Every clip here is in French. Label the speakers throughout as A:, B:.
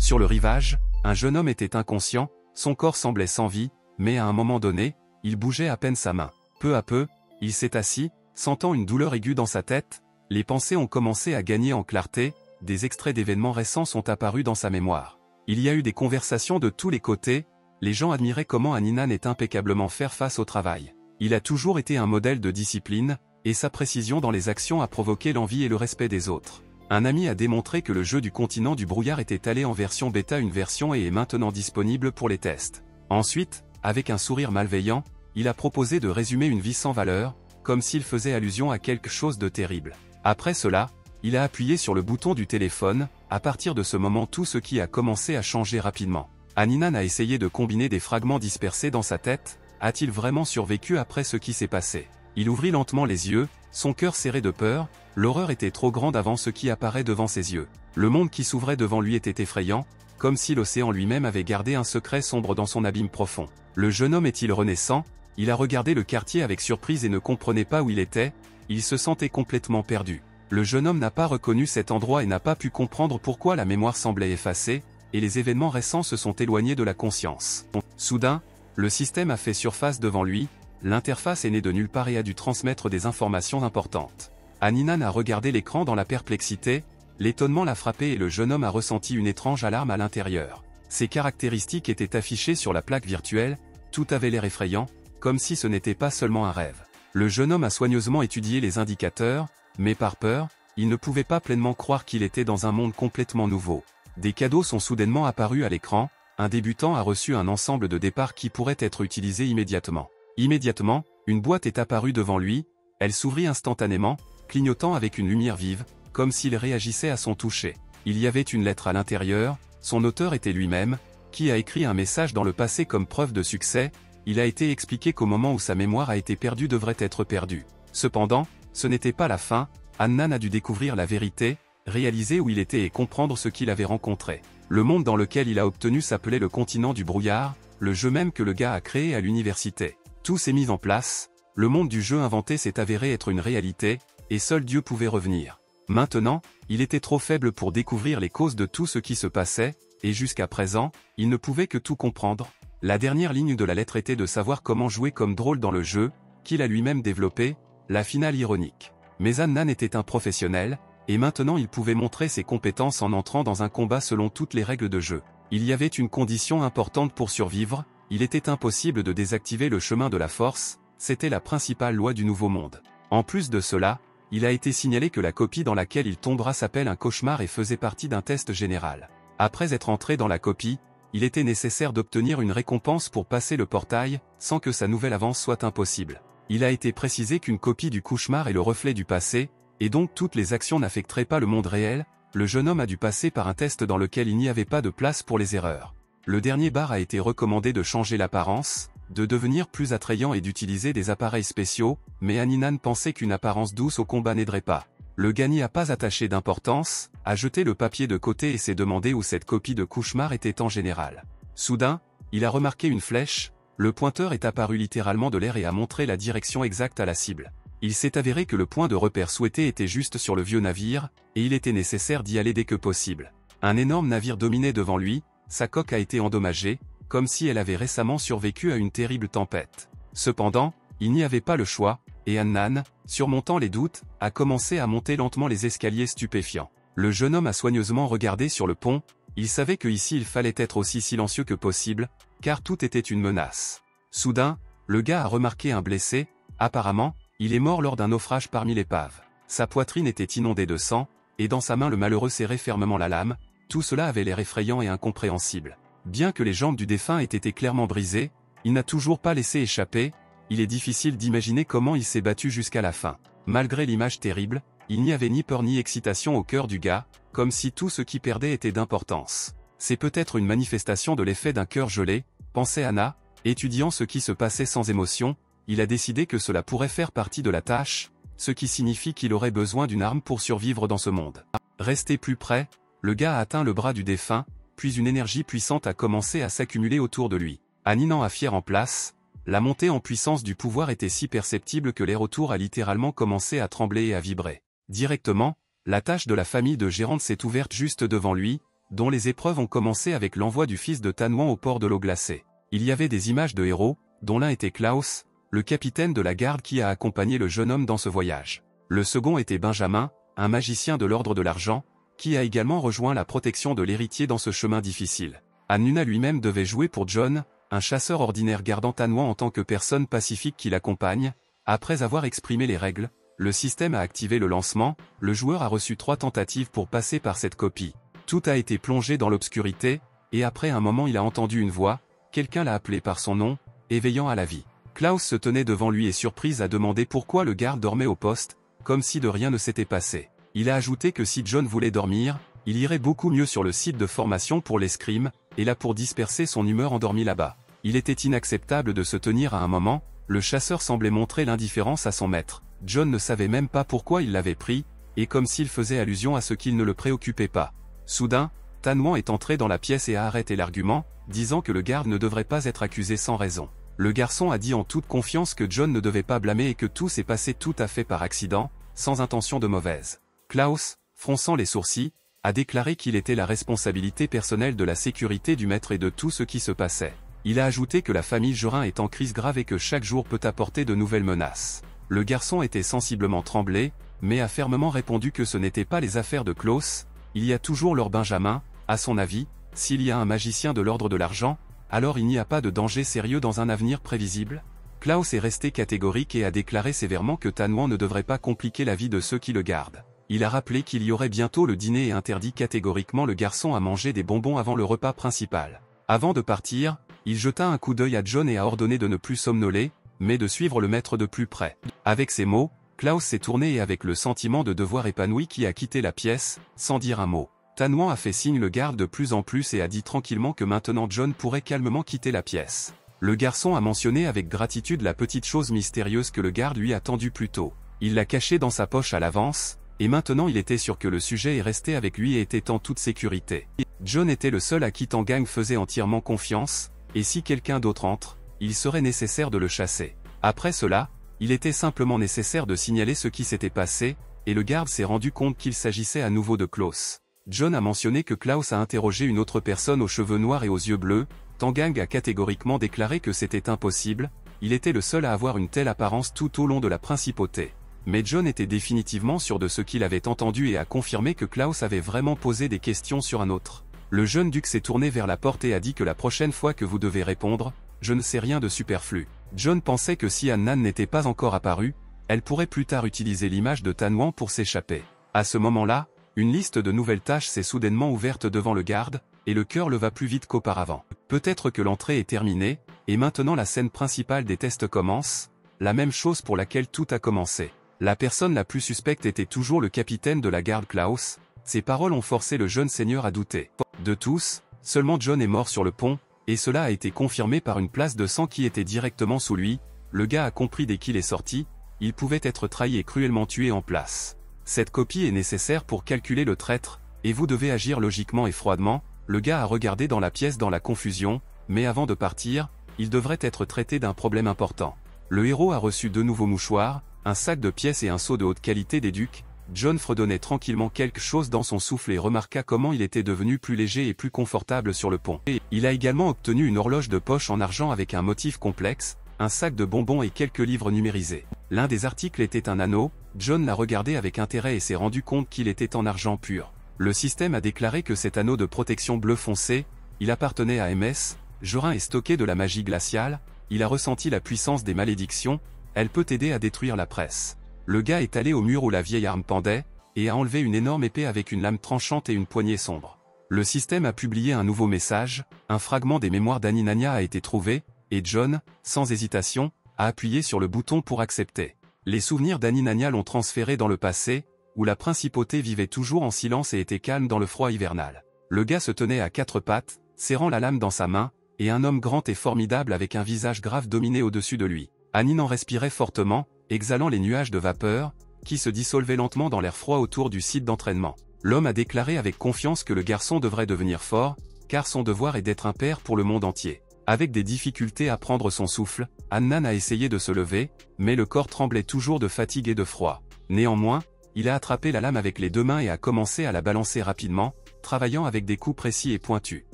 A: Sur le rivage, un jeune homme était inconscient, son corps semblait sans vie, mais à un moment donné, il bougeait à peine sa main. Peu à peu, il s'est assis, sentant une douleur aiguë dans sa tête, les pensées ont commencé à gagner en clarté, des extraits d'événements récents sont apparus dans sa mémoire. Il y a eu des conversations de tous les côtés, les gens admiraient comment Aninan est impeccablement faire face au travail. Il a toujours été un modèle de discipline, et sa précision dans les actions a provoqué l'envie et le respect des autres. Un ami a démontré que le jeu du continent du brouillard était allé en version bêta une version et est maintenant disponible pour les tests. Ensuite, avec un sourire malveillant, il a proposé de résumer une vie sans valeur, comme s'il faisait allusion à quelque chose de terrible. Après cela, il a appuyé sur le bouton du téléphone, à partir de ce moment tout ce qui a commencé à changer rapidement. Aninan a essayé de combiner des fragments dispersés dans sa tête, a-t-il vraiment survécu après ce qui s'est passé? Il ouvrit lentement les yeux, son cœur serré de peur, l'horreur était trop grande avant ce qui apparaît devant ses yeux. Le monde qui s'ouvrait devant lui était effrayant, comme si l'océan lui-même avait gardé un secret sombre dans son abîme profond. Le jeune homme est-il renaissant? Il a regardé le quartier avec surprise et ne comprenait pas où il était, il se sentait complètement perdu. Le jeune homme n'a pas reconnu cet endroit et n'a pas pu comprendre pourquoi la mémoire semblait effacée, et les événements récents se sont éloignés de la conscience. Soudain, le système a fait surface devant lui, l'interface est née de nulle part et a dû transmettre des informations importantes. Aninan a regardé l'écran dans la perplexité, l'étonnement l'a frappé et le jeune homme a ressenti une étrange alarme à l'intérieur. Ses caractéristiques étaient affichées sur la plaque virtuelle, tout avait l'air effrayant, comme si ce n'était pas seulement un rêve. Le jeune homme a soigneusement étudié les indicateurs, mais par peur, il ne pouvait pas pleinement croire qu'il était dans un monde complètement nouveau. Des cadeaux sont soudainement apparus à l'écran, un débutant a reçu un ensemble de départ qui pourrait être utilisé immédiatement. Immédiatement, une boîte est apparue devant lui, elle s'ouvrit instantanément, clignotant avec une lumière vive, comme s'il réagissait à son toucher. Il y avait une lettre à l'intérieur, son auteur était lui-même, qui a écrit un message dans le passé comme preuve de succès, il a été expliqué qu'au moment où sa mémoire a été perdue devrait être perdue. Cependant, ce n'était pas la fin, Aninan a dû découvrir la vérité, réaliser où il était et comprendre ce qu'il avait rencontré. Le monde dans lequel il a obtenu s'appelait le continent du brouillard, le jeu même que le gars a créé à l'université. Tout s'est mis en place, le monde du jeu inventé s'est avéré être une réalité, et seul Dieu pouvait revenir. Maintenant, il était trop faible pour découvrir les causes de tout ce qui se passait, et jusqu'à présent, il ne pouvait que tout comprendre. La dernière ligne de la lettre était de savoir comment jouer comme drôle dans le jeu, qu'il a lui-même développé, la finale ironique. Mais Aninan était un professionnel, et maintenant il pouvait montrer ses compétences en entrant dans un combat selon toutes les règles de jeu. Il y avait une condition importante pour survivre, il était impossible de désactiver le chemin de la force, c'était la principale loi du nouveau monde. En plus de cela, il a été signalé que la copie dans laquelle il tombera s'appelle un cauchemar et faisait partie d'un test général. Après être entré dans la copie, il était nécessaire d'obtenir une récompense pour passer le portail, sans que sa nouvelle avance soit impossible. Il a été précisé qu'une copie du cauchemar est le reflet du passé, et donc toutes les actions n'affecteraient pas le monde réel, le jeune homme a dû passer par un test dans lequel il n'y avait pas de place pour les erreurs. Le dernier bar a été recommandé de changer l'apparence, de devenir plus attrayant et d'utiliser des appareils spéciaux, mais Aninan pensait qu'une apparence douce au combat n'aiderait pas. Le gars n'y a pas attaché d'importance, a jeté le papier de côté et s'est demandé où cette copie de cauchemar était en général. Soudain, il a remarqué une flèche, le pointeur est apparu littéralement de l'air et a montré la direction exacte à la cible. Il s'est avéré que le point de repère souhaité était juste sur le vieux navire, et il était nécessaire d'y aller dès que possible. Un énorme navire dominait devant lui, sa coque a été endommagée, comme si elle avait récemment survécu à une terrible tempête. Cependant, il n'y avait pas le choix, et Aninan, surmontant les doutes, a commencé à monter lentement les escaliers stupéfiants. Le jeune homme a soigneusement regardé sur le pont, il savait que ici il fallait être aussi silencieux que possible, car tout était une menace. Soudain, le gars a remarqué un blessé, apparemment, il est mort lors d'un naufrage parmi l'épave. Sa poitrine était inondée de sang, et dans sa main le malheureux serrait fermement la lame, tout cela avait l'air effrayant et incompréhensible. Bien que les jambes du défunt aient été clairement brisées, il n'a toujours pas laissé échapper, il est difficile d'imaginer comment il s'est battu jusqu'à la fin. Malgré l'image terrible, il n'y avait ni peur ni excitation au cœur du gars, comme si tout ce qui perdait était d'importance. C'est peut-être une manifestation de l'effet d'un cœur gelé, pensait Anna, étudiant ce qui se passait sans émotion, il a décidé que cela pourrait faire partie de la tâche, ce qui signifie qu'il aurait besoin d'une arme pour survivre dans ce monde. Resté plus près, le gars a atteint le bras du défunt, puis une énergie puissante a commencé à s'accumuler autour de lui. Aninan a fier en place, la montée en puissance du pouvoir était si perceptible que l'air autour a littéralement commencé à trembler et à vibrer. Directement, la tâche de la famille de Gérante s'est ouverte juste devant lui, dont les épreuves ont commencé avec l'envoi du fils de Tanwan au port de l'eau glacée. Il y avait des images de héros, dont l'un était Klaus, le capitaine de la garde qui a accompagné le jeune homme dans ce voyage. Le second était Benjamin, un magicien de l'ordre de l'argent, qui a également rejoint la protection de l'héritier dans ce chemin difficile. Hannuna lui-même devait jouer pour John, un chasseur ordinaire gardant Tanwan en tant que personne pacifique qui l'accompagne. Après avoir exprimé les règles, le système a activé le lancement, le joueur a reçu 3 tentatives pour passer par cette copie. Tout a été plongé dans l'obscurité, et après un moment il a entendu une voix, quelqu'un l'a appelé par son nom, éveillant à la vie. Klaus se tenait devant lui et surprise a demandé pourquoi le garde dormait au poste, comme si de rien ne s'était passé. Il a ajouté que si John voulait dormir, il irait beaucoup mieux sur le site de formation pour l'escrime, et là pour disperser son humeur endormie là-bas. Il était inacceptable de se tenir à un moment, le chasseur semblait montrer l'indifférence à son maître. John ne savait même pas pourquoi il l'avait pris, et comme s'il faisait allusion à ce qu'il ne le préoccupait pas. Soudain, Tanwan est entré dans la pièce et a arrêté l'argument, disant que le garde ne devrait pas être accusé sans raison. Le garçon a dit en toute confiance que John ne devait pas blâmer et que tout s'est passé tout à fait par accident, sans intention de mauvaise. Klaus, fronçant les sourcils, a déclaré qu'il était la responsabilité personnelle de la sécurité du maître et de tout ce qui se passait. Il a ajouté que la famille Jorin est en crise grave et que chaque jour peut apporter de nouvelles menaces. Le garçon était sensiblement tremblé, mais a fermement répondu que ce n'étaient pas les affaires de Klaus, il y a toujours leur Benjamin, à son avis, s'il y a un magicien de l'ordre de l'argent, alors il n'y a pas de danger sérieux dans un avenir prévisible. Klaus est resté catégorique et a déclaré sévèrement que Tanwan ne devrait pas compliquer la vie de ceux qui le gardent. Il a rappelé qu'il y aurait bientôt le dîner et interdit catégoriquement le garçon à manger des bonbons avant le repas principal. Avant de partir, il jeta un coup d'œil à John et a ordonné de ne plus somnoler, mais de suivre le maître de plus près. Avec ces mots, Klaus s'est tourné et avec le sentiment de devoir épanoui qui a quitté la pièce, sans dire un mot. Tanwan a fait signe le garde de plus en plus et a dit tranquillement que maintenant John pourrait calmement quitter la pièce. Le garçon a mentionné avec gratitude la petite chose mystérieuse que le garde lui a tendue plus tôt. Il l'a cachée dans sa poche à l'avance, et maintenant il était sûr que le sujet est resté avec lui et était en toute sécurité. John était le seul à qui Tangang faisait entièrement confiance, et si quelqu'un d'autre entre, il serait nécessaire de le chasser. Après cela, il était simplement nécessaire de signaler ce qui s'était passé, et le garde s'est rendu compte qu'il s'agissait à nouveau de Klaus. John a mentionné que Klaus a interrogé une autre personne aux cheveux noirs et aux yeux bleus. Tangang a catégoriquement déclaré que c'était impossible, il était le seul à avoir une telle apparence tout au long de la principauté. Mais John était définitivement sûr de ce qu'il avait entendu et a confirmé que Klaus avait vraiment posé des questions sur un autre. Le jeune duc s'est tourné vers la porte et a dit que la prochaine fois que vous devez répondre, je ne sais rien de superflu. John pensait que si Annan n'était pas encore apparue, elle pourrait plus tard utiliser l'image de Tanwan pour s'échapper. À ce moment-là, une liste de nouvelles tâches s'est soudainement ouverte devant le garde, et le cœur le va plus vite qu'auparavant. Peut-être que l'entrée est terminée, et maintenant la scène principale des tests commence, la même chose pour laquelle tout a commencé. La personne la plus suspecte était toujours le capitaine de la garde Klaus. Ces paroles ont forcé le jeune seigneur à douter. De tous, seulement John est mort sur le pont, et cela a été confirmé par une place de sang qui était directement sous lui. Le gars a compris dès qu'il est sorti, il pouvait être trahi et cruellement tué en place. Cette copie est nécessaire pour calculer le traître, et vous devez agir logiquement et froidement. Le gars a regardé dans la pièce dans la confusion, mais avant de partir, il devrait être traité d'un problème important. Le héros a reçu 2 nouveaux mouchoirs, un sac de pièces et un seau de haute qualité des ducs. John fredonnait tranquillement quelque chose dans son souffle et remarqua comment il était devenu plus léger et plus confortable sur le pont. Et il a également obtenu une horloge de poche en argent avec un motif complexe, un sac de bonbons et quelques livres numérisés. L'un des articles était un anneau. John l'a regardé avec intérêt et s'est rendu compte qu'il était en argent pur. Le système a déclaré que cet anneau de protection bleu foncé, il appartenait à MS. Jorin est stocké de la magie glaciale, il a ressenti la puissance des malédictions, elle peut aider à détruire la presse. Le gars est allé au mur où la vieille arme pendait, et a enlevé une énorme épée avec une lame tranchante et une poignée sombre. Le système a publié un nouveau message, un fragment des mémoires d'Aninania a été trouvé, et John, sans hésitation, a appuyé sur le bouton pour accepter. Les souvenirs d'Aninania l'ont transféré dans le passé, où la principauté vivait toujours en silence et était calme dans le froid hivernal. Le gars se tenait à 4 pattes, serrant la lame dans sa main, et un homme grand et formidable avec un visage grave dominait au-dessus de lui. Anin en respirait fortement, exhalant les nuages de vapeur, qui se dissolvaient lentement dans l'air froid autour du site d'entraînement. L'homme a déclaré avec confiance que le garçon devrait devenir fort, car son devoir est d'être un père pour le monde entier. Avec des difficultés à prendre son souffle, Annan a essayé de se lever, mais le corps tremblait toujours de fatigue et de froid. Néanmoins, il a attrapé la lame avec les 2 mains et a commencé à la balancer rapidement, travaillant avec des coups précis et pointus.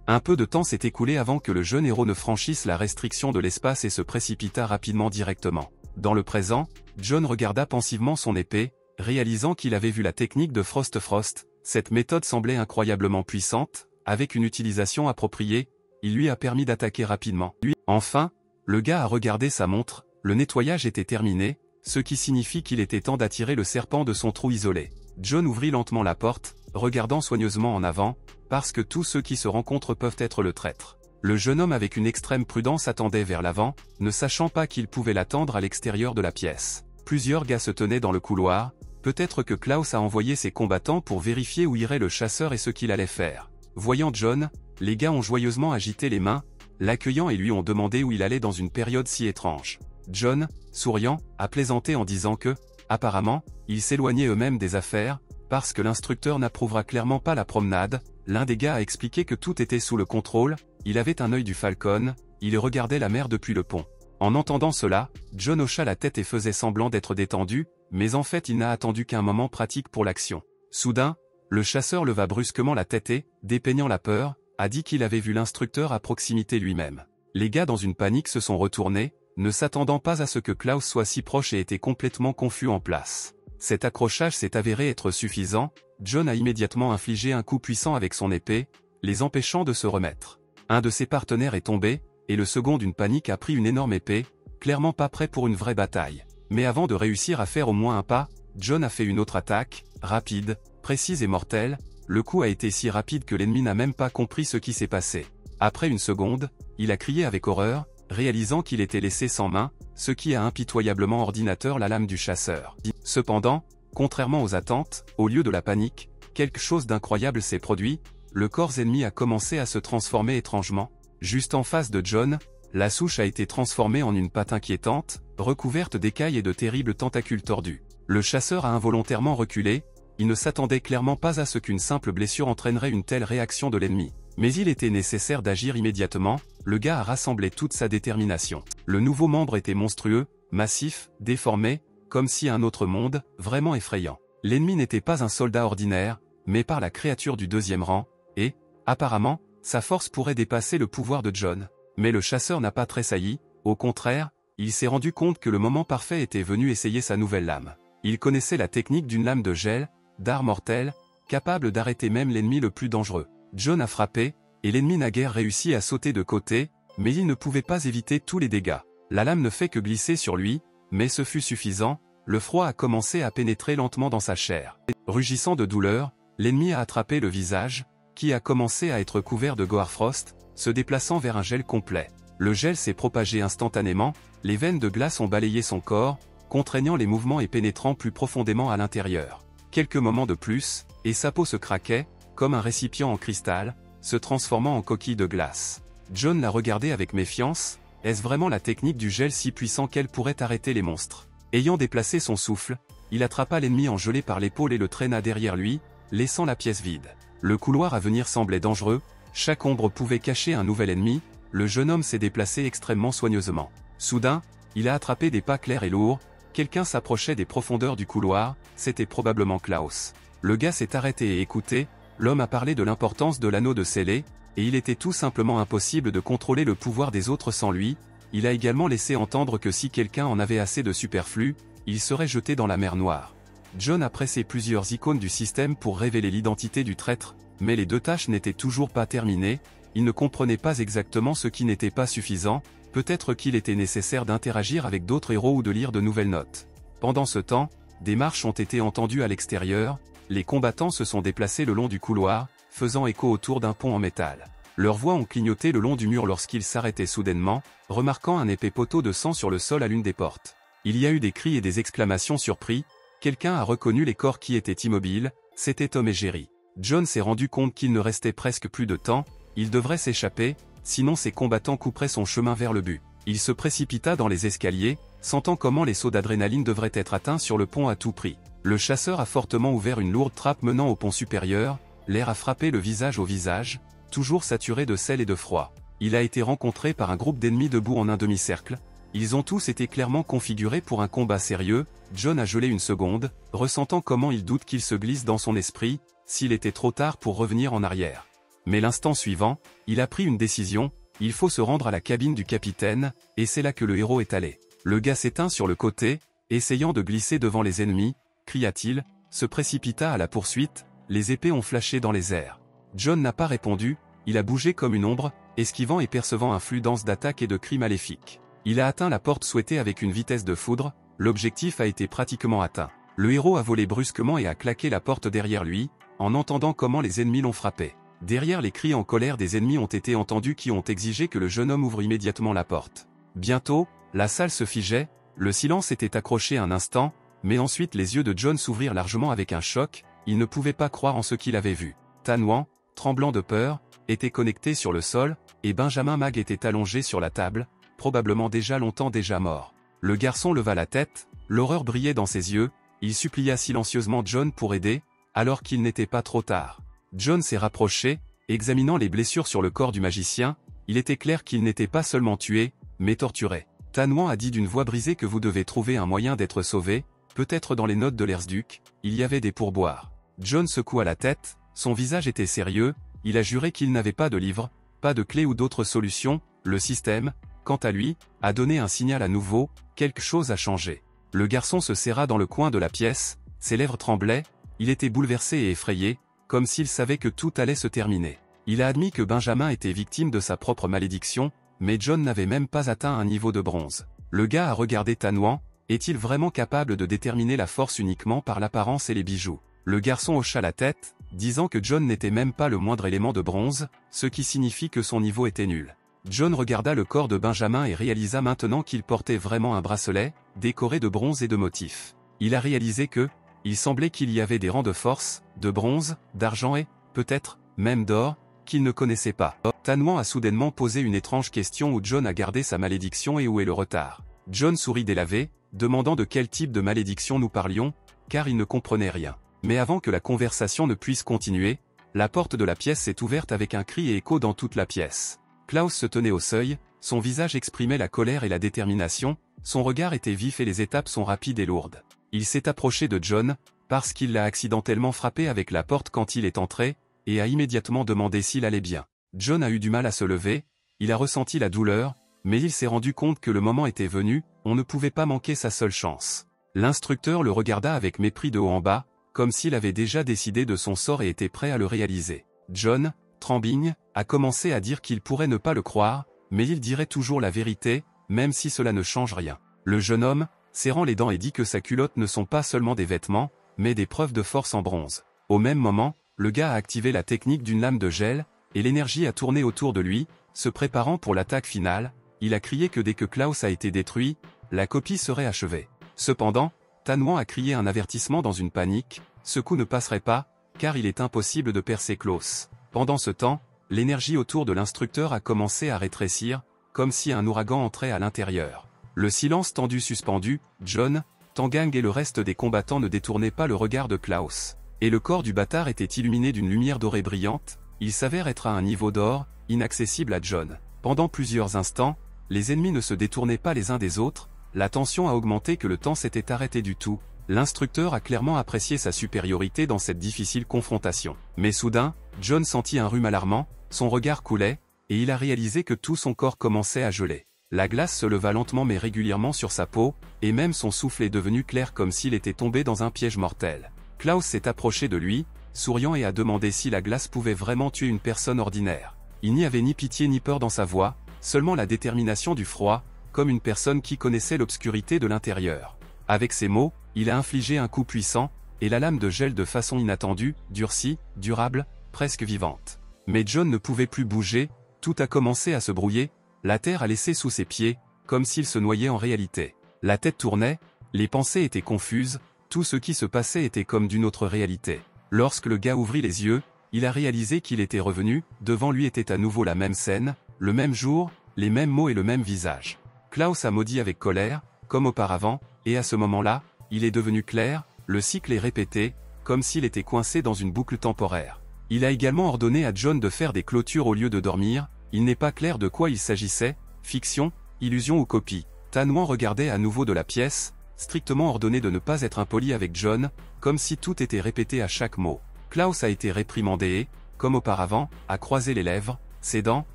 A: Un peu de temps s'est écoulé avant que le jeune héros ne franchisse la restriction de l'espace et se précipita rapidement directement. Dans le présent, John regarda pensivement son épée, réalisant qu'il avait vu la technique de Frost. Cette méthode semblait incroyablement puissante, avec une utilisation appropriée, il lui a permis d'attaquer rapidement. Enfin, le gars a regardé sa montre, le nettoyage était terminé, ce qui signifie qu'il était temps d'attirer le serpent de son trou isolé. John ouvrit lentement la porte, regardant soigneusement en avant, parce que tous ceux qui se rencontrent peuvent être le traître. Le jeune homme avec une extrême prudence attendait vers l'avant, ne sachant pas qu'il pouvait l'attendre à l'extérieur de la pièce. Plusieurs gars se tenaient dans le couloir, peut-être que Klaus a envoyé ses combattants pour vérifier où irait le chasseur et ce qu'il allait faire. Voyant John, les gars ont joyeusement agité les mains, l'accueillant et lui ont demandé où il allait dans une période si étrange. John, souriant, a plaisanté en disant que, apparemment, ils s'éloignaient eux-mêmes des affaires, parce que l'instructeur n'approuvera clairement pas la promenade. L'un des gars a expliqué que tout était sous le contrôle, il avait un œil du Falcon, il regardait la mer depuis le pont. En entendant cela, John hocha la tête et faisait semblant d'être détendu, mais en fait il n'a attendu qu'un moment pratique pour l'action. Soudain, le chasseur leva brusquement la tête et, dépeignant la peur, a dit qu'il avait vu l'instructeur à proximité lui-même. Les gars dans une panique se sont retournés, ne s'attendant pas à ce que Klaus soit si proche et étaient complètement confus en place. Cet accrochage s'est avéré être suffisant, John a immédiatement infligé un coup puissant avec son épée, les empêchant de se remettre. Un de ses partenaires est tombé, et le second d'une panique a pris une énorme épée, clairement pas prêt pour une vraie bataille. Mais avant de réussir à faire au moins un pas, John a fait une autre attaque, rapide, précise et mortelle, le coup a été si rapide que l'ennemi n'a même pas compris ce qui s'est passé. Après une seconde, il a crié avec horreur, réalisant qu'il était laissé sans main, ce qui a impitoyablement ordinateur la lame du chasseur. Cependant, contrairement aux attentes, au lieu de la panique, quelque chose d'incroyable s'est produit, le corps ennemi a commencé à se transformer étrangement. Juste en face de John, la souche a été transformée en une patte inquiétante, recouverte d'écailles et de terribles tentacules tordus. Le chasseur a involontairement reculé, il ne s'attendait clairement pas à ce qu'une simple blessure entraînerait une telle réaction de l'ennemi. Mais il était nécessaire d'agir immédiatement, le gars a rassemblé toute sa détermination. Le nouveau membre était monstrueux, massif, déformé, comme si un autre monde, vraiment effrayant. L'ennemi n'était pas un soldat ordinaire, mais par la créature du deuxième rang, et, apparemment, sa force pourrait dépasser le pouvoir de John. Mais le chasseur n'a pas tressailli, au contraire, il s'est rendu compte que le moment parfait était venu essayer sa nouvelle lame. Il connaissait la technique d'une lame de gel, d'art mortel, capable d'arrêter même l'ennemi le plus dangereux. John a frappé, et l'ennemi n'a guère réussi à sauter de côté, mais il ne pouvait pas éviter tous les dégâts. La lame ne fait que glisser sur lui, mais ce fut suffisant, le froid a commencé à pénétrer lentement dans sa chair. Rugissant de douleur, l'ennemi a attrapé le visage, qui a commencé à être couvert de Goarfrost, se déplaçant vers un gel complet. Le gel s'est propagé instantanément, les veines de glace ont balayé son corps, contraignant les mouvements et pénétrant plus profondément à l'intérieur. Quelques moments de plus, et sa peau se craquait, comme un récipient en cristal, se transformant en coquille de glace. John l'a regardé avec méfiance, est-ce vraiment la technique du gel si puissant qu'elle pourrait arrêter les monstres? Ayant déplacé son souffle, il attrapa l'ennemi engelé par l'épaule et le traîna derrière lui, laissant la pièce vide. Le couloir à venir semblait dangereux, chaque ombre pouvait cacher un nouvel ennemi, le jeune homme s'est déplacé extrêmement soigneusement. Soudain, il a attrapé des pas clairs et lourds, quelqu'un s'approchait des profondeurs du couloir, c'était probablement Klaus. Le gars s'est arrêté et écouté, l'homme a parlé de l'importance de l'anneau de scellé, et il était tout simplement impossible de contrôler le pouvoir des autres sans lui. Il a également laissé entendre que si quelqu'un en avait assez de superflu, il serait jeté dans la mer Noire. John a pressé plusieurs icônes du système pour révéler l'identité du traître, mais les deux tâches n'étaient toujours pas terminées, il ne comprenait pas exactement ce qui n'était pas suffisant, peut-être qu'il était nécessaire d'interagir avec d'autres héros ou de lire de nouvelles notes. Pendant ce temps, des marches ont été entendues à l'extérieur, les combattants se sont déplacés le long du couloir, faisant écho autour d'un pont en métal. Leurs voix ont clignoté le long du mur lorsqu'ils s'arrêtaient soudainement, remarquant un épais poteau de sang sur le sol à l'une des portes. Il y a eu des cris et des exclamations surpris, quelqu'un a reconnu les corps qui étaient immobiles, c'était Tom et Jerry. John s'est rendu compte qu'il ne restait presque plus de temps, il devrait s'échapper, sinon ses combattants couperaient son chemin vers le but. Il se précipita dans les escaliers, sentant comment les sauts d'adrénaline devraient être atteints sur le pont à tout prix. Le chasseur a fortement ouvert une lourde trappe menant au pont supérieur, l'air a frappé le visage au visage, toujours saturé de sel et de froid. Il a été rencontré par un groupe d'ennemis debout en un demi-cercle. Ils ont tous été clairement configurés pour un combat sérieux. John a gelé une seconde, ressentant comment il doute qu'il se glisse dans son esprit. s'il était trop tard pour revenir en arrière. Mais l'instant suivant, il a pris une décision, il faut se rendre à la cabine du capitaine, et c'est là que le héros est allé. Le gars s'éteint sur le côté, essayant de glisser devant les ennemis, cria-t-il, se précipita à la poursuite, les épées ont flashé dans les airs. John n'a pas répondu, il a bougé comme une ombre, esquivant et percevant un flux dense d'attaques et de cris maléfiques. Il a atteint la porte souhaitée avec une vitesse de foudre, l'objectif a été pratiquement atteint. Le héros a volé brusquement et a claqué la porte derrière lui, en entendant comment les ennemis l'ont frappé. Derrière, les cris en colère des ennemis ont été entendus qui ont exigé que le jeune homme ouvre immédiatement la porte. Bientôt, la salle se figeait, le silence était accroché un instant, mais ensuite les yeux de John s'ouvrirent largement avec un choc, il ne pouvait pas croire en ce qu'il avait vu. Tan Wan, tremblant de peur, était connecté sur le sol, et Benjamin Mag était allongé sur la table, probablement longtemps déjà mort. Le garçon leva la tête, l'horreur brillait dans ses yeux, il supplia silencieusement John pour aider, alors qu'il n'était pas trop tard. John s'est rapproché, examinant les blessures sur le corps du magicien, il était clair qu'il n'était pas seulement tué, mais torturé. Tan Wan a dit d'une voix brisée que vous devez trouver un moyen d'être sauvé, peut-être dans les notes de l'Erzduc, il y avait des pourboires. John secoua la tête, son visage était sérieux, il a juré qu'il n'avait pas de livre, pas de clé ou d'autre solution, le système, quant à lui, a donné un signal à nouveau, quelque chose a changé. Le garçon se serra dans le coin de la pièce, ses lèvres tremblaient, il était bouleversé et effrayé, comme s'il savait que tout allait se terminer. Il a admis que Benjamin était victime de sa propre malédiction, mais John n'avait même pas atteint un niveau de bronze. Le gars a regardé Tan Wan, est-il vraiment capable de déterminer la force uniquement par l'apparence et les bijoux? Le garçon hocha la tête, disant que John n'était même pas le moindre élément de bronze, ce qui signifie que son niveau était nul. John regarda le corps de Benjamin et réalisa maintenant qu'il portait vraiment un bracelet, décoré de bronze et de motifs. Il a réalisé que, il semblait qu'il y avait des rangs de force, de bronze, d'argent et, peut-être, même d'or, qu'il ne connaissait pas. Tan Wan a soudainement posé une étrange question où John a gardé sa malédiction et où est le retard. John sourit délavé, demandant de quel type de malédiction nous parlions, car il ne comprenait rien. Mais avant que la conversation ne puisse continuer, la porte de la pièce s'est ouverte avec un cri et écho dans toute la pièce. Klaus se tenait au seuil, son visage exprimait la colère et la détermination, son regard était vif et les étapes sont rapides et lourdes. Il s'est approché de John, parce qu'il l'a accidentellement frappé avec la porte quand il est entré, et a immédiatement demandé s'il allait bien. John a eu du mal à se lever, il a ressenti la douleur, mais il s'est rendu compte que le moment était venu, on ne pouvait pas manquer sa seule chance. L'instructeur le regarda avec mépris de haut en bas, comme s'il avait déjà décidé de son sort et était prêt à le réaliser. John, trembligne, a commencé à dire qu'il pourrait ne pas le croire, mais il dirait toujours la vérité, même si cela ne change rien. Le jeune homme, serrant les dents et dit que sa culotte ne sont pas seulement des vêtements, mais des preuves de force en bronze. Au même moment, le gars a activé la technique d'une lame de gel, et l'énergie a tourné autour de lui, se préparant pour l'attaque finale, il a crié que dès que Klaus a été détruit, la copie serait achevée. Cependant, Tan Wan a crié un avertissement dans une panique, ce coup ne passerait pas, car il est impossible de percer Klaus. Pendant ce temps, l'énergie autour de l'instructeur a commencé à rétrécir, comme si un ouragan entrait à l'intérieur. Le silence tendu suspendu, John, Tangang et le reste des combattants ne détournaient pas le regard de Klaus. Et le corps du bâtard était illuminé d'une lumière dorée brillante, il s'avère être à un niveau d'or, inaccessible à John. Pendant plusieurs instants, les ennemis ne se détournaient pas les uns des autres, la tension a augmenté que le temps s'était arrêté du tout, l'instructeur a clairement apprécié sa supériorité dans cette difficile confrontation. Mais soudain, John sentit un rhume alarmant, son regard coulait, et il a réalisé que tout son corps commençait à geler. La glace se leva lentement mais régulièrement sur sa peau, et même son souffle est devenu clair comme s'il était tombé dans un piège mortel. Klaus s'est approché de lui, souriant et a demandé si la glace pouvait vraiment tuer une personne ordinaire. Il n'y avait ni pitié ni peur dans sa voix, seulement la détermination du froid, comme une personne qui connaissait l'obscurité de l'intérieur. Avec ces mots, il a infligé un coup puissant, et la lame de gel de façon inattendue, durcie, durable, presque vivante. Mais John ne pouvait plus bouger, tout a commencé à se brouiller, la terre a laissé sous ses pieds, comme s'il se noyait en réalité. La tête tournait, les pensées étaient confuses, tout ce qui se passait était comme d'une autre réalité. Lorsque le gars ouvrit les yeux, il a réalisé qu'il était revenu, devant lui était à nouveau la même scène, le même jour, les mêmes mots et le même visage. Klaus a maudit avec colère, comme auparavant, et à ce moment-là, il est devenu clair, le cycle est répété, comme s'il était coincé dans une boucle temporaire. Il a également ordonné à John de faire des clôtures au lieu de dormir, il n'est pas clair de quoi il s'agissait, fiction, illusion ou copie. Tan Wan regardait à nouveau de la pièce, strictement ordonné de ne pas être impoli avec John, comme si tout était répété à chaque mot. Klaus a été réprimandé et, comme auparavant, a croisé les lèvres, cédant,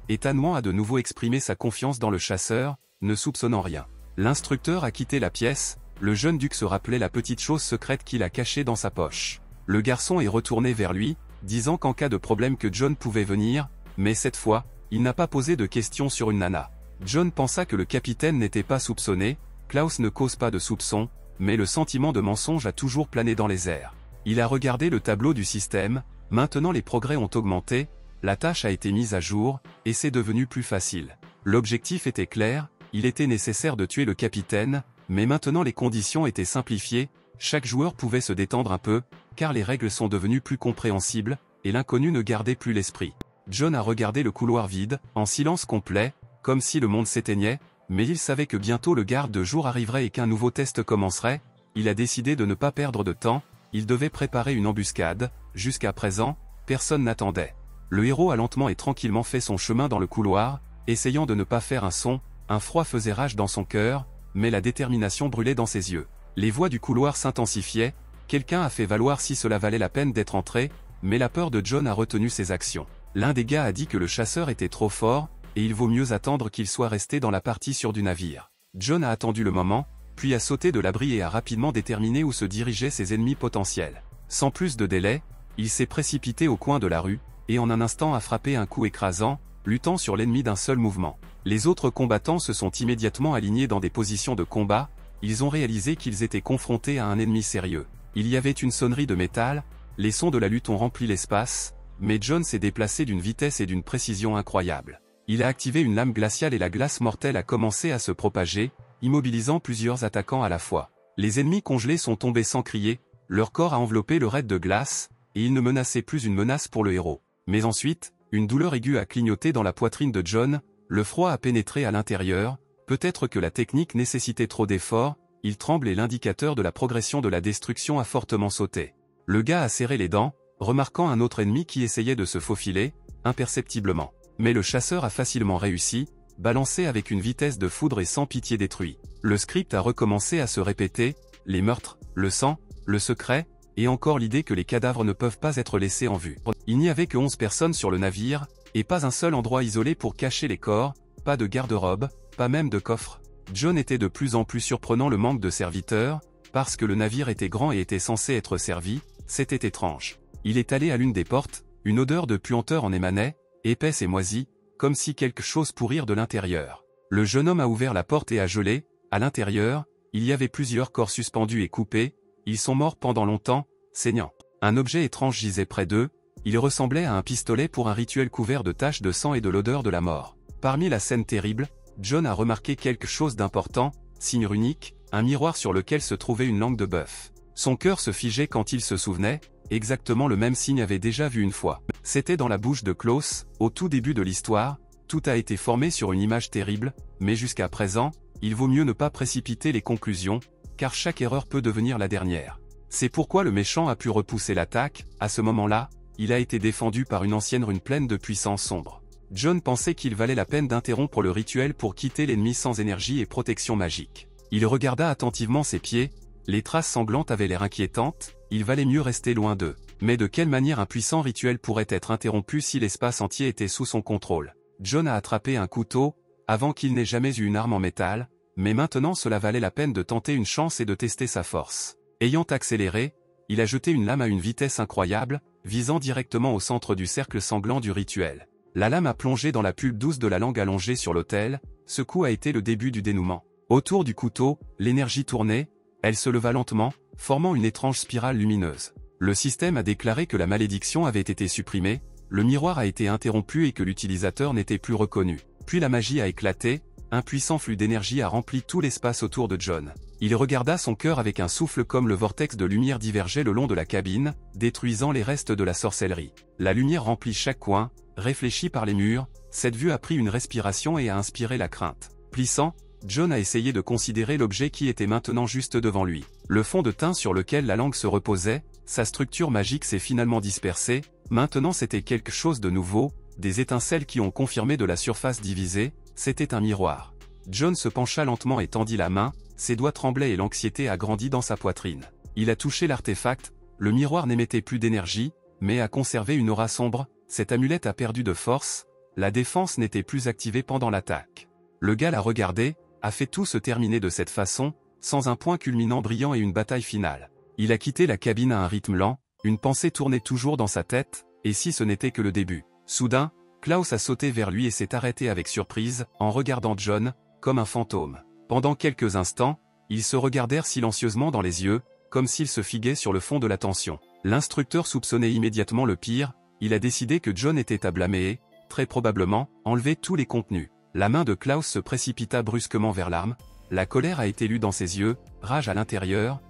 A: et Tan a de nouveau exprimé sa confiance dans le chasseur, ne soupçonnant rien. L'instructeur a quitté la pièce, le jeune duc se rappelait la petite chose secrète qu'il a cachée dans sa poche. Le garçon est retourné vers lui, disant qu'en cas de problème que John pouvait venir, mais cette fois, il n'a pas posé de questions sur une nana. John pensa que le capitaine n'était pas soupçonné, Klaus ne cause pas de soupçons, mais le sentiment de mensonge a toujours plané dans les airs. Il a regardé le tableau du système, maintenant les progrès ont augmenté, la tâche a été mise à jour, et c'est devenu plus facile. L'objectif était clair, il était nécessaire de tuer le capitaine, mais maintenant les conditions étaient simplifiées, chaque joueur pouvait se détendre un peu, car les règles sont devenues plus compréhensibles, et l'inconnu ne gardait plus l'esprit. John a regardé le couloir vide, en silence complet, comme si le monde s'éteignait, mais il savait que bientôt le garde de jour arriverait et qu'un nouveau test commencerait. Il a décidé de ne pas perdre de temps, il devait préparer une embuscade, jusqu'à présent, personne n'attendait. Le héros a lentement et tranquillement fait son chemin dans le couloir, essayant de ne pas faire un son, un froid faisait rage dans son cœur, mais la détermination brûlait dans ses yeux. Les voix du couloir s'intensifiaient, quelqu'un a fait valoir si cela valait la peine d'être entré, mais la peur de John a retenu ses actions. L'un des gars a dit que le chasseur était trop fort, et il vaut mieux attendre qu'il soit resté dans la partie sûre du navire. John a attendu le moment, puis a sauté de l'abri et a rapidement déterminé où se dirigeaient ses ennemis potentiels. Sans plus de délai, il s'est précipité au coin de la rue, et en un instant a frappé un coup écrasant, luttant sur l'ennemi d'un seul mouvement. Les autres combattants se sont immédiatement alignés dans des positions de combat, ils ont réalisé qu'ils étaient confrontés à un ennemi sérieux. Il y avait une sonnerie de métal, les sons de la lutte ont rempli l'espace, mais John s'est déplacé d'une vitesse et d'une précision incroyables. Il a activé une lame glaciale et la glace mortelle a commencé à se propager, immobilisant plusieurs attaquants à la fois. Les ennemis congelés sont tombés sans crier, leur corps a enveloppé le raid de glace, et ils ne menaçaient plus une menace pour le héros. Mais ensuite, une douleur aiguë a clignoté dans la poitrine de John, le froid a pénétré à l'intérieur, peut-être que la technique nécessitait trop d'efforts, il tremble et l'indicateur de la progression de la destruction a fortement sauté. Le gars a serré les dents, remarquant un autre ennemi qui essayait de se faufiler, imperceptiblement. Mais le chasseur a facilement réussi, balancé avec une vitesse de foudre et sans pitié détruit. Le script a recommencé à se répéter, les meurtres, le sang, le secret, et encore l'idée que les cadavres ne peuvent pas être laissés en vue. Il n'y avait que 11 personnes sur le navire, et pas un seul endroit isolé pour cacher les corps, pas de garde-robe, pas même de coffre. John était de plus en plus surprenant le manque de serviteurs, parce que le navire était grand et était censé être servi, c'était étrange. Il est allé à l'une des portes, une odeur de puanteur en émanait, épaisse et moisie, comme si quelque chose pourrir de l'intérieur. Le jeune homme a ouvert la porte et a gelé, à l'intérieur, il y avait plusieurs corps suspendus et coupés, ils sont morts pendant longtemps, saignant. Un objet étrange gisait près d'eux, il ressemblait à un pistolet pour un rituel couvert de taches de sang et de l'odeur de la mort. Parmi la scène terrible, John a remarqué quelque chose d'important, signe runique, un miroir sur lequel se trouvait une langue de bœuf. Son cœur se figeait quand il se souvenait, exactement le même signe avait déjà vu une fois. C'était dans la bouche de Klaus, au tout début de l'histoire, tout a été formé sur une image terrible, mais jusqu'à présent, il vaut mieux ne pas précipiter les conclusions, car chaque erreur peut devenir la dernière. C'est pourquoi le méchant a pu repousser l'attaque, à ce moment-là, il a été défendu par une ancienne rune pleine de puissance sombre. John pensait qu'il valait la peine d'interrompre le rituel pour quitter l'ennemi sans énergie et protection magique. Il regarda attentivement ses pieds, les traces sanglantes avaient l'air inquiétantes, il valait mieux rester loin d'eux. Mais de quelle manière un puissant rituel pourrait être interrompu si l'espace entier était sous son contrôle? John a attrapé un couteau, avant qu'il n'ait jamais eu une arme en métal, mais maintenant cela valait la peine de tenter une chance et de tester sa force. Ayant accéléré, il a jeté une lame à une vitesse incroyable, visant directement au centre du cercle sanglant du rituel. La lame a plongé dans la pulpe douce de la langue allongée sur l'autel, ce coup a été le début du dénouement. Autour du couteau, l'énergie tournait, elle se leva lentement, formant une étrange spirale lumineuse. Le système a déclaré que la malédiction avait été supprimée, le miroir a été interrompu et que l'utilisateur n'était plus reconnu. Puis la magie a éclaté, un puissant flux d'énergie a rempli tout l'espace autour de John. Il regarda son cœur avec un souffle comme le vortex de lumière divergeait le long de la cabine, détruisant les restes de la sorcellerie. La lumière remplit chaque coin, réfléchie par les murs, cette vue a pris une respiration et a inspiré la crainte. Plissant, John a essayé de considérer l'objet qui était maintenant juste devant lui. Le fond de teint sur lequel la langue se reposait, sa structure magique s'est finalement dispersée, maintenant c'était quelque chose de nouveau, des étincelles qui ont confirmé de la surface divisée, c'était un miroir. John se pencha lentement et tendit la main, ses doigts tremblaient et l'anxiété a grandi dans sa poitrine. Il a touché l'artefact, le miroir n'émettait plus d'énergie, mais a conservé une aura sombre, cette amulette a perdu de force, la défense n'était plus activée pendant l'attaque. Le gars l'a regardé, a fait tout se terminer de cette façon, sans un point culminant brillant et une bataille finale. Il a quitté la cabine à un rythme lent, une pensée tournait toujours dans sa tête, et si ce n'était que le début. Soudain, Klaus a sauté vers lui et s'est arrêté avec surprise, en regardant John, comme un fantôme. Pendant quelques instants, ils se regardèrent silencieusement dans les yeux, comme s'ils se figuaient sur le fond de la tension. L'instructeur soupçonnait immédiatement le pire, il a décidé que John était à blâmer et, très probablement, enlever tous les contenus. La main de Klaus se précipita brusquement vers l'arme, la colère a été lue dans ses yeux, rage à l'intérieur.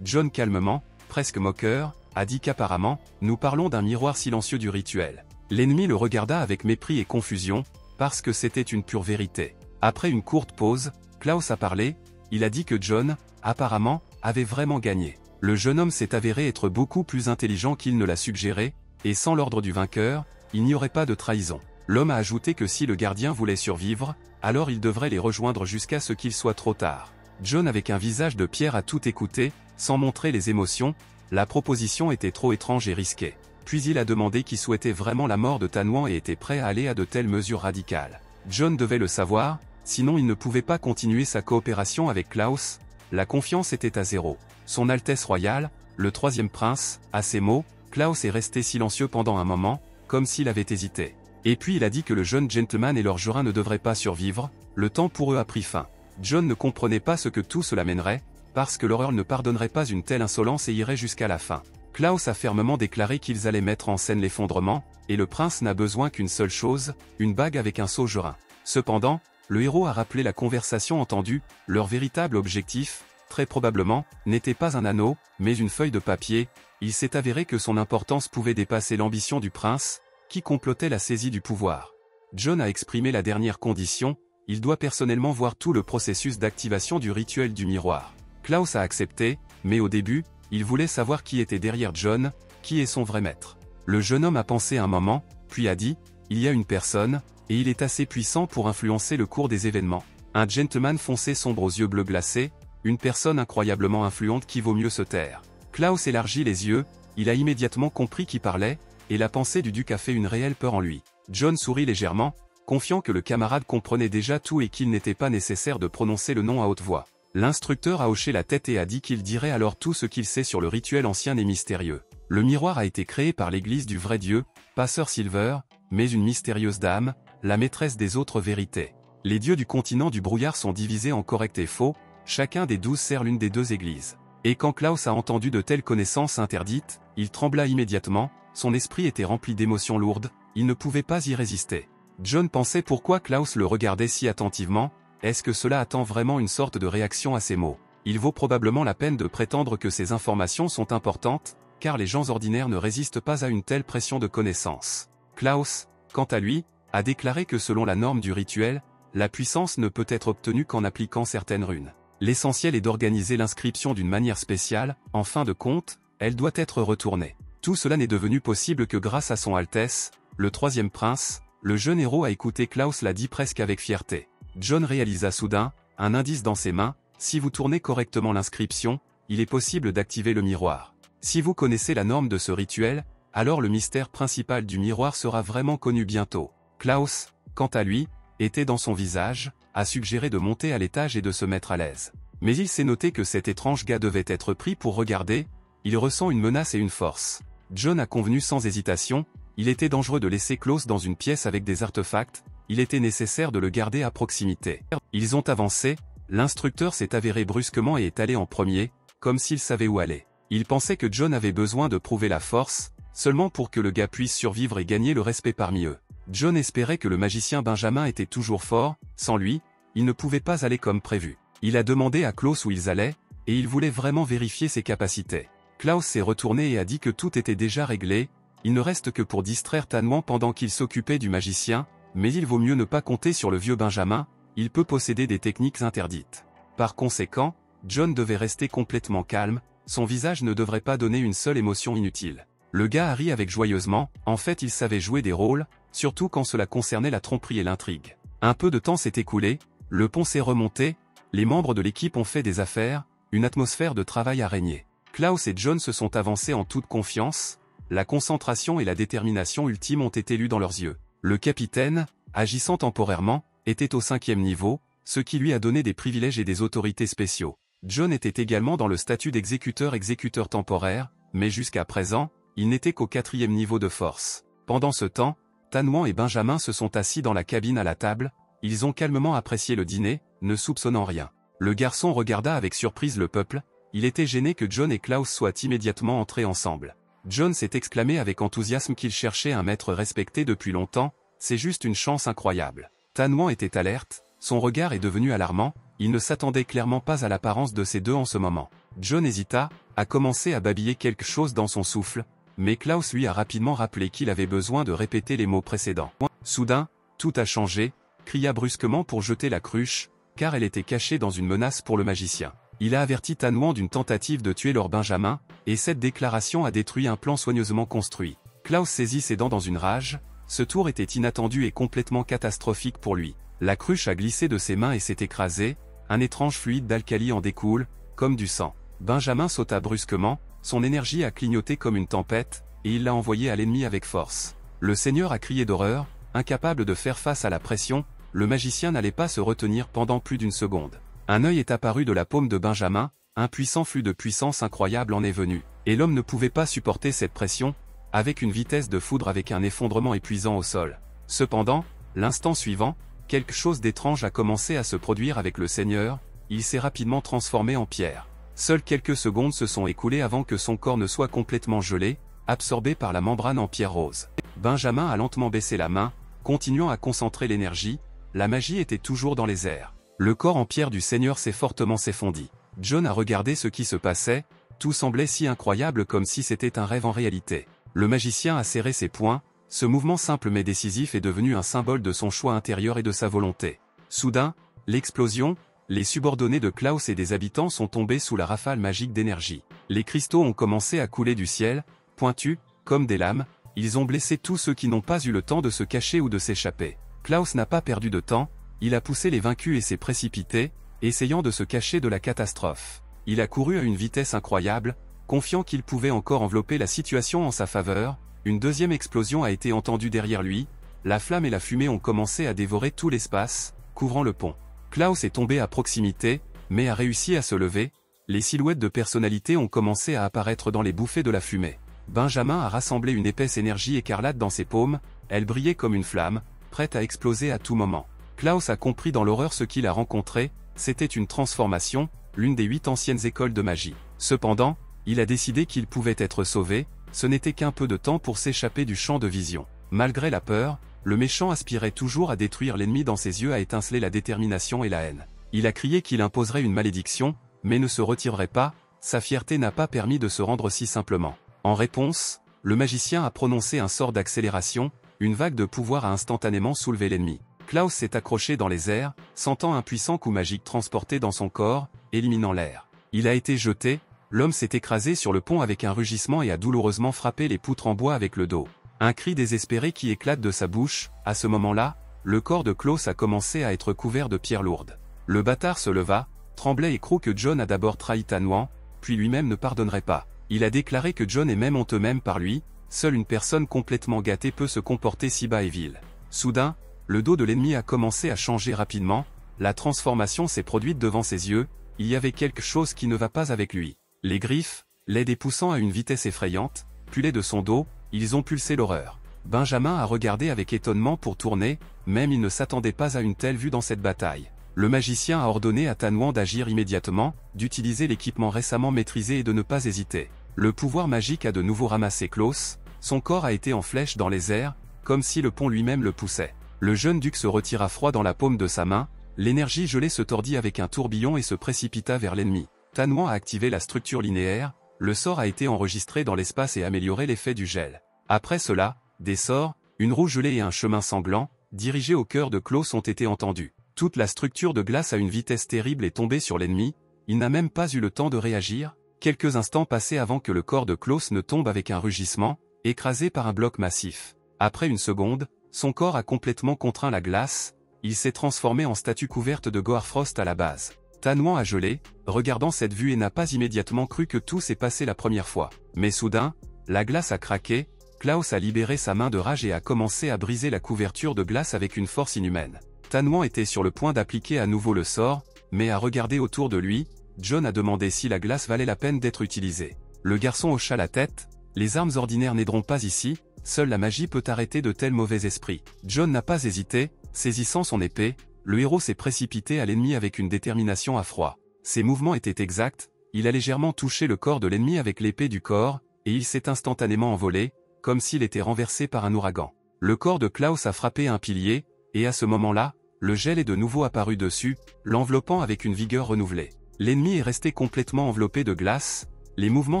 A: John calmement, presque moqueur, a dit qu'apparemment, nous parlons d'un miroir silencieux du rituel. L'ennemi le regarda avec mépris et confusion, parce que c'était une pure vérité. Après une courte pause, Klaus a parlé, il a dit que John, apparemment, avait vraiment gagné. Le jeune homme s'est avéré être beaucoup plus intelligent qu'il ne l'a suggéré, et sans l'ordre du vainqueur, il n'y aurait pas de trahison. L'homme a ajouté que si le gardien voulait survivre, alors il devrait les rejoindre jusqu'à ce qu'il soit trop tard. John avec un visage de pierre a tout écouté, sans montrer les émotions, la proposition était trop étrange et risquée. Puis il a demandé qui souhaitait vraiment la mort de Tanwan et était prêt à aller à de telles mesures radicales. John devait le savoir, sinon il ne pouvait pas continuer sa coopération avec Klaus, la confiance était à zéro. Son Altesse royale, le troisième prince, à ces mots, Klaus est resté silencieux pendant un moment, comme s'il avait hésité. Et puis il a dit que le jeune gentleman et leur jurin ne devraient pas survivre, le temps pour eux a pris fin. John ne comprenait pas ce que tout cela mènerait, parce que l'horreur ne pardonnerait pas une telle insolence et irait jusqu'à la fin. Klaus a fermement déclaré qu'ils allaient mettre en scène l'effondrement, et le prince n'a besoin qu'une seule chose, une bague avec un sceau jurin. Cependant, le héros a rappelé la conversation entendue, leur véritable objectif, très probablement, n'était pas un anneau, mais une feuille de papier, il s'est avéré que son importance pouvait dépasser l'ambition du prince, qui complotait la saisie du pouvoir. John a exprimé la dernière condition, il doit personnellement voir tout le processus d'activation du rituel du miroir. Klaus a accepté, mais au début, il voulait savoir qui était derrière John, qui est son vrai maître. Le jeune homme a pensé un moment, puis a dit, il y a une personne, et il est assez puissant pour influencer le cours des événements. Un gentleman foncé sombre aux yeux bleus glacés, une personne incroyablement influente qui vaut mieux se taire. Klaus élargit les yeux, il a immédiatement compris qui parlait, et la pensée du duc a fait une réelle peur en lui. John sourit légèrement, confiant que le camarade comprenait déjà tout et qu'il n'était pas nécessaire de prononcer le nom à haute voix. L'instructeur a hoché la tête et a dit qu'il dirait alors tout ce qu'il sait sur le rituel ancien et mystérieux. Le miroir a été créé par l'église du vrai Dieu, pas Sir Silver, mais une mystérieuse dame, la maîtresse des autres vérités. Les dieux du continent du brouillard sont divisés en correct et faux, chacun des 12 sert l'une des deux églises. Et quand Klaus a entendu de telles connaissances interdites, il trembla immédiatement, son esprit était rempli d'émotions lourdes, il ne pouvait pas y résister. John pensait pourquoi Klaus le regardait si attentivement, est-ce que cela attend vraiment une sorte de réaction à ces mots? Il vaut probablement la peine de prétendre que ces informations sont importantes, car les gens ordinaires ne résistent pas à une telle pression de connaissances. Klaus, quant à lui, a déclaré que selon la norme du rituel, la puissance ne peut être obtenue qu'en appliquant certaines runes. L'essentiel est d'organiser l'inscription d'une manière spéciale, en fin de compte, elle doit être retournée. Tout cela n'est devenu possible que grâce à son Altesse, le troisième prince. Le jeune héros a écouté Klaus l'a dit presque avec fierté. John réalisa soudain, un indice dans ses mains, si vous tournez correctement l'inscription, il est possible d'activer le miroir. Si vous connaissez la norme de ce rituel, alors le mystère principal du miroir sera vraiment connu bientôt. Klaus, quant à lui, était dans son visage, a suggéré de monter à l'étage et de se mettre à l'aise. Mais il s'est noté que cet étrange gars devait être pris pour regarder, il ressent une menace et une force. John a convenu sans hésitation, il était dangereux de laisser Klaus dans une pièce avec des artefacts, il était nécessaire de le garder à proximité. Ils ont avancé, l'instructeur s'est avéré brusquement et est allé en premier, comme s'il savait où aller. Il pensait que John avait besoin de prouver la force, seulement pour que le gars puisse survivre et gagner le respect parmi eux. John espérait que le magicien Benjamin était toujours fort, sans lui, il ne pouvait pas aller comme prévu. Il a demandé à Klaus où ils allaient, et il voulait vraiment vérifier ses capacités. Klaus s'est retourné et a dit que tout était déjà réglé, il ne reste que pour distraire Tanwan pendant qu'il s'occupait du magicien, mais il vaut mieux ne pas compter sur le vieux Benjamin, il peut posséder des techniques interdites. Par conséquent, John devait rester complètement calme, son visage ne devrait pas donner une seule émotion inutile. Le gars a ri avec joyeusement, en fait il savait jouer des rôles, surtout quand cela concernait la tromperie et l'intrigue. Un peu de temps s'est écoulé, le pont s'est remonté, les membres de l'équipe ont fait des affaires, une atmosphère de travail a régné. Klaus et John se sont avancés en toute confiance, la concentration et la détermination ultime ont été lues dans leurs yeux. Le capitaine, agissant temporairement, était au 5e niveau, ce qui lui a donné des privilèges et des autorités spéciaux. John était également dans le statut d'exécuteur temporaire, mais jusqu'à présent, il n'était qu'au 4e niveau de force. Pendant ce temps, Tanwan et Benjamin se sont assis dans la cabine à la table, ils ont calmement apprécié le dîner, ne soupçonnant rien. Le garçon regarda avec surprise le peuple, il était gêné que John et Klaus soient immédiatement entrés ensemble. John s'est exclamé avec enthousiasme qu'il cherchait un maître respecté depuis longtemps, c'est juste une chance incroyable. Tanwan était alerte, son regard est devenu alarmant, il ne s'attendait clairement pas à l'apparence de ces deux en ce moment. John hésita, a commencé à babiller quelque chose dans son souffle, mais Klaus lui a rapidement rappelé qu'il avait besoin de répéter les mots précédents. Soudain, tout a changé, cria brusquement pour jeter la cruche, car elle était cachée dans une menace pour le magicien. Il a averti Tanwan d'une tentative de tuer leur Benjamin, et cette déclaration a détruit un plan soigneusement construit. Klaus saisit ses dents dans une rage, ce tour était inattendu et complètement catastrophique pour lui. La cruche a glissé de ses mains et s'est écrasée, un étrange fluide d'alcali en découle, comme du sang. Benjamin sauta brusquement, son énergie a clignoté comme une tempête, et il l'a envoyé à l'ennemi avec force. Le seigneur a crié d'horreur, incapable de faire face à la pression, le magicien n'allait pas se retenir pendant plus d'une seconde. Un œil est apparu de la paume de Benjamin, un puissant flux de puissance incroyable en est venu, et l'homme ne pouvait pas supporter cette pression, avec une vitesse de foudre avec un effondrement épuisant au sol. Cependant, l'instant suivant, quelque chose d'étrange a commencé à se produire avec le seigneur, il s'est rapidement transformé en pierre. Seules quelques secondes se sont écoulées avant que son corps ne soit complètement gelé, absorbé par la membrane en pierre rose. Benjamin a lentement baissé la main, continuant à concentrer l'énergie, la magie était toujours dans les airs. Le corps en pierre du seigneur s'est fortement s'effondit. John a regardé ce qui se passait, tout semblait si incroyable comme si c'était un rêve en réalité. Le magicien a serré ses poings, ce mouvement simple mais décisif est devenu un symbole de son choix intérieur et de sa volonté. Soudain, l'explosion, les subordonnés de Klaus et des habitants sont tombés sous la rafale magique d'énergie. Les cristaux ont commencé à couler du ciel, pointus, comme des lames, ils ont blessé tous ceux qui n'ont pas eu le temps de se cacher ou de s'échapper. Klaus n'a pas perdu de temps, il a poussé les vaincus et s'est précipité, essayant de se cacher de la catastrophe. Il a couru à une vitesse incroyable, confiant qu'il pouvait encore envelopper la situation en sa faveur. Une deuxième explosion a été entendue derrière lui, la flamme et la fumée ont commencé à dévorer tout l'espace, couvrant le pont. Klaus est tombé à proximité, mais a réussi à se lever, les silhouettes de personnalités ont commencé à apparaître dans les bouffées de la fumée. Benjamin a rassemblé une épaisse énergie écarlate dans ses paumes, elle brillait comme une flamme, prête à exploser à tout moment. Klaus a compris dans l'horreur ce qu'il a rencontré, c'était une transformation, l'une des 8 anciennes écoles de magie. Cependant, il a décidé qu'il pouvait être sauvé, ce n'était qu'un peu de temps pour s'échapper du champ de vision. Malgré la peur, le méchant aspirait toujours à détruire l'ennemi, dans ses yeux a étincelé la détermination et la haine. Il a crié qu'il imposerait une malédiction, mais ne se retirerait pas, sa fierté n'a pas permis de se rendre si simplement. En réponse, le magicien a prononcé un sort d'accélération, une vague de pouvoir a instantanément soulevé l'ennemi. Klaus s'est accroché dans les airs, sentant un puissant coup magique transporté dans son corps, éliminant l'air. Il a été jeté, l'homme s'est écrasé sur le pont avec un rugissement et a douloureusement frappé les poutres en bois avec le dos. Un cri désespéré qui éclate de sa bouche, à ce moment-là, le corps de Klaus a commencé à être couvert de pierres lourdes. Le bâtard se leva, tremblait et crut que John a d'abord trahi Tanwan, puis lui-même ne pardonnerait pas. Il a déclaré que John est même honteux même par lui, seule une personne complètement gâtée peut se comporter si bas et vil. Soudain, le dos de l'ennemi a commencé à changer rapidement, la transformation s'est produite devant ses yeux, il y avait quelque chose qui ne va pas avec lui. Les griffes, laides et poussant à une vitesse effrayante, pullaient de son dos, ils ont pulsé l'horreur. Benjamin a regardé avec étonnement pour tourner, même il ne s'attendait pas à une telle vue dans cette bataille. Le magicien a ordonné à Tanwan d'agir immédiatement, d'utiliser l'équipement récemment maîtrisé et de ne pas hésiter. Le pouvoir magique a de nouveau ramassé Klaus, son corps a été en flèche dans les airs, comme si le pont lui-même le poussait. Le jeune duc se retira froid dans la paume de sa main, l'énergie gelée se tordit avec un tourbillon et se précipita vers l'ennemi. Tanwan a activé la structure linéaire, le sort a été enregistré dans l'espace et amélioré l'effet du gel. Après cela, des sorts, une roue gelée et un chemin sanglant, dirigés au cœur de Klaus ont été entendus. Toute la structure de glace à une vitesse terrible est tombée sur l'ennemi, il n'a même pas eu le temps de réagir, quelques instants passés avant que le corps de Klaus ne tombe avec un rugissement, écrasé par un bloc massif. Après une seconde, son corps a complètement contraint la glace, il s'est transformé en statue couverte de Goarfrost à la base. Tanwan a gelé, regardant cette vue et n'a pas immédiatement cru que tout s'est passé la première fois. Mais soudain, La glace a craqué, Klaus a libéré sa main de rage et a commencé à briser la couverture de glace avec une force inhumaine. Tanwan était sur le point d'appliquer à nouveau le sort, mais à regarder autour de lui, John a demandé si la glace valait la peine d'être utilisée. Le garçon hocha la tête, les armes ordinaires n'aideront pas ici, seule la magie peut arrêter de tels mauvais esprits. John n'a pas hésité, saisissant son épée, le héros s'est précipité à l'ennemi avec une détermination à froid. Ses mouvements étaient exacts, il a légèrement touché le corps de l'ennemi avec l'épée du corps, et il s'est instantanément envolé, comme s'il était renversé par un ouragan. Le corps de Klaus a frappé un pilier, et à ce moment-là, le gel est de nouveau apparu dessus, l'enveloppant avec une vigueur renouvelée. L'ennemi est resté complètement enveloppé de glace, les mouvements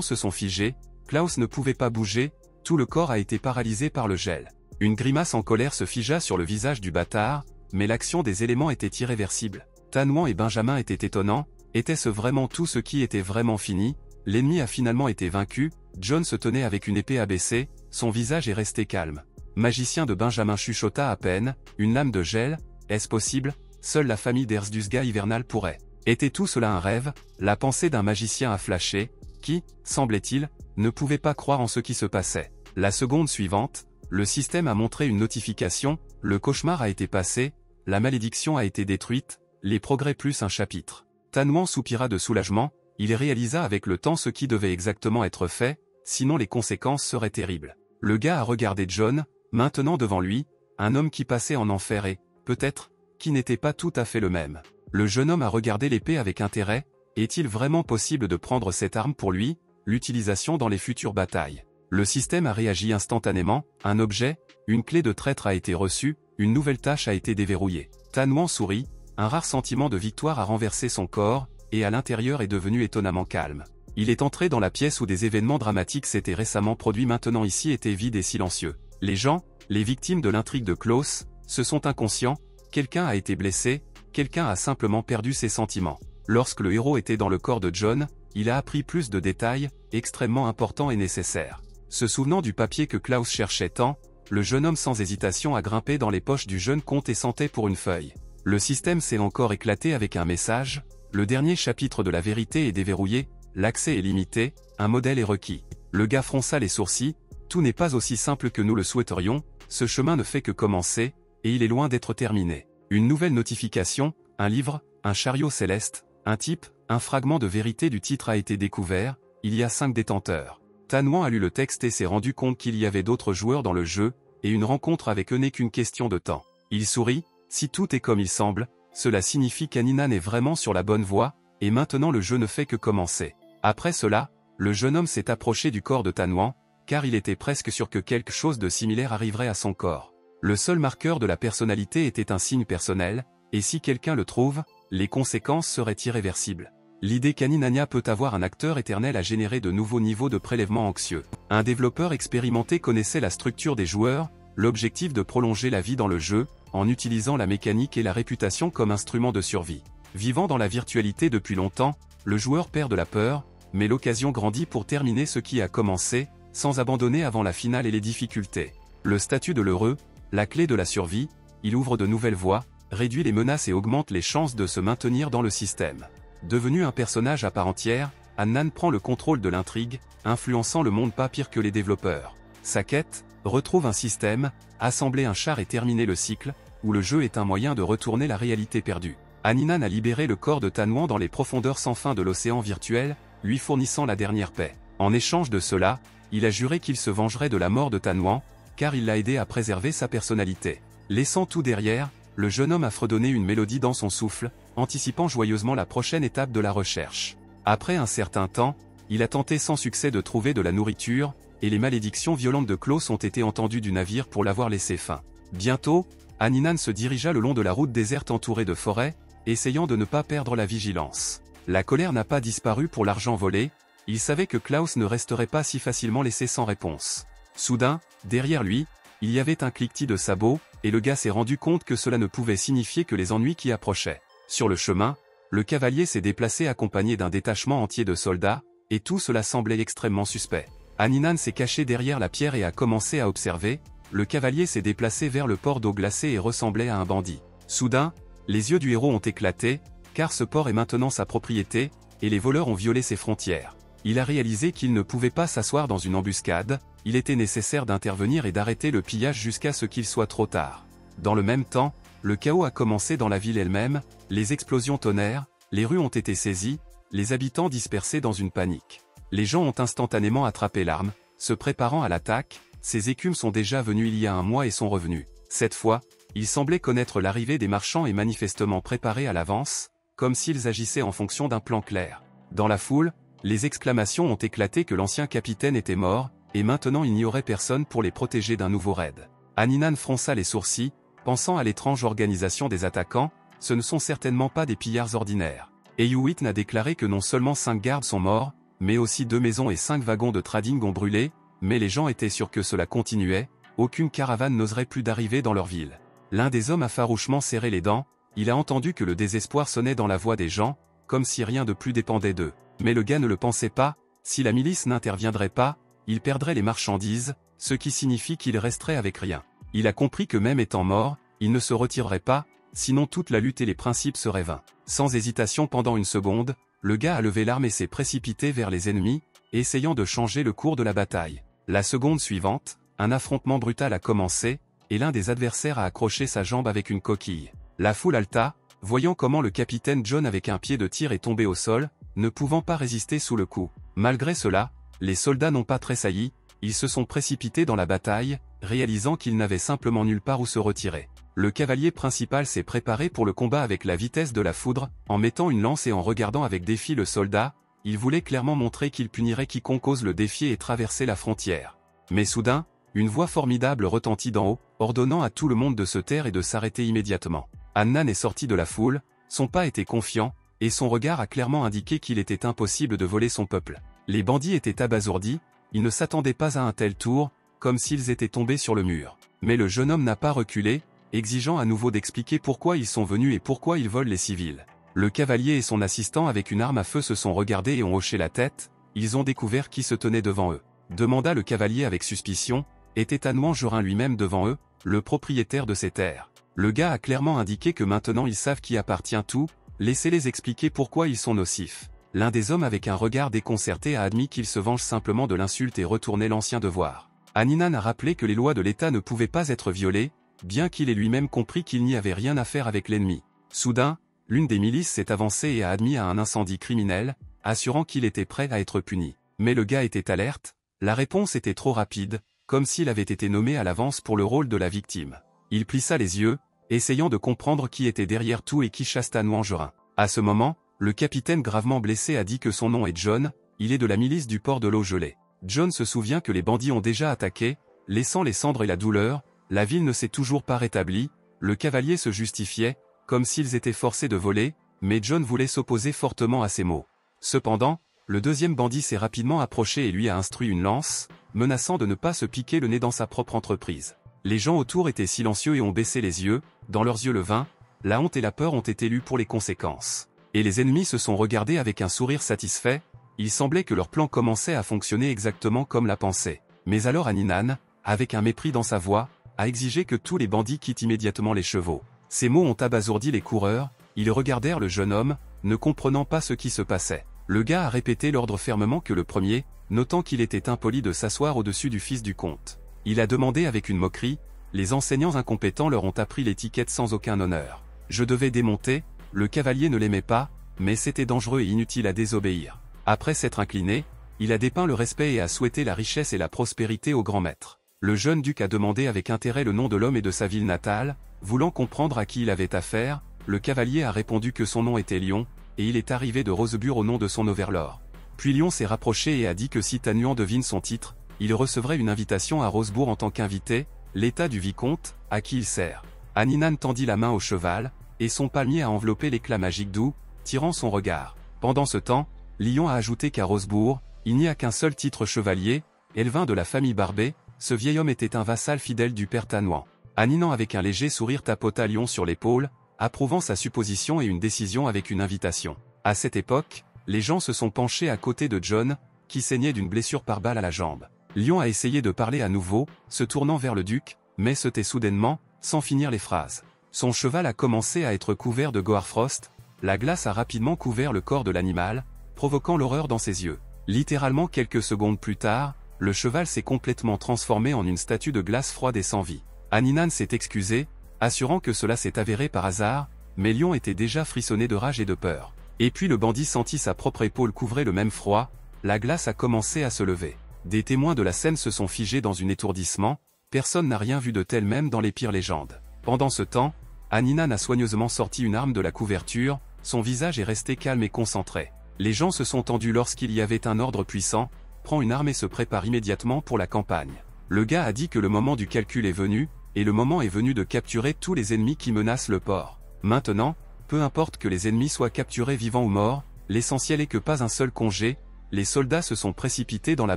A: se sont figés, Klaus ne pouvait pas bouger, tout le corps a été paralysé par le gel. Une grimace en colère se figea sur le visage du bâtard, mais l'action des éléments était irréversible. Tanwan et Benjamin étaient étonnants, était-ce vraiment tout ce qui était vraiment fini? L'ennemi a finalement été vaincu, John se tenait avec une épée abaissée, son visage est resté calme. Magicien de Benjamin chuchota à peine, une lame de gel, est-ce possible? Seule la famille d'Erzdusga hivernale pourrait. Était tout cela un rêve? La pensée d'un magicien a flashé, qui, semblait-il, ne pouvait pas croire en ce qui se passait. La seconde suivante, le système a montré une notification, le cauchemar a été passé, la malédiction a été détruite, les progrès plus un chapitre. Tanwan soupira de soulagement, il réalisa avec le temps ce qui devait exactement être fait, sinon les conséquences seraient terribles. Le gars a regardé John, maintenant devant lui, un homme qui passait en enfer et, peut-être, qui n'était pas tout à fait le même. Le jeune homme a regardé l'épée avec intérêt, est-il vraiment possible de prendre cette arme pour lui, l'utilisation dans les futures batailles? Le système a réagi instantanément, un objet, une clé de traître a été reçue, une nouvelle tâche a été déverrouillée. Tanwan sourit, un rare sentiment de victoire a renversé son corps, et à l'intérieur est devenu étonnamment calme. Il est entré dans la pièce où des événements dramatiques s'étaient récemment produits, maintenant ici était vide et silencieux. Les gens, les victimes de l'intrigue de Klaus, se sont inconscients, quelqu'un a été blessé, quelqu'un a simplement perdu ses sentiments. Lorsque le héros était dans le corps de John, il a appris plus de détails, extrêmement importants et nécessaires. Se souvenant du papier que Klaus cherchait tant, le jeune homme sans hésitation a grimpé dans les poches du jeune comte et sentait pour une feuille. Le système s'est encore éclaté avec un message, le dernier chapitre de la vérité est déverrouillé, l'accès est limité, un modèle est requis. Le gars fronça les sourcils, tout n'est pas aussi simple que nous le souhaiterions, ce chemin ne fait que commencer, et il est loin d'être terminé. Une nouvelle notification, un livre, un chariot céleste, un type, un fragment de vérité du titre a été découvert, il y a 5 détenteurs. Tanwan a lu le texte et s'est rendu compte qu'il y avait d'autres joueurs dans le jeu, et une rencontre avec eux n'est qu'une question de temps. Il sourit, si tout est comme il semble, cela signifie qu'Aninan est vraiment sur la bonne voie, et maintenant le jeu ne fait que commencer. Après cela, le jeune homme s'est approché du corps de Tanwan, car il était presque sûr que quelque chose de similaire arriverait à son corps. Le seul marqueur de la personnalité était un signe personnel, et si quelqu'un le trouve, les conséquences seraient irréversibles. L'idée qu'Aninania peut avoir un acteur éternel a généré de nouveaux niveaux de prélèvement anxieux. Un développeur expérimenté connaissait la structure des joueurs, l'objectif de prolonger la vie dans le jeu, en utilisant la mécanique et la réputation comme instrument de survie. Vivant dans la virtualité depuis longtemps, le joueur perd de la peur, mais l'occasion grandit pour terminer ce qui a commencé, sans abandonner avant la finale et les difficultés. Le statut de l'heureux, la clé de la survie, il ouvre de nouvelles voies, réduit les menaces et augmente les chances de se maintenir dans le système. Devenu un personnage à part entière, Annan prend le contrôle de l'intrigue, influençant le monde pas pire que les développeurs. Sa quête, retrouve un système, assembler un char et terminer le cycle, où le jeu est un moyen de retourner la réalité perdue. Aninan a libéré le corps de Tanwan dans les profondeurs sans fin de l'océan virtuel, lui fournissant la dernière paix. En échange de cela, il a juré qu'il se vengerait de la mort de Tanwan, car il l'a aidé à préserver sa personnalité. Laissant tout derrière, le jeune homme a fredonné une mélodie dans son souffle, anticipant joyeusement la prochaine étape de la recherche. Après un certain temps, il a tenté sans succès de trouver de la nourriture, et les malédictions violentes de Klaus ont été entendues du navire pour l'avoir laissé faim. Bientôt, Aninan se dirigea le long de la route déserte entourée de forêts, essayant de ne pas perdre la vigilance. La colère n'a pas disparu pour l'argent volé, il savait que Klaus ne resterait pas si facilement laissé sans réponse. Soudain, derrière lui, il y avait un cliquetis de sabots, et le gars s'est rendu compte que cela ne pouvait signifier que les ennuis qui approchaient. Sur le chemin, le cavalier s'est déplacé accompagné d'un détachement entier de soldats, et tout cela semblait extrêmement suspect. Aninan s'est caché derrière la pierre et a commencé à observer, le cavalier s'est déplacé vers le port d'eau glacée et ressemblait à un bandit. Soudain, les yeux du héros ont éclaté, car ce port est maintenant sa propriété, et les voleurs ont violé ses frontières. Il a réalisé qu'il ne pouvait pas s'asseoir dans une embuscade, il était nécessaire d'intervenir et d'arrêter le pillage jusqu'à ce qu'il soit trop tard. Dans le même temps, le chaos a commencé dans la ville elle-même, les explosions tonnèrent, les rues ont été saisies, les habitants dispersés dans une panique. Les gens ont instantanément attrapé l'arme, se préparant à l'attaque, ces écumes sont déjà venues il y a un mois et sont revenues. Cette fois, ils semblaient connaître l'arrivée des marchands et manifestement préparés à l'avance, comme s'ils agissaient en fonction d'un plan clair. Dans la foule, les exclamations ont éclaté que l'ancien capitaine était mort, et maintenant il n'y aurait personne pour les protéger d'un nouveau raid. Hanninan fronça les sourcils, pensant à l'étrange organisation des attaquants, ce ne sont certainement pas des pillards ordinaires. Eyuwitn a déclaré que non seulement 5 gardes sont morts, mais aussi 2 maisons et 5 wagons de trading ont brûlé, mais les gens étaient sûrs que cela continuait, aucune caravane n'oserait plus d'arriver dans leur ville. L'un des hommes a farouchement serré les dents, il a entendu que le désespoir sonnait dans la voix des gens, comme si rien de plus dépendait d'eux. Mais le gars ne le pensait pas, si la milice n'interviendrait pas, il perdrait les marchandises, ce qui signifie qu'il resterait avec rien. Il a compris que même étant mort, il ne se retirerait pas, sinon toute la lutte et les principes seraient vains. Sans hésitation pendant une seconde, le gars a levé l'arme et s'est précipité vers les ennemis, essayant de changer le cours de la bataille. La seconde suivante, un affrontement brutal a commencé, et l'un des adversaires a accroché sa jambe avec une coquille. La foule halta, voyant comment le capitaine John avec un pied de tir est tombé au sol, ne pouvant pas résister sous le coup. Malgré cela, les soldats n'ont pas tressailli, ils se sont précipités dans la bataille, réalisant qu'ils n'avaient simplement nulle part où se retirer. Le cavalier principal s'est préparé pour le combat avec la vitesse de la foudre, en mettant une lance et en regardant avec défi le soldat, il voulait clairement montrer qu'il punirait quiconque ose le défier et traverser la frontière. Mais soudain, une voix formidable retentit d'en haut, ordonnant à tout le monde de se taire et de s'arrêter immédiatement. Hanninan est sorti de la foule, son pas était confiant, et son regard a clairement indiqué qu'il était impossible de voler son peuple. Les bandits étaient abasourdis, ils ne s'attendaient pas à un tel tour, comme s'ils étaient tombés sur le mur. Mais le jeune homme n'a pas reculé, exigeant à nouveau d'expliquer pourquoi ils sont venus et pourquoi ils volent les civils. Le cavalier et son assistant avec une arme à feu se sont regardés et ont hoché la tête, ils ont découvert qui se tenait devant eux. Demanda le cavalier avec suspicion, était Anouan Jorin lui-même devant eux, le propriétaire de ces terres. Le gars a clairement indiqué que maintenant ils savent qui appartient tout, laissez-les expliquer pourquoi ils sont nocifs. L'un des hommes avec un regard déconcerté a admis qu'il se venge simplement de l'insulte et retournait l'ancien devoir. Hanninan a rappelé que les lois de l'État ne pouvaient pas être violées, bien qu'il ait lui-même compris qu'il n'y avait rien à faire avec l'ennemi. Soudain, l'une des milices s'est avancée et a admis à un incendie criminel, assurant qu'il était prêt à être puni. Mais le gars était alerte, la réponse était trop rapide, comme s'il avait été nommé à l'avance pour le rôle de la victime. Il plissa les yeux, essayant de comprendre qui était derrière tout et qui chasse Anouan Jorin. À ce moment, le capitaine gravement blessé a dit que son nom est John, il est de la milice du port de l'eau gelée. John se souvient que les bandits ont déjà attaqué, laissant les cendres et la douleur, la ville ne s'est toujours pas rétablie, le cavalier se justifiait, comme s'ils étaient forcés de voler, mais John voulait s'opposer fortement à ces mots. Cependant, le deuxième bandit s'est rapidement approché et lui a instruit une lance, menaçant de ne pas se piquer le nez dans sa propre entreprise. Les gens autour étaient silencieux et ont baissé les yeux, dans leurs yeux le vin, la honte et la peur ont été lues pour les conséquences. Et les ennemis se sont regardés avec un sourire satisfait, il semblait que leur plan commençait à fonctionner exactement comme l'a pensé. Mais alors Hanninan, avec un mépris dans sa voix, a exigé que tous les bandits quittent immédiatement les chevaux. Ces mots ont abasourdi les coureurs, ils regardèrent le jeune homme, ne comprenant pas ce qui se passait. Le gars a répété l'ordre fermement que le premier, notant qu'il était impoli de s'asseoir au-dessus du fils du comte. Il a demandé avec une moquerie, les enseignants incompétents leur ont appris l'étiquette sans aucun honneur. Je devais démonter, le cavalier ne l'aimait pas, mais c'était dangereux et inutile à désobéir. Après s'être incliné, il a dépeint le respect et a souhaité la richesse et la prospérité au grand maître. Le jeune duc a demandé avec intérêt le nom de l'homme et de sa ville natale, voulant comprendre à qui il avait affaire, le cavalier a répondu que son nom était Lion, et il est arrivé de Rosebure au nom de son overlord. Puis Lion s'est rapproché et a dit que si Tanuan devine son titre, il recevrait une invitation à Rosebourg en tant qu'invité, l'état du vicomte, à qui il sert. Hanninan tendit la main au cheval, et son palmier a enveloppé l'éclat magique d'où, tirant son regard. Pendant ce temps, Lion a ajouté qu'à Rosebourg, il n'y a qu'un seul titre chevalier, Elvin de la famille Barbet, ce vieil homme était un vassal fidèle du père Tanuan. Hanninan avec un léger sourire tapota Lion sur l'épaule, approuvant sa supposition et une décision avec une invitation. À cette époque, les gens se sont penchés à côté de John, qui saignait d'une blessure par balle à la jambe. Lion a essayé de parler à nouveau, se tournant vers le duc, mais se tait soudainement, sans finir les phrases. Son cheval a commencé à être couvert de Goarfrost, la glace a rapidement couvert le corps de l'animal, provoquant l'horreur dans ses yeux. Littéralement quelques secondes plus tard, le cheval s'est complètement transformé en une statue de glace froide et sans vie. Aninan s'est excusé, assurant que cela s'est avéré par hasard, mais Lion était déjà frissonné de rage et de peur. Et puis le bandit sentit sa propre épaule couvrir le même froid, la glace a commencé à se lever. Des témoins de la scène se sont figés dans un étourdissement, personne n'a rien vu de tel même dans les pires légendes. Pendant ce temps, Aninan a soigneusement sorti une arme de la couverture, son visage est resté calme et concentré. Les gens se sont tendus lorsqu'il y avait un ordre puissant, prend une arme et se prépare immédiatement pour la campagne. Le gars a dit que le moment du calcul est venu, et le moment est venu de capturer tous les ennemis qui menacent le port. Maintenant, peu importe que les ennemis soient capturés vivants ou morts, l'essentiel est que pas un seul congé, les soldats se sont précipités dans la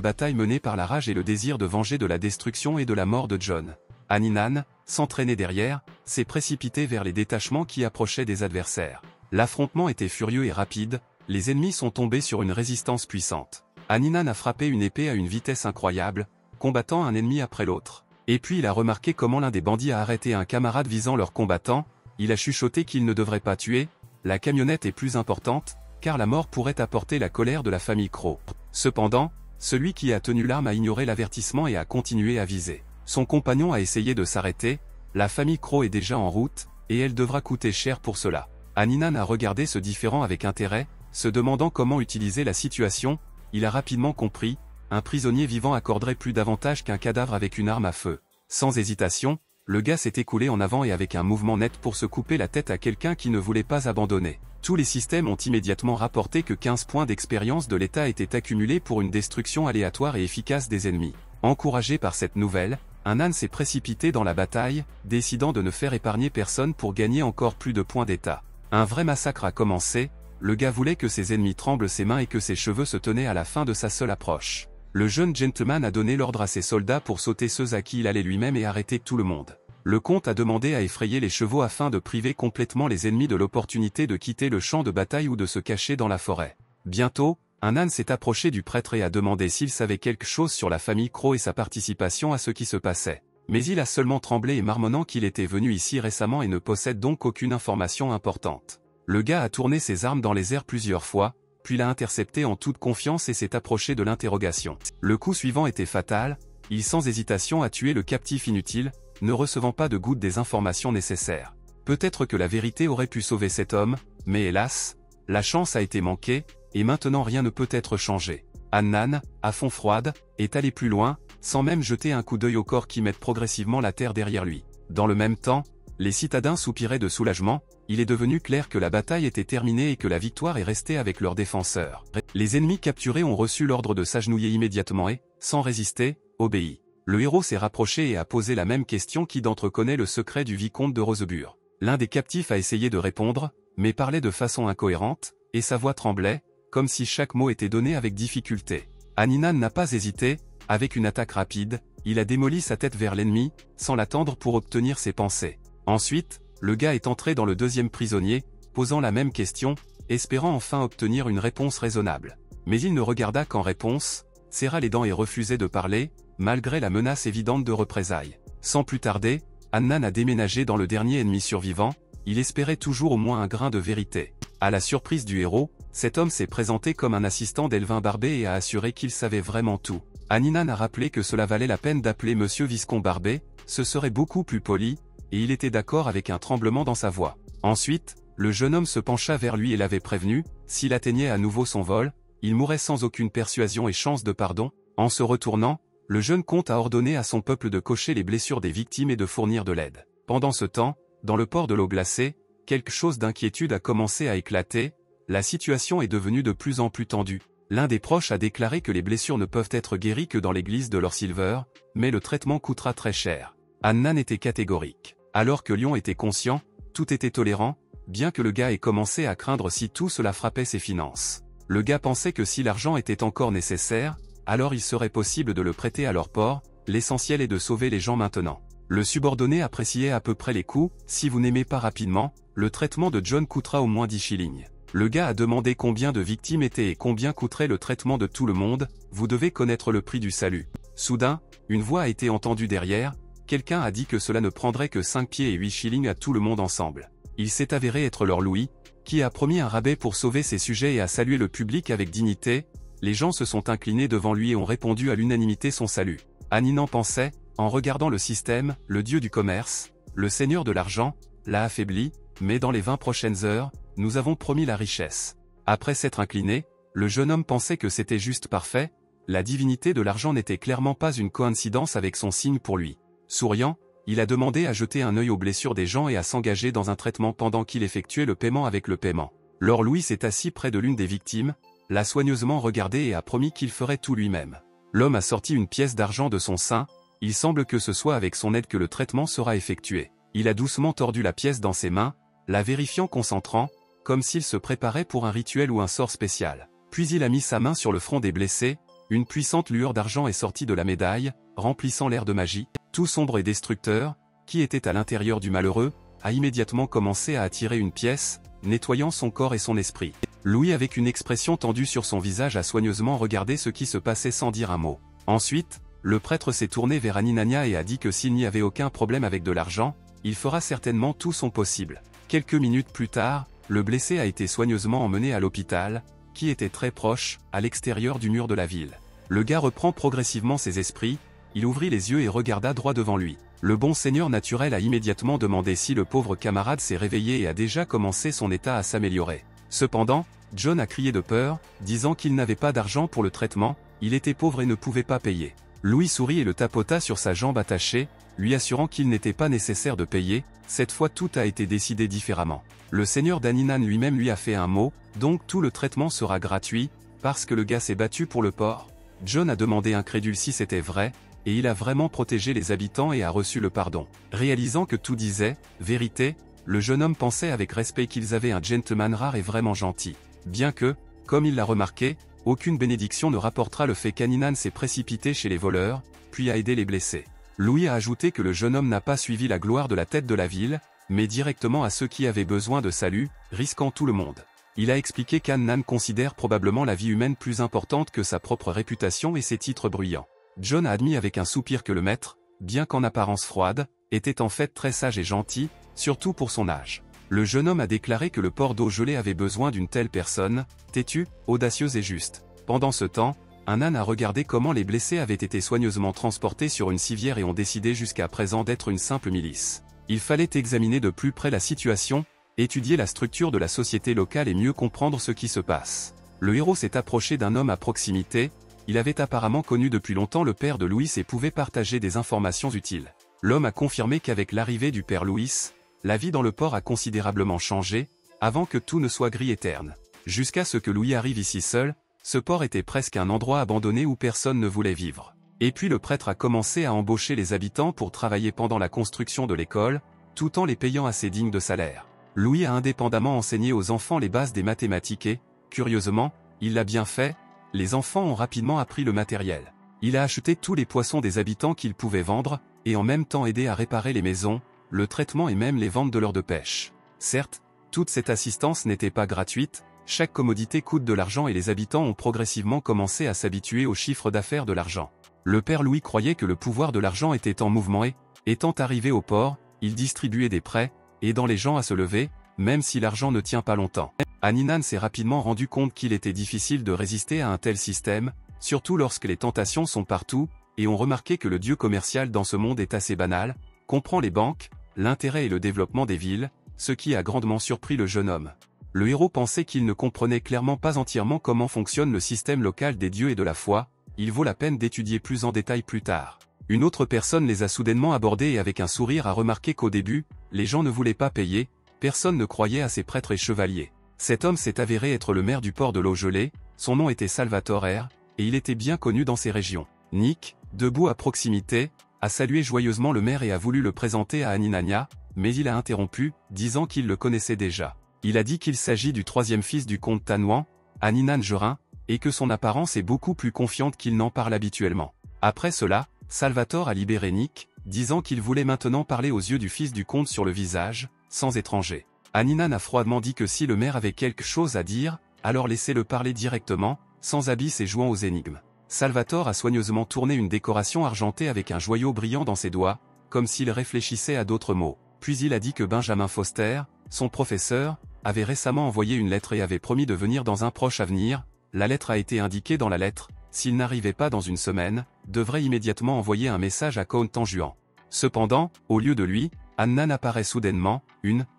A: bataille menée par la rage et le désir de venger de la destruction et de la mort de Jon. Aninan, sans traîner derrière, s'est précipité vers les détachements qui approchaient des adversaires. L'affrontement était furieux et rapide, les ennemis sont tombés sur une résistance puissante. Aninan a frappé une épée à une vitesse incroyable, combattant un ennemi après l'autre. Et puis il a remarqué comment l'un des bandits a arrêté un camarade visant leur combattant, il a chuchoté qu'il ne devrait pas tuer, la camionnette est plus importante, car la mort pourrait apporter la colère de la famille Crow. Cependant, celui qui a tenu l'arme a ignoré l'avertissement et a continué à viser. Son compagnon a essayé de s'arrêter, la famille Crow est déjà en route, et elle devra coûter cher pour cela. Aninan a regardé ce différend avec intérêt, se demandant comment utiliser la situation, il a rapidement compris, un prisonnier vivant accorderait plus d'avantages qu'un cadavre avec une arme à feu. Sans hésitation, le gars s'est écoulé en avant et avec un mouvement net pour se couper la tête à quelqu'un qui ne voulait pas abandonner. Tous les systèmes ont immédiatement rapporté que 15 points d'expérience de l'État étaient accumulés pour une destruction aléatoire et efficace des ennemis. Encouragé par cette nouvelle, un âne s'est précipité dans la bataille, décidant de ne faire épargner personne pour gagner encore plus de points d'État. Un vrai massacre a commencé, le gars voulait que ses ennemis tremblent ses mains et que ses cheveux se tenaient à la fin de sa seule approche. Le jeune gentleman a donné l'ordre à ses soldats pour sauter ceux à qui il allait lui-même et arrêter tout le monde. Le comte a demandé à effrayer les chevaux afin de priver complètement les ennemis de l'opportunité de quitter le champ de bataille ou de se cacher dans la forêt. Bientôt, un âne s'est approché du prêtre et a demandé s'il savait quelque chose sur la famille Crow et sa participation à ce qui se passait. Mais il a seulement tremblé et marmonnant qu'il était venu ici récemment et ne possède donc aucune information importante. Le gars a tourné ses armes dans les airs plusieurs fois, puis l'a intercepté en toute confiance et s'est approché de l'interrogation. Le coup suivant était fatal, il sans hésitation a tué le captif inutile, ne recevant pas de goutte des informations nécessaires. Peut-être que la vérité aurait pu sauver cet homme, mais hélas, la chance a été manquée, et maintenant rien ne peut être changé. Aninan, à fond froide, est allé plus loin, sans même jeter un coup d'œil au corps qui mettent progressivement la terre derrière lui. Dans le même temps, les citadins soupiraient de soulagement, il est devenu clair que la bataille était terminée et que la victoire est restée avec leurs défenseurs. Les ennemis capturés ont reçu l'ordre de s'agenouiller immédiatement et, sans résister, obéi. Le héros s'est rapproché et a posé la même question: qui d'entre connaît le secret du vicomte de Rosebure? L'un des captifs a essayé de répondre, mais parlait de façon incohérente, et sa voix tremblait, comme si chaque mot était donné avec difficulté. Aninan n'a pas hésité, avec une attaque rapide, il a démoli sa tête vers l'ennemi, sans l'attendre pour obtenir ses pensées. Ensuite, le gars est entré dans le deuxième prisonnier, posant la même question, espérant enfin obtenir une réponse raisonnable. Mais il ne regarda qu'en réponse, serra les dents et refusait de parler, malgré la menace évidente de représailles. Sans plus tarder, Aninan a déménagé dans le dernier ennemi survivant, il espérait toujours au moins un grain de vérité. À la surprise du héros, cet homme s'est présenté comme un assistant d'Elvin Barbet et a assuré qu'il savait vraiment tout. Aninan a rappelé que cela valait la peine d'appeler Monsieur Viscomte Barbet, ce serait beaucoup plus poli, et il était d'accord avec un tremblement dans sa voix. Ensuite, le jeune homme se pencha vers lui et l'avait prévenu, s'il atteignait à nouveau son vol, il mourrait sans aucune persuasion et chance de pardon. En se retournant, le jeune comte a ordonné à son peuple de cocher les blessures des victimes et de fournir de l'aide. Pendant ce temps, dans le port de l'eau glacée, quelque chose d'inquiétude a commencé à éclater, la situation est devenue de plus en plus tendue. L'un des proches a déclaré que les blessures ne peuvent être guéries que dans l'église de Lord Silver, mais le traitement coûtera très cher. Aninan était catégorique. Alors que Lion était conscient, tout était tolérant, bien que le gars ait commencé à craindre si tout cela frappait ses finances. Le gars pensait que si l'argent était encore nécessaire, alors il serait possible de le prêter à leur port, l'essentiel est de sauver les gens maintenant. Le subordonné appréciait à peu près les coûts, si vous n'aimez pas rapidement, le traitement de Jon coûtera au moins 10 shillings. Le gars a demandé combien de victimes étaient et combien coûterait le traitement de tout le monde, vous devez connaître le prix du salut. Soudain, une voix a été entendue derrière, quelqu'un a dit que cela ne prendrait que 5 pieds et 8 shillings à tout le monde ensemble. Il s'est avéré être Lord Louis, qui a promis un rabais pour sauver ses sujets et a salué le public avec dignité, les gens se sont inclinés devant lui et ont répondu à l'unanimité son salut. Aninan pensait, en regardant le système, le dieu du commerce, le seigneur de l'argent, l'a affaibli, mais dans les 20 prochaines heures, nous avons promis la richesse. Après s'être incliné, le jeune homme pensait que c'était juste parfait, la divinité de l'argent n'était clairement pas une coïncidence avec son signe pour lui. Souriant, il a demandé à jeter un œil aux blessures des gens et à s'engager dans un traitement pendant qu'il effectuait le paiement avec le paiement. Lord Louis s'est assis près de l'une des victimes, l'a soigneusement regardée et a promis qu'il ferait tout lui-même. L'homme a sorti une pièce d'argent de son sein, il semble que ce soit avec son aide que le traitement sera effectué. Il a doucement tordu la pièce dans ses mains, la vérifiant concentrant, comme s'il se préparait pour un rituel ou un sort spécial. Puis il a mis sa main sur le front des blessés, une puissante lueur d'argent est sortie de la médaille, remplissant l'air de magie. Tout sombre et destructeur, qui était à l'intérieur du malheureux, a immédiatement commencé à attirer une pièce, nettoyant son corps et son esprit. Louis, avec une expression tendue sur son visage, a soigneusement regardé ce qui se passait sans dire un mot. Ensuite, le prêtre s'est tourné vers Aninania et a dit que s'il n'y avait aucun problème avec de l'argent, il fera certainement tout son possible. Quelques minutes plus tard, le blessé a été soigneusement emmené à l'hôpital, qui était très proche, à l'extérieur du mur de la ville. Le gars reprend progressivement ses esprits, il ouvrit les yeux et regarda droit devant lui. Le bon seigneur naturel a immédiatement demandé si le pauvre camarade s'est réveillé et a déjà commencé son état à s'améliorer. Cependant, John a crié de peur, disant qu'il n'avait pas d'argent pour le traitement, il était pauvre et ne pouvait pas payer. Louis sourit et le tapota sur sa jambe attachée, lui assurant qu'il n'était pas nécessaire de payer, cette fois tout a été décidé différemment. Le seigneur d'Aninan lui-même lui a fait un mot, donc tout le traitement sera gratuit, parce que le gars s'est battu pour le porc. John a demandé incrédule si c'était vrai, et il a vraiment protégé les habitants et a reçu le pardon. Réalisant que tout disait vérité, le jeune homme pensait avec respect qu'ils avaient un gentleman rare et vraiment gentil. Bien que, comme il l'a remarqué, aucune bénédiction ne rapportera le fait qu'Aninan s'est précipité chez les voleurs, puis a aidé les blessés. Louis a ajouté que le jeune homme n'a pas suivi la gloire de la tête de la ville, mais directement à ceux qui avaient besoin de salut, risquant tout le monde. Il a expliqué qu'Aninan considère probablement la vie humaine plus importante que sa propre réputation et ses titres bruyants. John a admis avec un soupir que le maître, bien qu'en apparence froide, était en fait très sage et gentil, surtout pour son âge. Le jeune homme a déclaré que le port d'eau gelée avait besoin d'une telle personne, têtue, audacieuse et juste. Pendant ce temps, un âne a regardé comment les blessés avaient été soigneusement transportés sur une civière et ont décidé jusqu'à présent d'être une simple milice. Il fallait examiner de plus près la situation, étudier la structure de la société locale et mieux comprendre ce qui se passe. Le héros s'est approché d'un homme à proximité, il avait apparemment connu depuis longtemps le père de Louis et pouvait partager des informations utiles. L'homme a confirmé qu'avec l'arrivée du père Louis, la vie dans le port a considérablement changé, avant que tout ne soit gris et terne. Jusqu'à ce que Louis arrive ici seul, ce port était presque un endroit abandonné où personne ne voulait vivre. Et puis le prêtre a commencé à embaucher les habitants pour travailler pendant la construction de l'école, tout en les payant assez dignes de salaire. Louis a indépendamment enseigné aux enfants les bases des mathématiques et, curieusement, il l'a bien fait, les enfants ont rapidement appris le matériel. Il a acheté tous les poissons des habitants qu'il pouvait vendre, et en même temps aidé à réparer les maisons, le traitement et même les ventes de l'heure de pêche. Certes, toute cette assistance n'était pas gratuite, chaque commodité coûte de l'argent et les habitants ont progressivement commencé à s'habituer au chiffre d'affaires de l'argent. Le père Louis croyait que le pouvoir de l'argent était en mouvement et, étant arrivé au port, il distribuait des prêts, aidant les gens à se lever, même si l'argent ne tient pas longtemps. Aninan s'est rapidement rendu compte qu'il était difficile de résister à un tel système, surtout lorsque les tentations sont partout, et ont remarqué que le dieu commercial dans ce monde est assez banal, comprend les banques, l'intérêt et le développement des villes, ce qui a grandement surpris le jeune homme. Le héros pensait qu'il ne comprenait clairement pas entièrement comment fonctionne le système local des dieux et de la foi, il vaut la peine d'étudier plus en détail plus tard. Une autre personne les a soudainement abordés et avec un sourire a remarqué qu'au début, les gens ne voulaient pas payer, personne ne croyait à ces prêtres et chevaliers. Cet homme s'est avéré être le maire du port de l'eau gelée, son nom était Salvatore R, et il était bien connu dans ces régions. Nick, debout à proximité, a salué joyeusement le maire et a voulu le présenter à Aninania, mais il a interrompu, disant qu'il le connaissait déjà. Il a dit qu'il s'agit du troisième fils du comte Tanouan, Aninan Gerin, et que son apparence est beaucoup plus confiante qu'il n'en parle habituellement. Après cela, Salvatore a libéré Nick, disant qu'il voulait maintenant parler aux yeux du fils du comte sur le visage, sans étranger. Aninan a froidement dit que si le maire avait quelque chose à dire, alors laissez-le parler directement, sans abysse et jouant aux énigmes. Salvatore a soigneusement tourné une décoration argentée avec un joyau brillant dans ses doigts, comme s'il réfléchissait à d'autres mots. Puis il a dit que Benjamin Foster, son professeur, avait récemment envoyé une lettre et avait promis de venir dans un proche avenir, la lettre a été indiquée dans la lettre, s'il n'arrivait pas dans une semaine, devrait immédiatement envoyer un message à Count en juin. Cependant, au lieu de lui, Hannan apparaît soudainement,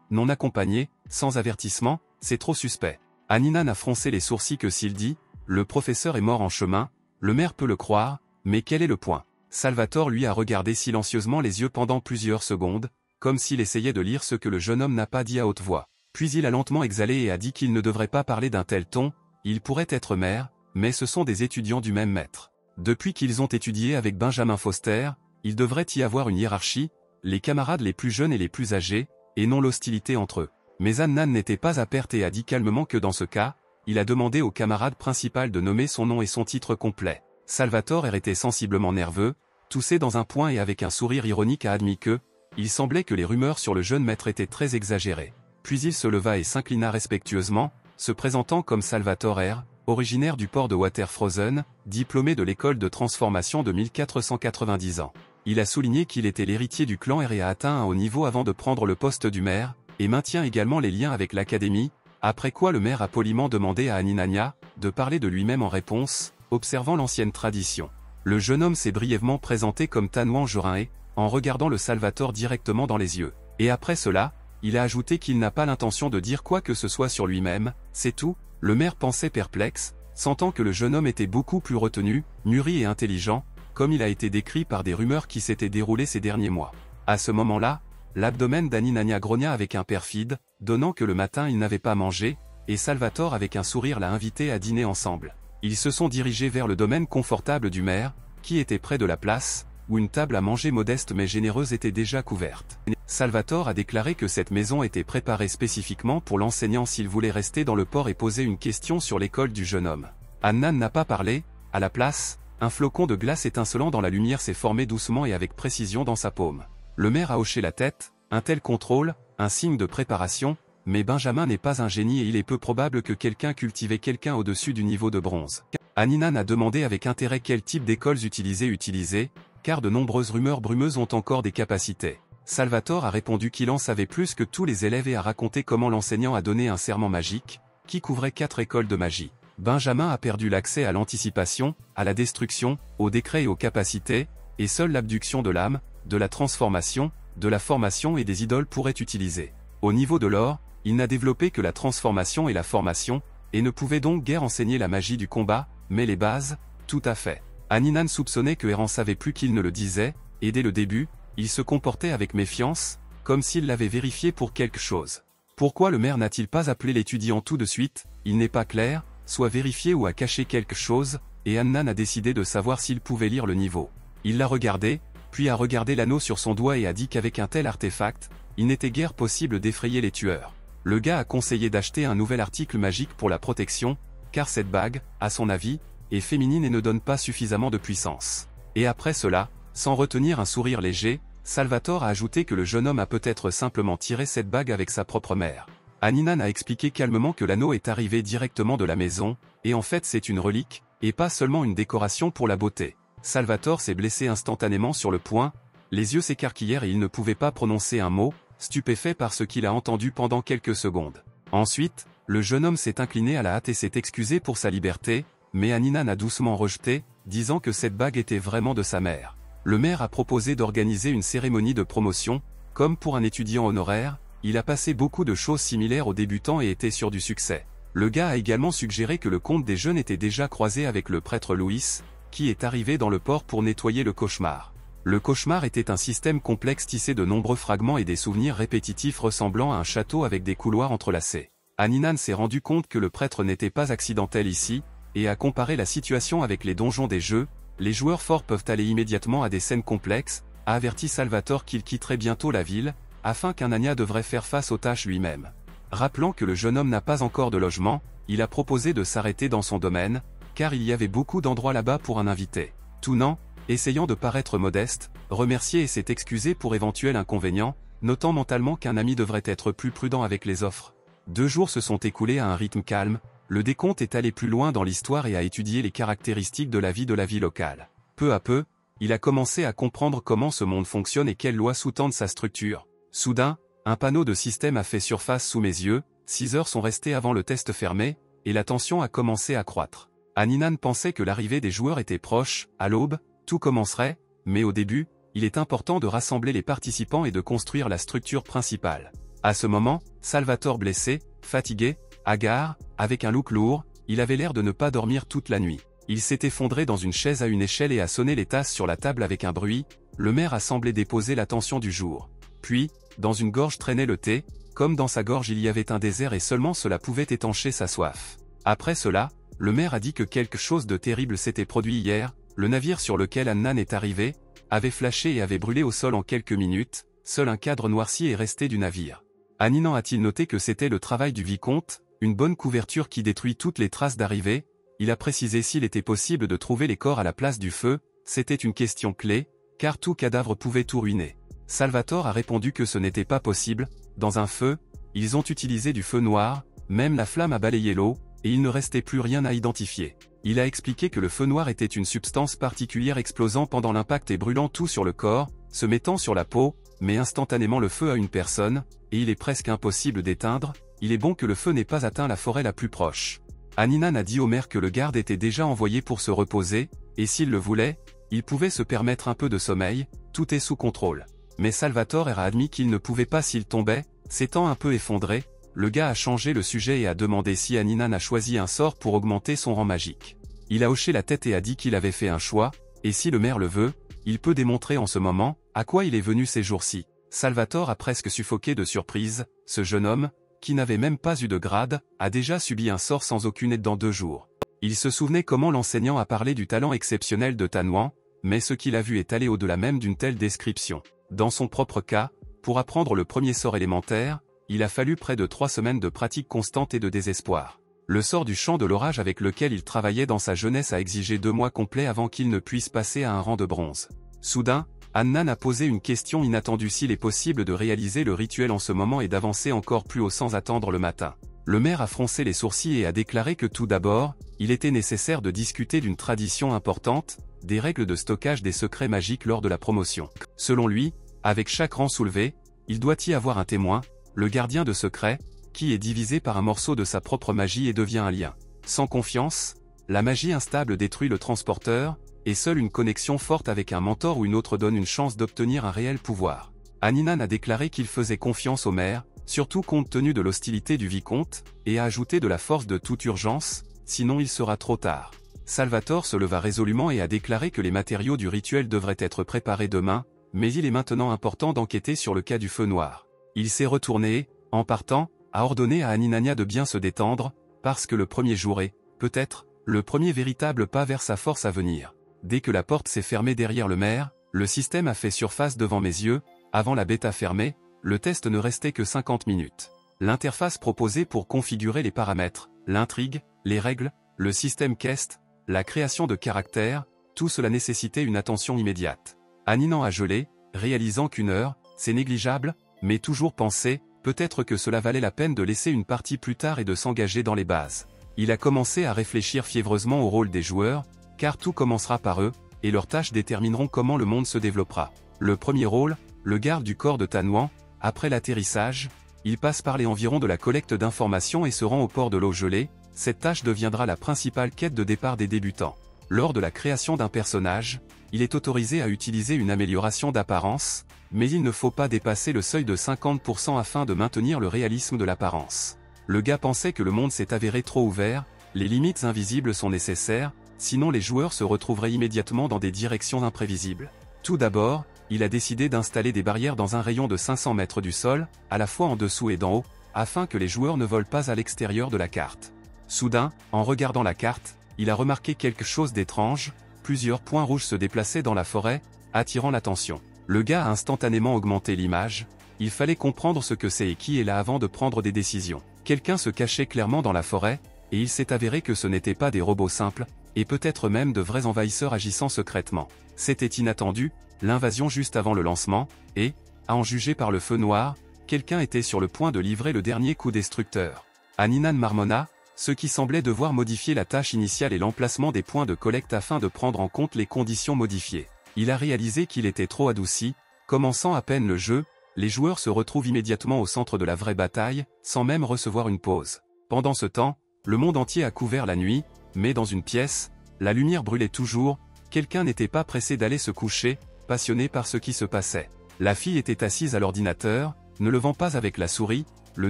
A: non accompagnée, sans avertissement, c'est trop suspect. Hannan a froncé les sourcils que s'il dit, le professeur est mort en chemin, le maire peut le croire, mais quel est le point? Salvatore lui a regardé silencieusement les yeux pendant plusieurs secondes, comme s'il essayait de lire ce que le jeune homme n'a pas dit à haute voix. Puis il a lentement exhalé et a dit qu'il ne devrait pas parler d'un tel ton, il pourrait être maire, mais ce sont des étudiants du même maître. Depuis qu'ils ont étudié avec Benjamin Foster, il devrait y avoir une hiérarchie, les camarades les plus jeunes et les plus âgés, et non l'hostilité entre eux. Mais Hannan n'était pas à perte et a dit calmement que dans ce cas, il a demandé au camarade principal de nommer son nom et son titre complet. Salvatore était sensiblement nerveux, toussé dans un point et avec un sourire ironique a admis que, il semblait que les rumeurs sur le jeune maître étaient très exagérées. Puis il se leva et s'inclina respectueusement, se présentant comme Salvatore R., originaire du port de Waterfrozen, diplômé de l'école de transformation de 1490 ans. Il a souligné qu'il était l'héritier du clan R et a atteint un haut niveau avant de prendre le poste du maire, et maintient également les liens avec l'académie, après quoi le maire a poliment demandé à Aninania de parler de lui-même en réponse, observant l'ancienne tradition. Le jeune homme s'est brièvement présenté comme Tanouan Jorin en regardant le Salvatore directement dans les yeux. Et après cela, il a ajouté qu'il n'a pas l'intention de dire quoi que ce soit sur lui-même, c'est tout. Le maire pensait perplexe, sentant que le jeune homme était beaucoup plus retenu, mûri et intelligent, comme il a été décrit par des rumeurs qui s'étaient déroulées ces derniers mois. À ce moment-là, l'abdomen d'Aninania grogna avec un perfide, donnant que le matin il n'avait pas mangé, et Salvatore avec un sourire l'a invité à dîner ensemble. Ils se sont dirigés vers le domaine confortable du maire, qui était près de la place, où une table à manger modeste mais généreuse était déjà couverte. Salvatore a déclaré que cette maison était préparée spécifiquement pour l'enseignant s'il voulait rester dans le port et poser une question sur l'école du jeune homme. Hannan n'a pas parlé, à la place, un flocon de glace étincelant dans la lumière s'est formé doucement et avec précision dans sa paume. Le maire a hoché la tête, un tel contrôle, un signe de préparation, mais Benjamin n'est pas un génie et il est peu probable que quelqu'un cultivait quelqu'un au-dessus du niveau de bronze. Hannan a demandé avec intérêt quel type d'écoles utiliser, car de nombreuses rumeurs brumeuses ont encore des capacités. Salvatore a répondu qu'il en savait plus que tous les élèves et a raconté comment l'enseignant a donné un serment magique, qui couvrait 4 écoles de magie. Benjamin a perdu l'accès à l'anticipation, à la destruction, au décret et aux capacités, et seule l'abduction de l'âme, de la transformation, de la formation et des idoles pourrait utiliser. Au niveau de l'or, il n'a développé que la transformation et la formation, et ne pouvait donc guère enseigner la magie du combat, mais les bases, tout à fait. Hannan soupçonnait que Héran savait plus qu'il ne le disait, et dès le début, il se comportait avec méfiance, comme s'il l'avait vérifié pour quelque chose. Pourquoi le maire n'a-t-il pas appelé l'étudiant tout de suite? Il n'est pas clair, soit vérifié ou a caché quelque chose, et Hannan a décidé de savoir s'il pouvait lire le niveau. Il l'a regardé, puis a regardé l'anneau sur son doigt et a dit qu'avec un tel artefact, il n'était guère possible d'effrayer les tueurs. Le gars a conseillé d'acheter un nouvel article magique pour la protection, car cette bague, à son avis, est féminine et ne donne pas suffisamment de puissance. Et après cela, sans retenir un sourire léger, Salvatore a ajouté que le jeune homme a peut-être simplement tiré cette bague avec sa propre mère. Hannan a expliqué calmement que l'anneau est arrivé directement de la maison, et en fait c'est une relique, et pas seulement une décoration pour la beauté. Salvatore s'est blessé instantanément sur le poing, les yeux s'écarquillèrent et il ne pouvait pas prononcer un mot, stupéfait par ce qu'il a entendu pendant quelques secondes. Ensuite, le jeune homme s'est incliné à la hâte et s'est excusé pour sa liberté, mais Hannan a doucement rejeté, disant que cette bague était vraiment de sa mère. Le maire a proposé d'organiser une cérémonie de promotion, comme pour un étudiant honoraire, il a passé beaucoup de choses similaires aux débutants et était sûr du succès. Le gars a également suggéré que le comte des jeunes était déjà croisé avec le prêtre Louis, qui est arrivé dans le port pour nettoyer le cauchemar. Le cauchemar était un système complexe tissé de nombreux fragments et des souvenirs répétitifs ressemblant à un château avec des couloirs entrelacés. Hannan s'est rendu compte que le prêtre n'était pas accidentel ici, et a comparé la situation avec les donjons des jeux. Les joueurs forts peuvent aller immédiatement à des scènes complexes, a averti Salvatore qu'il quitterait bientôt la ville, afin qu'Hanania devrait faire face aux tâches lui-même. Rappelant que le jeune homme n'a pas encore de logement, il a proposé de s'arrêter dans son domaine, car il y avait beaucoup d'endroits là-bas pour un invité. Tounan, essayant de paraître modeste, remercié et s'est excusé pour éventuel inconvénient, notant mentalement qu'un ami devrait être plus prudent avec les offres. 2 jours se sont écoulés à un rythme calme, le décompte est allé plus loin dans l'histoire et a étudié les caractéristiques de la vie locale. Peu à peu, il a commencé à comprendre comment ce monde fonctionne et quelles lois sous-tendent sa structure. Soudain, un panneau de système a fait surface sous mes yeux, 6 heures sont restées avant le test fermé, et la tension a commencé à croître. Haninan pensait que l'arrivée des joueurs était proche, à l'aube, tout commencerait, mais au début, il est important de rassembler les participants et de construire la structure principale. À ce moment, Salvatore blessé, fatigué, hagard, avec un look lourd, il avait l'air de ne pas dormir toute la nuit. Il s'est effondré dans une chaise à une échelle et a sonné les tasses sur la table avec un bruit. Le maire a semblé déposer l'attention du jour. Puis, dans une gorge traînait le thé, comme dans sa gorge il y avait un désert et seulement cela pouvait étancher sa soif. Après cela, le maire a dit que quelque chose de terrible s'était produit hier, le navire sur lequel Haninan est arrivé, avait flashé et avait brûlé au sol en quelques minutes, seul un cadre noirci est resté du navire. Haninan a-t-il noté que c'était le travail du vicomte, une bonne couverture qui détruit toutes les traces d'arrivée? Il a précisé s'il était possible de trouver les corps à la place du feu, c'était une question clé, car tout cadavre pouvait tout ruiner. Salvatore a répondu que ce n'était pas possible, dans un feu, ils ont utilisé du feu noir, même la flamme a balayé l'eau, et il ne restait plus rien à identifier. Il a expliqué que le feu noir était une substance particulière explosant pendant l'impact et brûlant tout sur le corps, se mettant sur la peau, mais instantanément le feu à une personne, et il est presque impossible d'éteindre, il est bon que le feu n'ait pas atteint la forêt la plus proche. Haninan a dit au maire que le garde était déjà envoyé pour se reposer, et s'il le voulait, il pouvait se permettre un peu de sommeil, tout est sous contrôle. Mais Salvatore a admis qu'il ne pouvait pas s'il tombait, s'étant un peu effondré, le gars a changé le sujet et a demandé si Haninan a choisi un sort pour augmenter son rang magique. Il a hoché la tête et a dit qu'il avait fait un choix, et si le maire le veut, il peut démontrer en ce moment, à quoi il est venu ces jours-ci. Salvatore a presque suffoqué de surprise, ce jeune homme, qui n'avait même pas eu de grade, a déjà subi un sort sans aucune aide dans 2 jours. Il se souvenait comment l'enseignant a parlé du talent exceptionnel de Tanwan, mais ce qu'il a vu est allé au-delà même d'une telle description. Dans son propre cas, pour apprendre le premier sort élémentaire, il a fallu près de 3 semaines de pratique constante et de désespoir. Le sort du chant de l'orage avec lequel il travaillait dans sa jeunesse a exigé 2 mois complets avant qu'il ne puisse passer à un rang de bronze. Soudain, Haninan a posé une question inattendue: s'il est possible de réaliser le rituel en ce moment et d'avancer encore plus haut sans attendre le matin. Le maire a froncé les sourcils et a déclaré que tout d'abord, il était nécessaire de discuter d'une tradition importante, des règles de stockage des secrets magiques lors de la promotion. Selon lui, avec chaque rang soulevé, il doit y avoir un témoin, le gardien de secret, qui est divisé par un morceau de sa propre magie et devient un lien. Sans confiance, la magie instable détruit le transporteur, et seule une connexion forte avec un mentor ou une autre donne une chance d'obtenir un réel pouvoir. Haninan a déclaré qu'il faisait confiance au maire, surtout compte tenu de l'hostilité du vicomte, et a ajouté de la force de toute urgence, sinon il sera trop tard. Salvatore se leva résolument et a déclaré que les matériaux du rituel devraient être préparés demain, mais il est maintenant important d'enquêter sur le cas du feu noir. Il s'est retourné et, en partant, a ordonné à Haninania de bien se détendre, parce que le premier jour est, peut-être, le premier véritable pas vers sa force à venir. Dès que la porte s'est fermée derrière le maire, le système a fait surface devant mes yeux, avant la bêta fermée, le test ne restait que 50 minutes. L'interface proposée pour configurer les paramètres, l'intrigue, les règles, le système quest, la création de caractères, tout cela nécessitait une attention immédiate. Haninan a gelé, réalisant qu'1 heure, c'est négligeable, mais toujours pensé, peut-être que cela valait la peine de laisser une partie plus tard et de s'engager dans les bases. Il a commencé à réfléchir fiévreusement au rôle des joueurs, car tout commencera par eux, et leurs tâches détermineront comment le monde se développera. Le premier rôle, le garde du corps de Tanwan, après l'atterrissage, il passe par les environs de la collecte d'informations et se rend au port de l'eau gelée. Cette tâche deviendra la principale quête de départ des débutants. Lors de la création d'un personnage, il est autorisé à utiliser une amélioration d'apparence, mais il ne faut pas dépasser le seuil de 50% afin de maintenir le réalisme de l'apparence. Le gars pensait que le monde s'est avéré trop ouvert, les limites invisibles sont nécessaires, sinon les joueurs se retrouveraient immédiatement dans des directions imprévisibles. Tout d'abord, il a décidé d'installer des barrières dans un rayon de 500 mètres du sol, à la fois en dessous et d'en haut, afin que les joueurs ne volent pas à l'extérieur de la carte. Soudain, en regardant la carte, il a remarqué quelque chose d'étrange, plusieurs points rouges se déplaçaient dans la forêt, attirant l'attention. Le gars a instantanément augmenté l'image, il fallait comprendre ce que c'est et qui est là avant de prendre des décisions. Quelqu'un se cachait clairement dans la forêt, et il s'est avéré que ce n'étaient pas des robots simples, et peut-être même de vrais envahisseurs agissant secrètement. C'était inattendu, l'invasion juste avant le lancement, et, à en juger par le feu noir, quelqu'un était sur le point de livrer le dernier coup destructeur. Haninan marmonna, ce qui semblait devoir modifier la tâche initiale et l'emplacement des points de collecte afin de prendre en compte les conditions modifiées. Il a réalisé qu'il était trop adouci, commençant à peine le jeu, les joueurs se retrouvent immédiatement au centre de la vraie bataille, sans même recevoir une pause. Pendant ce temps, le monde entier a couvert la nuit, mais dans une pièce, la lumière brûlait toujours, quelqu'un n'était pas pressé d'aller se coucher, passionné par ce qui se passait. La fille était assise à l'ordinateur, ne levant pas avec la souris, le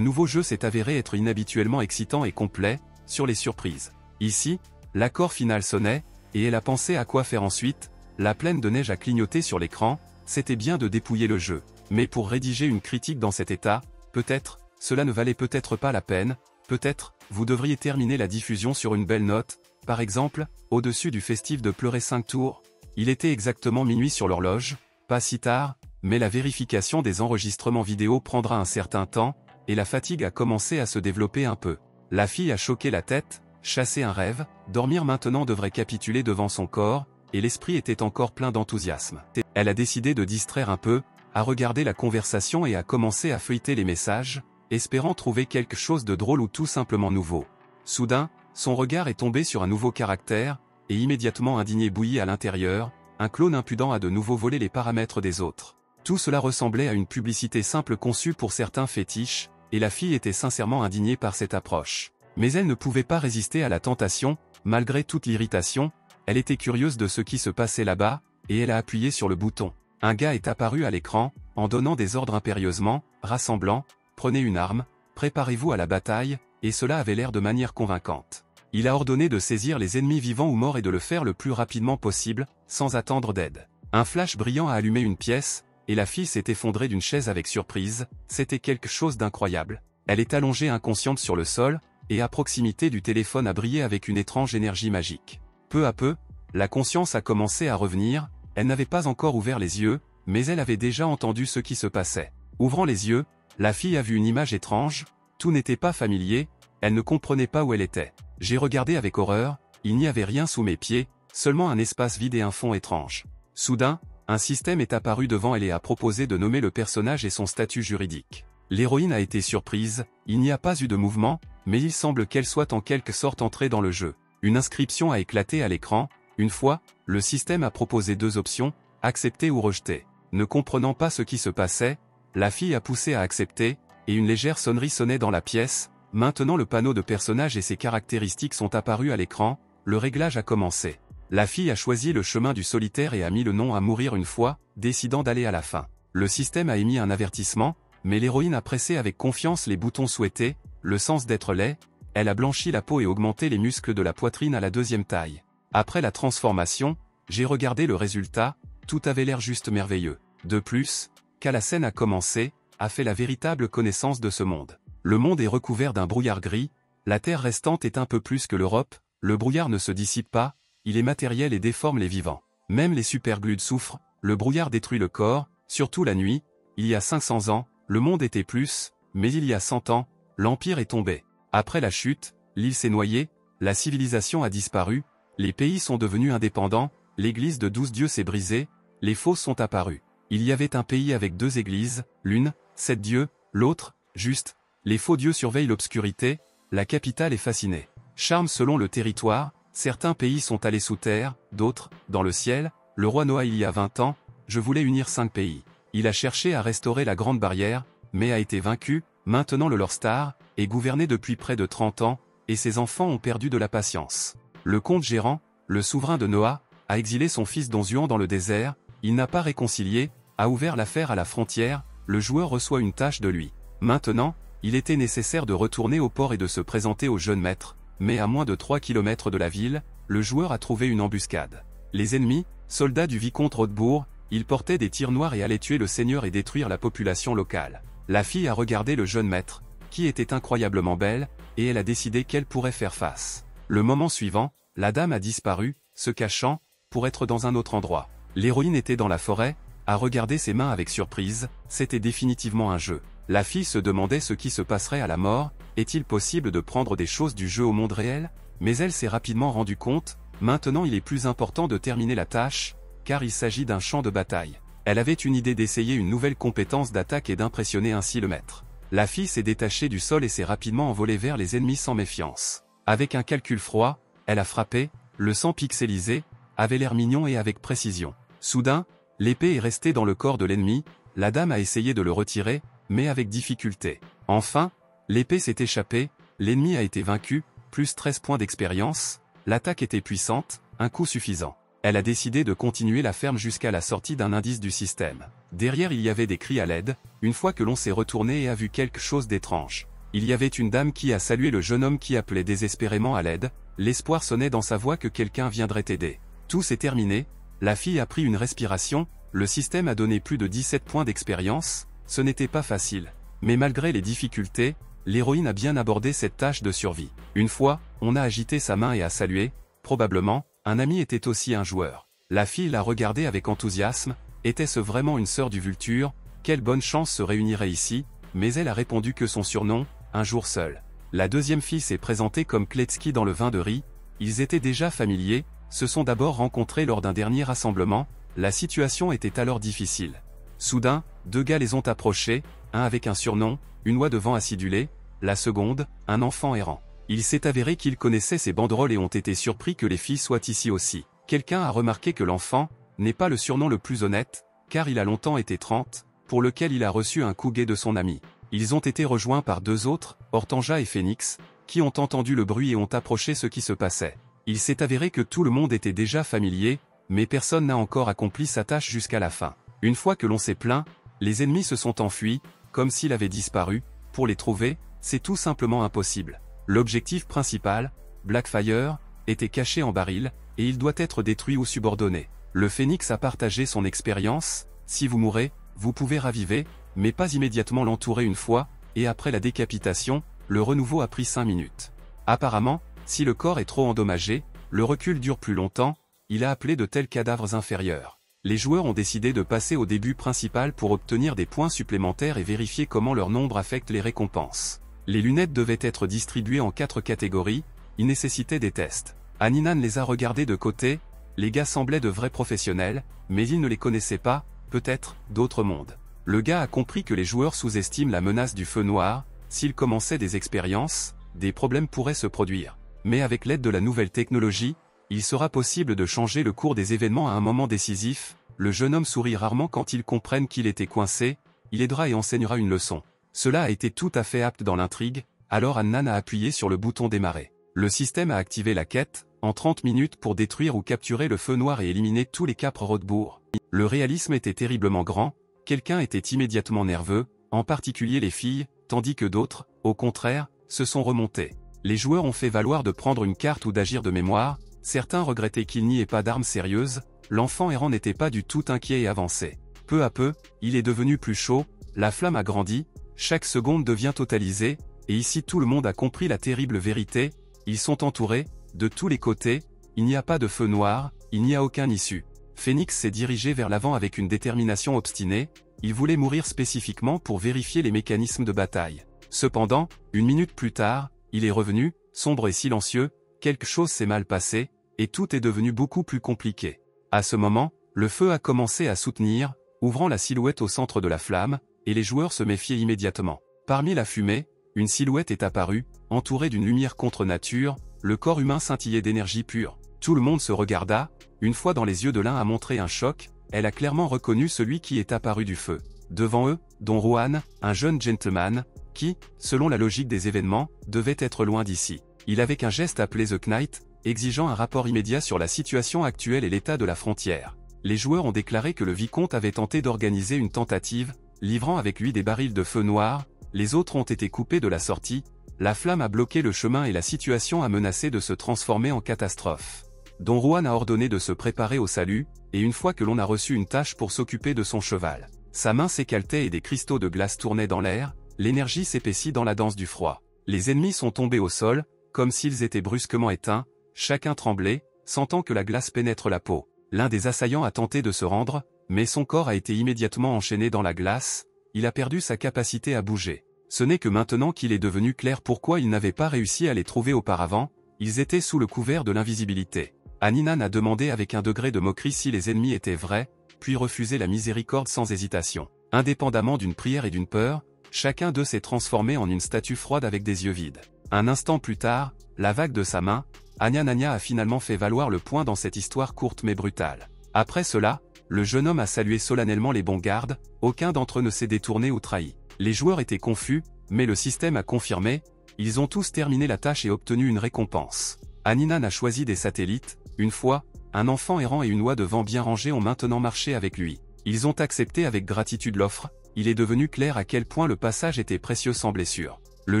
A: nouveau jeu s'est avéré être inhabituellement excitant et complet, sur les surprises. Ici, l'accord final sonnait, et elle a pensé à quoi faire ensuite, la plaine de neige a clignoté sur l'écran, c'était bien de dépouiller le jeu. Mais pour rédiger une critique dans cet état, peut-être, cela ne valait peut-être pas la peine, peut-être, vous devriez terminer la diffusion sur une belle note, par exemple, au-dessus du festif de pleurer 5 tours. Il était exactement minuit sur l'horloge, pas si tard, mais la vérification des enregistrements vidéo prendra un certain temps, et la fatigue a commencé à se développer un peu. La fille a choqué la tête, chassé un rêve, dormir maintenant devrait capituler devant son corps, et l'esprit était encore plein d'enthousiasme. Elle a décidé de distraire un peu, à regarder la conversation et a commencé à feuilleter les messages, espérant trouver quelque chose de drôle ou tout simplement nouveau. Soudain, son regard est tombé sur un nouveau caractère, et immédiatement indigné bouilli à l'intérieur, un clone impudent a de nouveau volé les paramètres des autres. Tout cela ressemblait à une publicité simple conçue pour certains fétiches, et la fille était sincèrement indignée par cette approche. Mais elle ne pouvait pas résister à la tentation, malgré toute l'irritation, elle était curieuse de ce qui se passait là-bas, et elle a appuyé sur le bouton. Un gars est apparu à l'écran, en donnant des ordres impérieusement, rassemblant, prenez une arme, préparez-vous à la bataille, et cela avait l'air de manière convaincante. Il a ordonné de saisir les ennemis vivants ou morts et de le faire le plus rapidement possible, sans attendre d'aide. Un flash brillant a allumé une pièce, et la fille s'est effondrée d'une chaise avec surprise, c'était quelque chose d'incroyable. Elle est allongée inconsciente sur le sol, et à proximité du téléphone a brillé avec une étrange énergie magique. Peu à peu, la conscience a commencé à revenir, elle n'avait pas encore ouvert les yeux, mais elle avait déjà entendu ce qui se passait. Ouvrant les yeux, la fille a vu une image étrange, tout n'était pas familier, elle ne comprenait pas où elle était. J'ai regardé avec horreur, il n'y avait rien sous mes pieds, seulement un espace vide et un fond étrange. Soudain, un système est apparu devant elle et a proposé de nommer le personnage et son statut juridique. L'héroïne a été surprise, il n'y a pas eu de mouvement, mais il semble qu'elle soit en quelque sorte entrée dans le jeu. Une inscription a éclaté à l'écran, une fois, le système a proposé 2 options, accepter ou rejeter. Ne comprenant pas ce qui se passait, la fille a poussé à accepter, et une légère sonnerie sonnait dans la pièce. Maintenant le panneau de personnage et ses caractéristiques sont apparus à l'écran, le réglage a commencé. La fille a choisi le chemin du solitaire et a mis le nom à mourir une fois, décidant d'aller à la fin. Le système a émis un avertissement, mais l'héroïne a pressé avec confiance les boutons souhaités, le sens d'être laid, elle a blanchi la peau et augmenté les muscles de la poitrine à la 2e taille. Après la transformation, j'ai regardé le résultat, tout avait l'air juste merveilleux. De plus, quand la scène a commencé, a fait la véritable connaissance de ce monde. Le monde est recouvert d'un brouillard gris, la terre restante est un peu plus que l'Europe, le brouillard ne se dissipe pas, il est matériel et déforme les vivants. Même les superglues souffrent, le brouillard détruit le corps, surtout la nuit. Il y a 500 ans, le monde était plus, mais il y a 100 ans, l'Empire est tombé. Après la chute, l'île s'est noyée, la civilisation a disparu, les pays sont devenus indépendants, l'église de 12 dieux s'est brisée, les fosses sont apparues. Il y avait un pays avec 2 églises, l'une, 7 dieux, l'autre, juste. Les faux dieux surveillent l'obscurité, la capitale est fascinée. Charme selon le territoire, certains pays sont allés sous terre, d'autres, dans le ciel. Le roi Noah il y a 20 ans, je voulais unir 5 pays. Il a cherché à restaurer la grande barrière, mais a été vaincu. Maintenant le Lord Star est gouverné depuis près de 30 ans, et ses enfants ont perdu de la patience. Le comte gérant, le souverain de Noah, a exilé son fils Don Juan dans le désert, il n'a pas réconcilié, a ouvert l'affaire à la frontière, le joueur reçoit une tâche de lui. Maintenant, il était nécessaire de retourner au port et de se présenter au jeune maître, mais à moins de 3 km de la ville, le joueur a trouvé une embuscade. Les ennemis, soldats du vicomte Rodebourg, ils portaient des tirs noirs et allaient tuer le seigneur et détruire la population locale. La fille a regardé le jeune maître, qui était incroyablement belle, et elle a décidé qu'elle pourrait faire face. Le moment suivant, la dame a disparu, se cachant, pour être dans un autre endroit. L'héroïne était dans la forêt, a regardé ses mains avec surprise, c'était définitivement un jeu. La fille se demandait ce qui se passerait à la mort, est-il possible de prendre des choses du jeu au monde réel? Mais elle s'est rapidement rendue compte, maintenant il est plus important de terminer la tâche, car il s'agit d'un champ de bataille. Elle avait une idée d'essayer une nouvelle compétence d'attaque et d'impressionner ainsi le maître. La fille s'est détachée du sol et s'est rapidement envolée vers les ennemis sans méfiance. Avec un calcul froid, elle a frappé, le sang pixelisé, avait l'air mignon et avec précision. Soudain, l'épée est restée dans le corps de l'ennemi, la dame a essayé de le retirer, mais avec difficulté. Enfin, l'épée s'est échappée, l'ennemi a été vaincu, plus 13 points d'expérience, l'attaque était puissante, un coup suffisant. Elle a décidé de continuer la ferme jusqu'à la sortie d'un indice du système. Derrière il y avait des cris à l'aide, une fois que l'on s'est retourné et a vu quelque chose d'étrange. Il y avait une dame qui a salué le jeune homme qui appelait désespérément à l'aide, l'espoir sonnait dans sa voix que quelqu'un viendrait aider. Tout s'est terminé, la fille a pris une respiration, le système a donné plus de 17 points d'expérience, ce n'était pas facile. Mais malgré les difficultés, l'héroïne a bien abordé cette tâche de survie. Une fois, on a agité sa main et a salué, probablement, un ami était aussi un joueur. La fille l'a regardé avec enthousiasme, était-ce vraiment une sœur du Vulture, quelle bonne chance se réunirait ici, mais elle a répondu que son surnom, un jour seul. La deuxième fille s'est présentée comme Kletsky dans le vin de riz, ils étaient déjà familiers, se sont d'abord rencontrés lors d'un dernier rassemblement, la situation était alors difficile. Soudain, deux gars les ont approchés, un avec un surnom, une oie de vent acidulée, la seconde, un enfant errant. Il s'est avéré qu'ils connaissaient ces banderoles et ont été surpris que les filles soient ici aussi. Quelqu'un a remarqué que l'enfant n'est pas le surnom le plus honnête, car il a longtemps été 30, pour lequel il a reçu un coup gai de son ami. Ils ont été rejoints par deux autres, Hortensia et Phoenix, qui ont entendu le bruit et ont approché ce qui se passait. Il s'est avéré que tout le monde était déjà familier, mais personne n'a encore accompli sa tâche jusqu'à la fin. Une fois que l'on s'est plaint, les ennemis se sont enfuis, comme s'ils avaient disparu. Pour les trouver, c'est tout simplement impossible. L'objectif principal, Blackfire, était caché en baril, et il doit être détruit ou subordonné. Le Phénix a partagé son expérience, si vous mourrez, vous pouvez raviver, mais pas immédiatement l'entourer une fois, et après la décapitation, le renouveau a pris 5 minutes. Apparemment, si le corps est trop endommagé, le recul dure plus longtemps, il a appelé de tels cadavres inférieurs. Les joueurs ont décidé de passer au début principal pour obtenir des points supplémentaires et vérifier comment leur nombre affecte les récompenses. Les lunettes devaient être distribuées en 4 catégories, ils nécessitaient des tests. Aninan les a regardés de côté, les gars semblaient de vrais professionnels, mais ils ne les connaissaient pas, peut-être, d'autres mondes. Le gars a compris que les joueurs sous-estiment la menace du feu noir, s'ils commençaient des expériences, des problèmes pourraient se produire. Mais avec l'aide de la nouvelle technologie, il sera possible de changer le cours des événements à un moment décisif. Le jeune homme sourit rarement quand ils comprennent qu'il était coincé, il aidera et enseignera une leçon. Cela a été tout à fait apte dans l'intrigue, alors Annan a appuyé sur le bouton démarrer. Le système a activé la quête, en 30 minutes pour détruire ou capturer le feu noir et éliminer tous les capres Rothbourg. Le réalisme était terriblement grand, quelqu'un était immédiatement nerveux, en particulier les filles, tandis que d'autres, au contraire, se sont remontés. Les joueurs ont fait valoir de prendre une carte ou d'agir de mémoire, certains regrettaient qu'il n'y ait pas d'armes sérieuses, l'enfant errant n'était pas du tout inquiet et avancé. Peu à peu, il est devenu plus chaud, la flamme a grandi, chaque seconde devient totalisée, et ici tout le monde a compris la terrible vérité, ils sont entourés, de tous les côtés, il n'y a pas de feu noir, il n'y a aucun issue. Phoenix s'est dirigé vers l'avant avec une détermination obstinée, il voulait mourir spécifiquement pour vérifier les mécanismes de bataille. Cependant, une minute plus tard, il est revenu, sombre et silencieux, quelque chose s'est mal passé, et tout est devenu beaucoup plus compliqué. À ce moment, le feu a commencé à soutenir, ouvrant la silhouette au centre de la flamme, et les joueurs se méfiaient immédiatement. Parmi la fumée, une silhouette est apparue, entourée d'une lumière contre nature, le corps humain scintillait d'énergie pure. Tout le monde se regarda, une fois dans les yeux de l'un a montré un choc, elle a clairement reconnu celui qui est apparu du feu. Devant eux, Don Juan, un jeune gentleman, qui, selon la logique des événements, devait être loin d'ici. Il avait qu'un geste appelé The Knight, exigeant un rapport immédiat sur la situation actuelle et l'état de la frontière. Les joueurs ont déclaré que le vicomte avait tenté d'organiser une tentative, livrant avec lui des barils de feu noir, les autres ont été coupés de la sortie, la flamme a bloqué le chemin et la situation a menacé de se transformer en catastrophe. Don Juan a ordonné de se préparer au salut, et une fois que l'on a reçu une tâche pour s'occuper de son cheval, sa main s'écaltait et des cristaux de glace tournaient dans l'air, l'énergie s'épaissit dans la danse du froid. Les ennemis sont tombés au sol, comme s'ils étaient brusquement éteints, chacun tremblait, sentant que la glace pénètre la peau. L'un des assaillants a tenté de se rendre, mais son corps a été immédiatement enchaîné dans la glace, il a perdu sa capacité à bouger. Ce n'est que maintenant qu'il est devenu clair pourquoi il n'avait pas réussi à les trouver auparavant, ils étaient sous le couvert de l'invisibilité. Aninan a demandé avec un degré de moquerie si les ennemis étaient vrais, puis refusé la miséricorde sans hésitation. Indépendamment d'une prière et d'une peur, chacun d'eux s'est transformé en une statue froide avec des yeux vides. Un instant plus tard, la vague de sa main, Anya a finalement fait valoir le point dans cette histoire courte mais brutale. Après cela, le jeune homme a salué solennellement les bons gardes, aucun d'entre eux ne s'est détourné ou trahi. Les joueurs étaient confus, mais le système a confirmé, Ils ont tous terminé la tâche et obtenu une récompense. Aninan a choisi des satellites. Une fois, un enfant errant et une oie de vent bien rangée ont maintenant marché avec lui. Ils ont accepté avec gratitude l'offre. Il est devenu clair à quel point le passage était précieux sans blessure. Le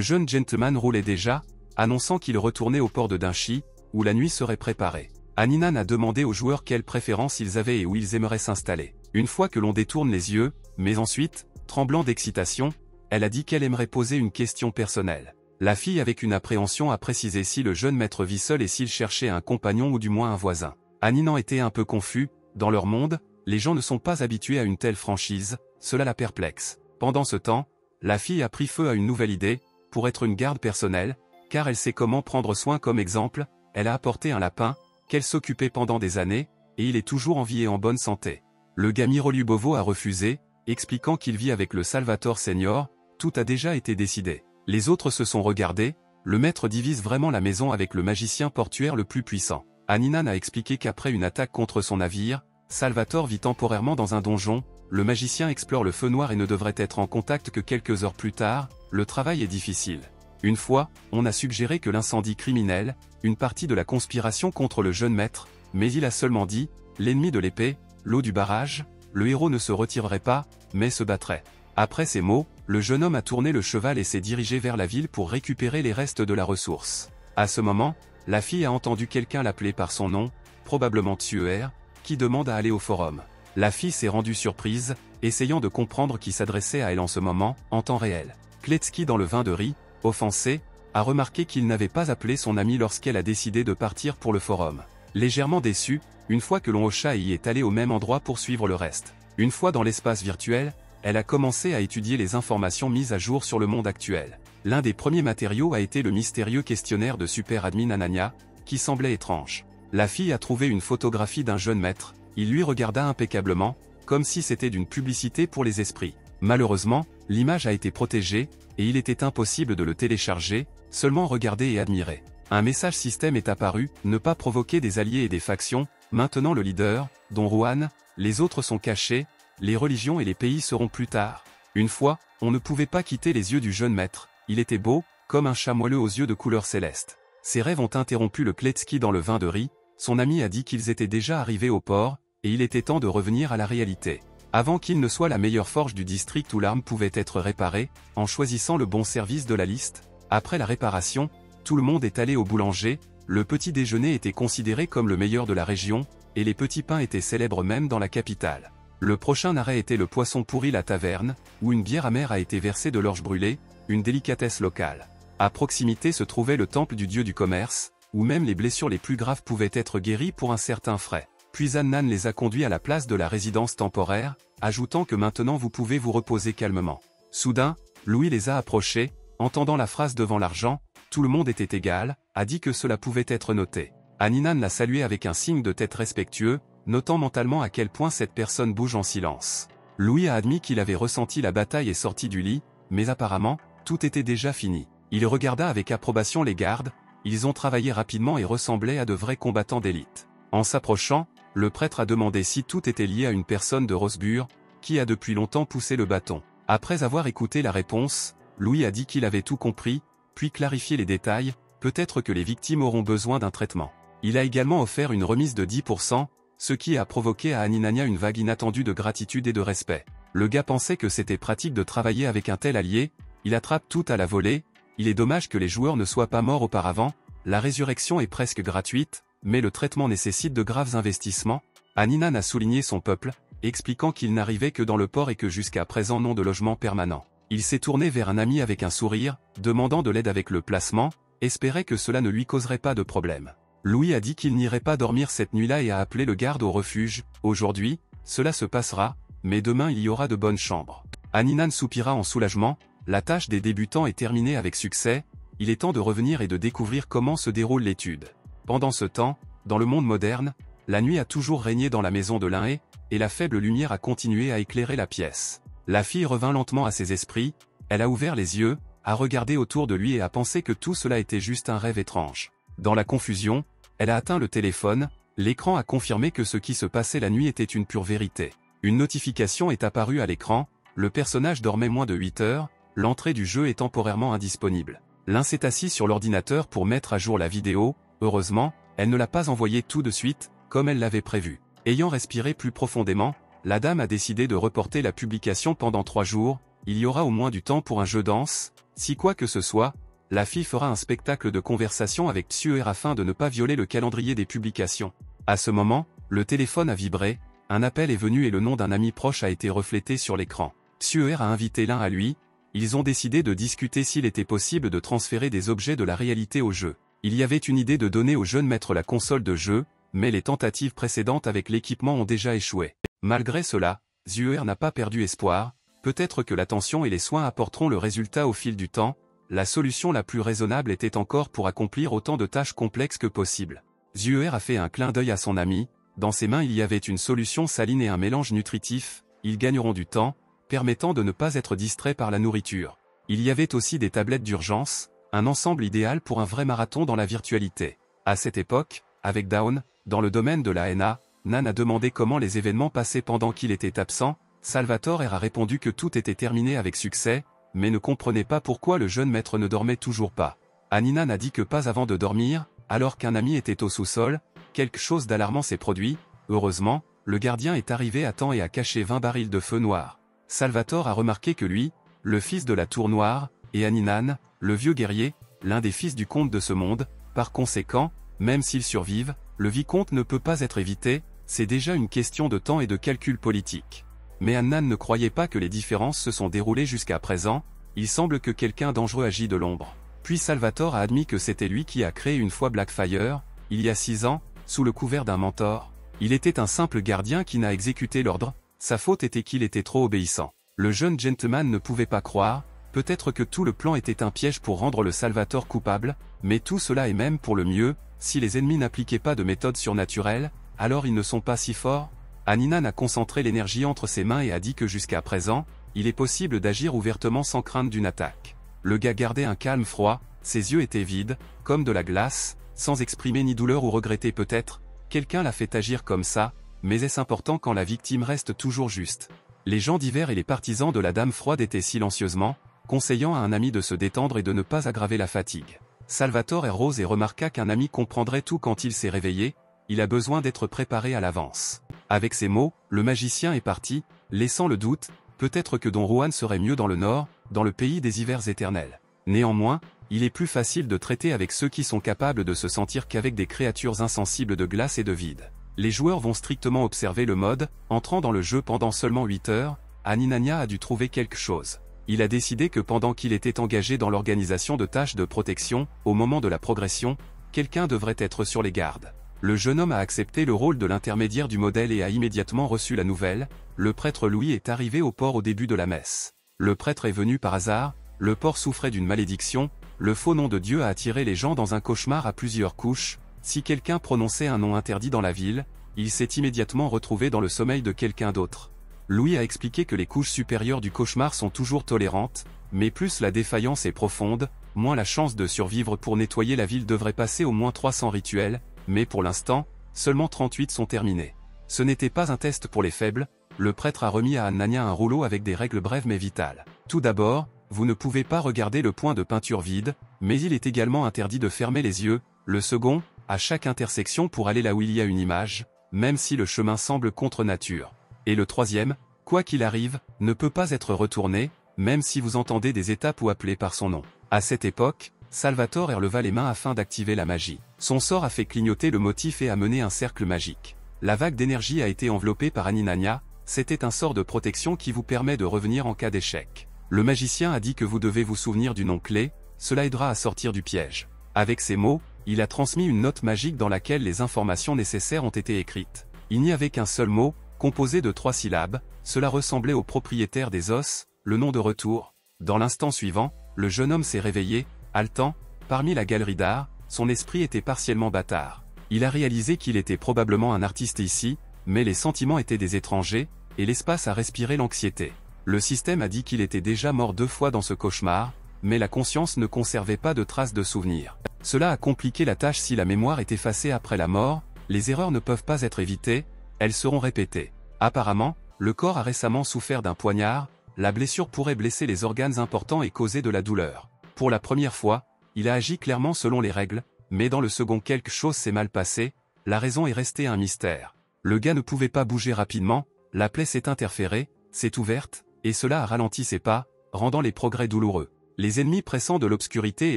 A: jeune gentleman roulait déjà, annonçant qu'il retournait au port de Dinchi, où la nuit serait préparée. Aninan a demandé aux joueurs quelles préférences ils avaient et où ils aimeraient s'installer. Une fois que l'on détourne les yeux, mais ensuite, tremblant d'excitation, elle a dit qu'elle aimerait poser une question personnelle. La fille avec une appréhension a précisé si le jeune maître vit seul et s'il cherchait un compagnon ou du moins un voisin. Aninan était un peu confus. Dans leur monde, les gens ne sont pas habitués à une telle franchise, cela la perplexe. Pendant ce temps, la fille a pris feu à une nouvelle idée, pour être une garde personnelle, car elle sait comment prendre soin. Comme exemple, elle a apporté un lapin, qu'elle s'occupait pendant des années, et il est toujours en vie et en bonne santé. Le gars Mirolubovo a refusé, expliquant qu'il vit avec le Salvatore Senior. Tout a déjà été décidé. Les autres se sont regardés. Le maître divise vraiment la maison avec le magicien portuaire le plus puissant. Aninan a expliqué qu'après une attaque contre son navire, Salvatore vit temporairement dans un donjon. Le magicien explore le feu noir et ne devrait être en contact que quelques heures plus tard. Le travail est difficile. Une fois, on a suggéré que l'incendie criminel, une partie de la conspiration contre le jeune maître, mais il a seulement dit, l'ennemi de l'épée, l'eau du barrage, le héros ne se retirerait pas, mais se battrait. Après ces mots, le jeune homme a tourné le cheval et s'est dirigé vers la ville pour récupérer les restes de la ressource. À ce moment, la fille a entendu quelqu'un l'appeler par son nom, probablement Tsuer, qui demande à aller au forum. La fille s'est rendue surprise, essayant de comprendre qui s'adressait à elle en ce moment, en temps réel. Kletski dans le vin de riz, offensé, a remarqué qu'il n'avait pas appelé son amie lorsqu'elle a décidé de partir pour le forum. Légèrement déçu, une fois que l'Onhocha y est allé au même endroit pour suivre le reste. Une fois dans l'espace virtuel, elle a commencé à étudier les informations mises à jour sur le monde actuel. L'un des premiers matériaux a été le mystérieux questionnaire de Super Admin Anania, qui semblait étrange. La fille a trouvé une photographie d'un jeune maître. Il lui regarda impeccablement, comme si c'était d'une publicité pour les esprits. Malheureusement, l'image a été protégée, et il était impossible de le télécharger, seulement regarder et admirer. Un message système est apparu, ne pas provoquer des alliés et des factions. Maintenant le leader, dont Juan, les autres sont cachés, les religions et les pays seront plus tard. Une fois, on ne pouvait pas quitter les yeux du jeune maître. Il était beau, comme un chat moelleux aux yeux de couleur céleste. Ses rêves ont interrompu le Kletski dans le vin de riz. Son ami a dit qu'ils étaient déjà arrivés au port, et il était temps de revenir à la réalité. Avant qu'il ne soit la meilleure forge du district où l'arme pouvait être réparée, en choisissant le bon service de la liste. Après la réparation, tout le monde est allé au boulanger. Le petit déjeuner était considéré comme le meilleur de la région, et les petits pains étaient célèbres même dans la capitale. Le prochain arrêt était le poisson pourri la taverne, où une bière amère a été versée de l'orge brûlée, une délicatesse locale. À proximité se trouvait le temple du dieu du commerce, où même les blessures les plus graves pouvaient être guéries pour un certain frais. Puis Annan les a conduits à la place de la résidence temporaire, ajoutant que maintenant vous pouvez vous reposer calmement. Soudain, Louis les a approchés, entendant la phrase devant l'argent, tout le monde était égal, a dit que cela pouvait être noté. Aninan l'a salué avec un signe de tête respectueux, notant mentalement à quel point cette personne bouge en silence. Louis a admis qu'il avait ressenti la bataille et sorti du lit, mais apparemment, tout était déjà fini. Il regarda avec approbation les gardes. Ils ont travaillé rapidement et ressemblaient à de vrais combattants d'élite. En s'approchant, le prêtre a demandé si tout était lié à une personne de Rosbur, qui a depuis longtemps poussé le bâton. Après avoir écouté la réponse, Louis a dit qu'il avait tout compris, puis clarifié les détails. Peut-être que les victimes auront besoin d'un traitement. Il a également offert une remise de 10%, ce qui a provoqué à Aninania une vague inattendue de gratitude et de respect. Le gars pensait que c'était pratique de travailler avec un tel allié. Il attrape tout à la volée. Il est dommage que les joueurs ne soient pas morts auparavant. La résurrection est presque gratuite, mais le traitement nécessite de graves investissements. Aninan a souligné son peuple, expliquant qu'il n'arrivait que dans le port et que jusqu'à présent non de logement permanent. Il s'est tourné vers un ami avec un sourire, demandant de l'aide avec le placement, espérait que cela ne lui causerait pas de problème. Louis a dit qu'il n'irait pas dormir cette nuit-là et a appelé le garde au refuge. Aujourd'hui, cela se passera, mais demain il y aura de bonnes chambres. Aninan soupira en soulagement. La tâche des débutants est terminée avec succès. Il est temps de revenir et de découvrir comment se déroule l'étude. Pendant ce temps, dans le monde moderne, la nuit a toujours régné dans la maison de Linhé, et la faible lumière a continué à éclairer la pièce. La fille revint lentement à ses esprits. Elle a ouvert les yeux, a regardé autour de lui et a pensé que tout cela était juste un rêve étrange. Dans la confusion, elle a atteint le téléphone. L'écran a confirmé que ce qui se passait la nuit était une pure vérité. Une notification est apparue à l'écran. Le personnage dormait moins de 8 heures. L'entrée du jeu est temporairement indisponible. L'un s'est assis sur l'ordinateur pour mettre à jour la vidéo, heureusement, elle ne l'a pas envoyée tout de suite, comme elle l'avait prévu. Ayant respiré plus profondément, la dame a décidé de reporter la publication pendant 3 jours, il y aura au moins du temps pour un jeu danse, si quoi que ce soit, la fille fera un spectacle de conversation avec Tsuer afin de ne pas violer le calendrier des publications. À ce moment, le téléphone a vibré, un appel est venu et le nom d'un ami proche a été reflété sur l'écran. Tsuer a invité l'un à lui, ils ont décidé de discuter s'il était possible de transférer des objets de la réalité au jeu. Il y avait une idée de donner au jeune maître la console de jeu, mais les tentatives précédentes avec l'équipement ont déjà échoué. Malgré cela, Tsuer n'a pas perdu espoir, peut-être que l'attention et les soins apporteront le résultat au fil du temps, la solution la plus raisonnable était encore pour accomplir autant de tâches complexes que possible. Tsuer a fait un clin d'œil à son ami, dans ses mains il y avait une solution saline et un mélange nutritif, ils gagneront du temps, permettant de ne pas être distraits par la nourriture. Il y avait aussi des tablettes d'urgence, un ensemble idéal pour un vrai marathon dans la virtualité. À cette époque, avec Dawn, dans le domaine de la NA, Nan a demandé comment les événements passaient pendant qu'il était absent, Salvatore a répondu que tout était terminé avec succès, mais ne comprenait pas pourquoi le jeune maître ne dormait toujours pas. Anina n'a dit que pas avant de dormir, alors qu'un ami était au sous-sol, quelque chose d'alarmant s'est produit, heureusement, le gardien est arrivé à temps et a caché 20 barils de feu noir. Salvatore a remarqué que lui, le fils de la Tour Noire, et Aninan, le vieux guerrier, l'un des fils du comte de ce monde, par conséquent, même s'ils survivent, le vicomte ne peut pas être évité, c'est déjà une question de temps et de calcul politique. Mais Annan ne croyait pas que les différences se sont déroulées jusqu'à présent, il semble que quelqu'un dangereux agit de l'ombre. Puis Salvatore a admis que c'était lui qui a créé une fois Blackfire, il y a 6 ans, sous le couvert d'un mentor. Il était un simple gardien qui n'a exécuté l'ordre, sa faute était qu'il était trop obéissant. Le jeune gentleman ne pouvait pas croire, peut-être que tout le plan était un piège pour rendre le Salvatore coupable, mais tout cela est même pour le mieux, si les ennemis n'appliquaient pas de méthode surnaturelle, alors ils ne sont pas si forts. Aninan a concentré l'énergie entre ses mains et a dit que jusqu'à présent, il est possible d'agir ouvertement sans crainte d'une attaque. Le gars gardait un calme froid, ses yeux étaient vides, comme de la glace, sans exprimer ni douleur ou regretter peut-être, quelqu'un l'a fait agir comme ça, mais est-ce important quand la victime reste toujours juste? Les gens divers et les partisans de la Dame Froide étaient silencieusement, conseillant à un ami de se détendre et de ne pas aggraver la fatigue. Salvatore est rose et remarqua qu'un ami comprendrait tout quand il s'est réveillé, il a besoin d'être préparé à l'avance. Avec ces mots, le magicien est parti, laissant le doute, peut-être que Don Juan serait mieux dans le nord, dans le pays des hivers éternels. Néanmoins, il est plus facile de traiter avec ceux qui sont capables de se sentir qu'avec des créatures insensibles de glace et de vide. Les joueurs vont strictement observer le mode, entrant dans le jeu pendant seulement 8 heures, Aninania a dû trouver quelque chose. Il a décidé que pendant qu'il était engagé dans l'organisation de tâches de protection, au moment de la progression, quelqu'un devrait être sur les gardes. Le jeune homme a accepté le rôle de l'intermédiaire du modèle et a immédiatement reçu la nouvelle, le prêtre Louis est arrivé au port au début de la messe. Le prêtre est venu par hasard, le port souffrait d'une malédiction, le faux nom de Dieu a attiré les gens dans un cauchemar à plusieurs couches, si quelqu'un prononçait un nom interdit dans la ville, il s'est immédiatement retrouvé dans le sommeil de quelqu'un d'autre. Louis a expliqué que les couches supérieures du cauchemar sont toujours tolérantes, mais plus la défaillance est profonde, moins la chance de survivre. Pour nettoyer la ville devrait passer au moins 300 rituels, mais pour l'instant, seulement 38 sont terminés. Ce n'était pas un test pour les faibles, le prêtre a remis à Anania un rouleau avec des règles brèves mais vitales. Tout d'abord, vous ne pouvez pas regarder le point de peinture vide, mais il est également interdit de fermer les yeux. Le second, à chaque intersection pour aller là où il y a une image, même si le chemin semble contre nature. Et le troisième, quoi qu'il arrive, ne peut pas être retourné, même si vous entendez des étapes ou appelé par son nom. À cette époque, Salvatore releva les mains afin d'activer la magie. Son sort a fait clignoter le motif et a mené un cercle magique. La vague d'énergie a été enveloppée par Aninania, c'était un sort de protection qui vous permet de revenir en cas d'échec. Le magicien a dit que vous devez vous souvenir du nom clé, cela aidera à sortir du piège. Avec ces mots, il a transmis une note magique dans laquelle les informations nécessaires ont été écrites. Il n'y avait qu'un seul mot, composé de 3 syllabes, cela ressemblait au propriétaire des os, le nom de retour. Dans l'instant suivant, le jeune homme s'est réveillé, haletant, parmi la galerie d'art, son esprit était partiellement bâtard. Il a réalisé qu'il était probablement un artiste ici, mais les sentiments étaient des étrangers, et l'espace a respiré l'anxiété. Le système a dit qu'il était déjà mort 2 fois dans ce cauchemar, mais la conscience ne conservait pas de traces de souvenirs. Cela a compliqué la tâche. Si la mémoire est effacée après la mort, les erreurs ne peuvent pas être évitées, elles seront répétées. Apparemment, le corps a récemment souffert d'un poignard, la blessure pourrait blesser les organes importants et causer de la douleur. Pour la première fois, il a agi clairement selon les règles, mais dans le second quelque chose s'est mal passé, la raison est restée un mystère. Le gars ne pouvait pas bouger rapidement, la plaie s'est interférée, s'est ouverte, et cela a ralenti ses pas, rendant les progrès douloureux. Les ennemis pressants de l'obscurité et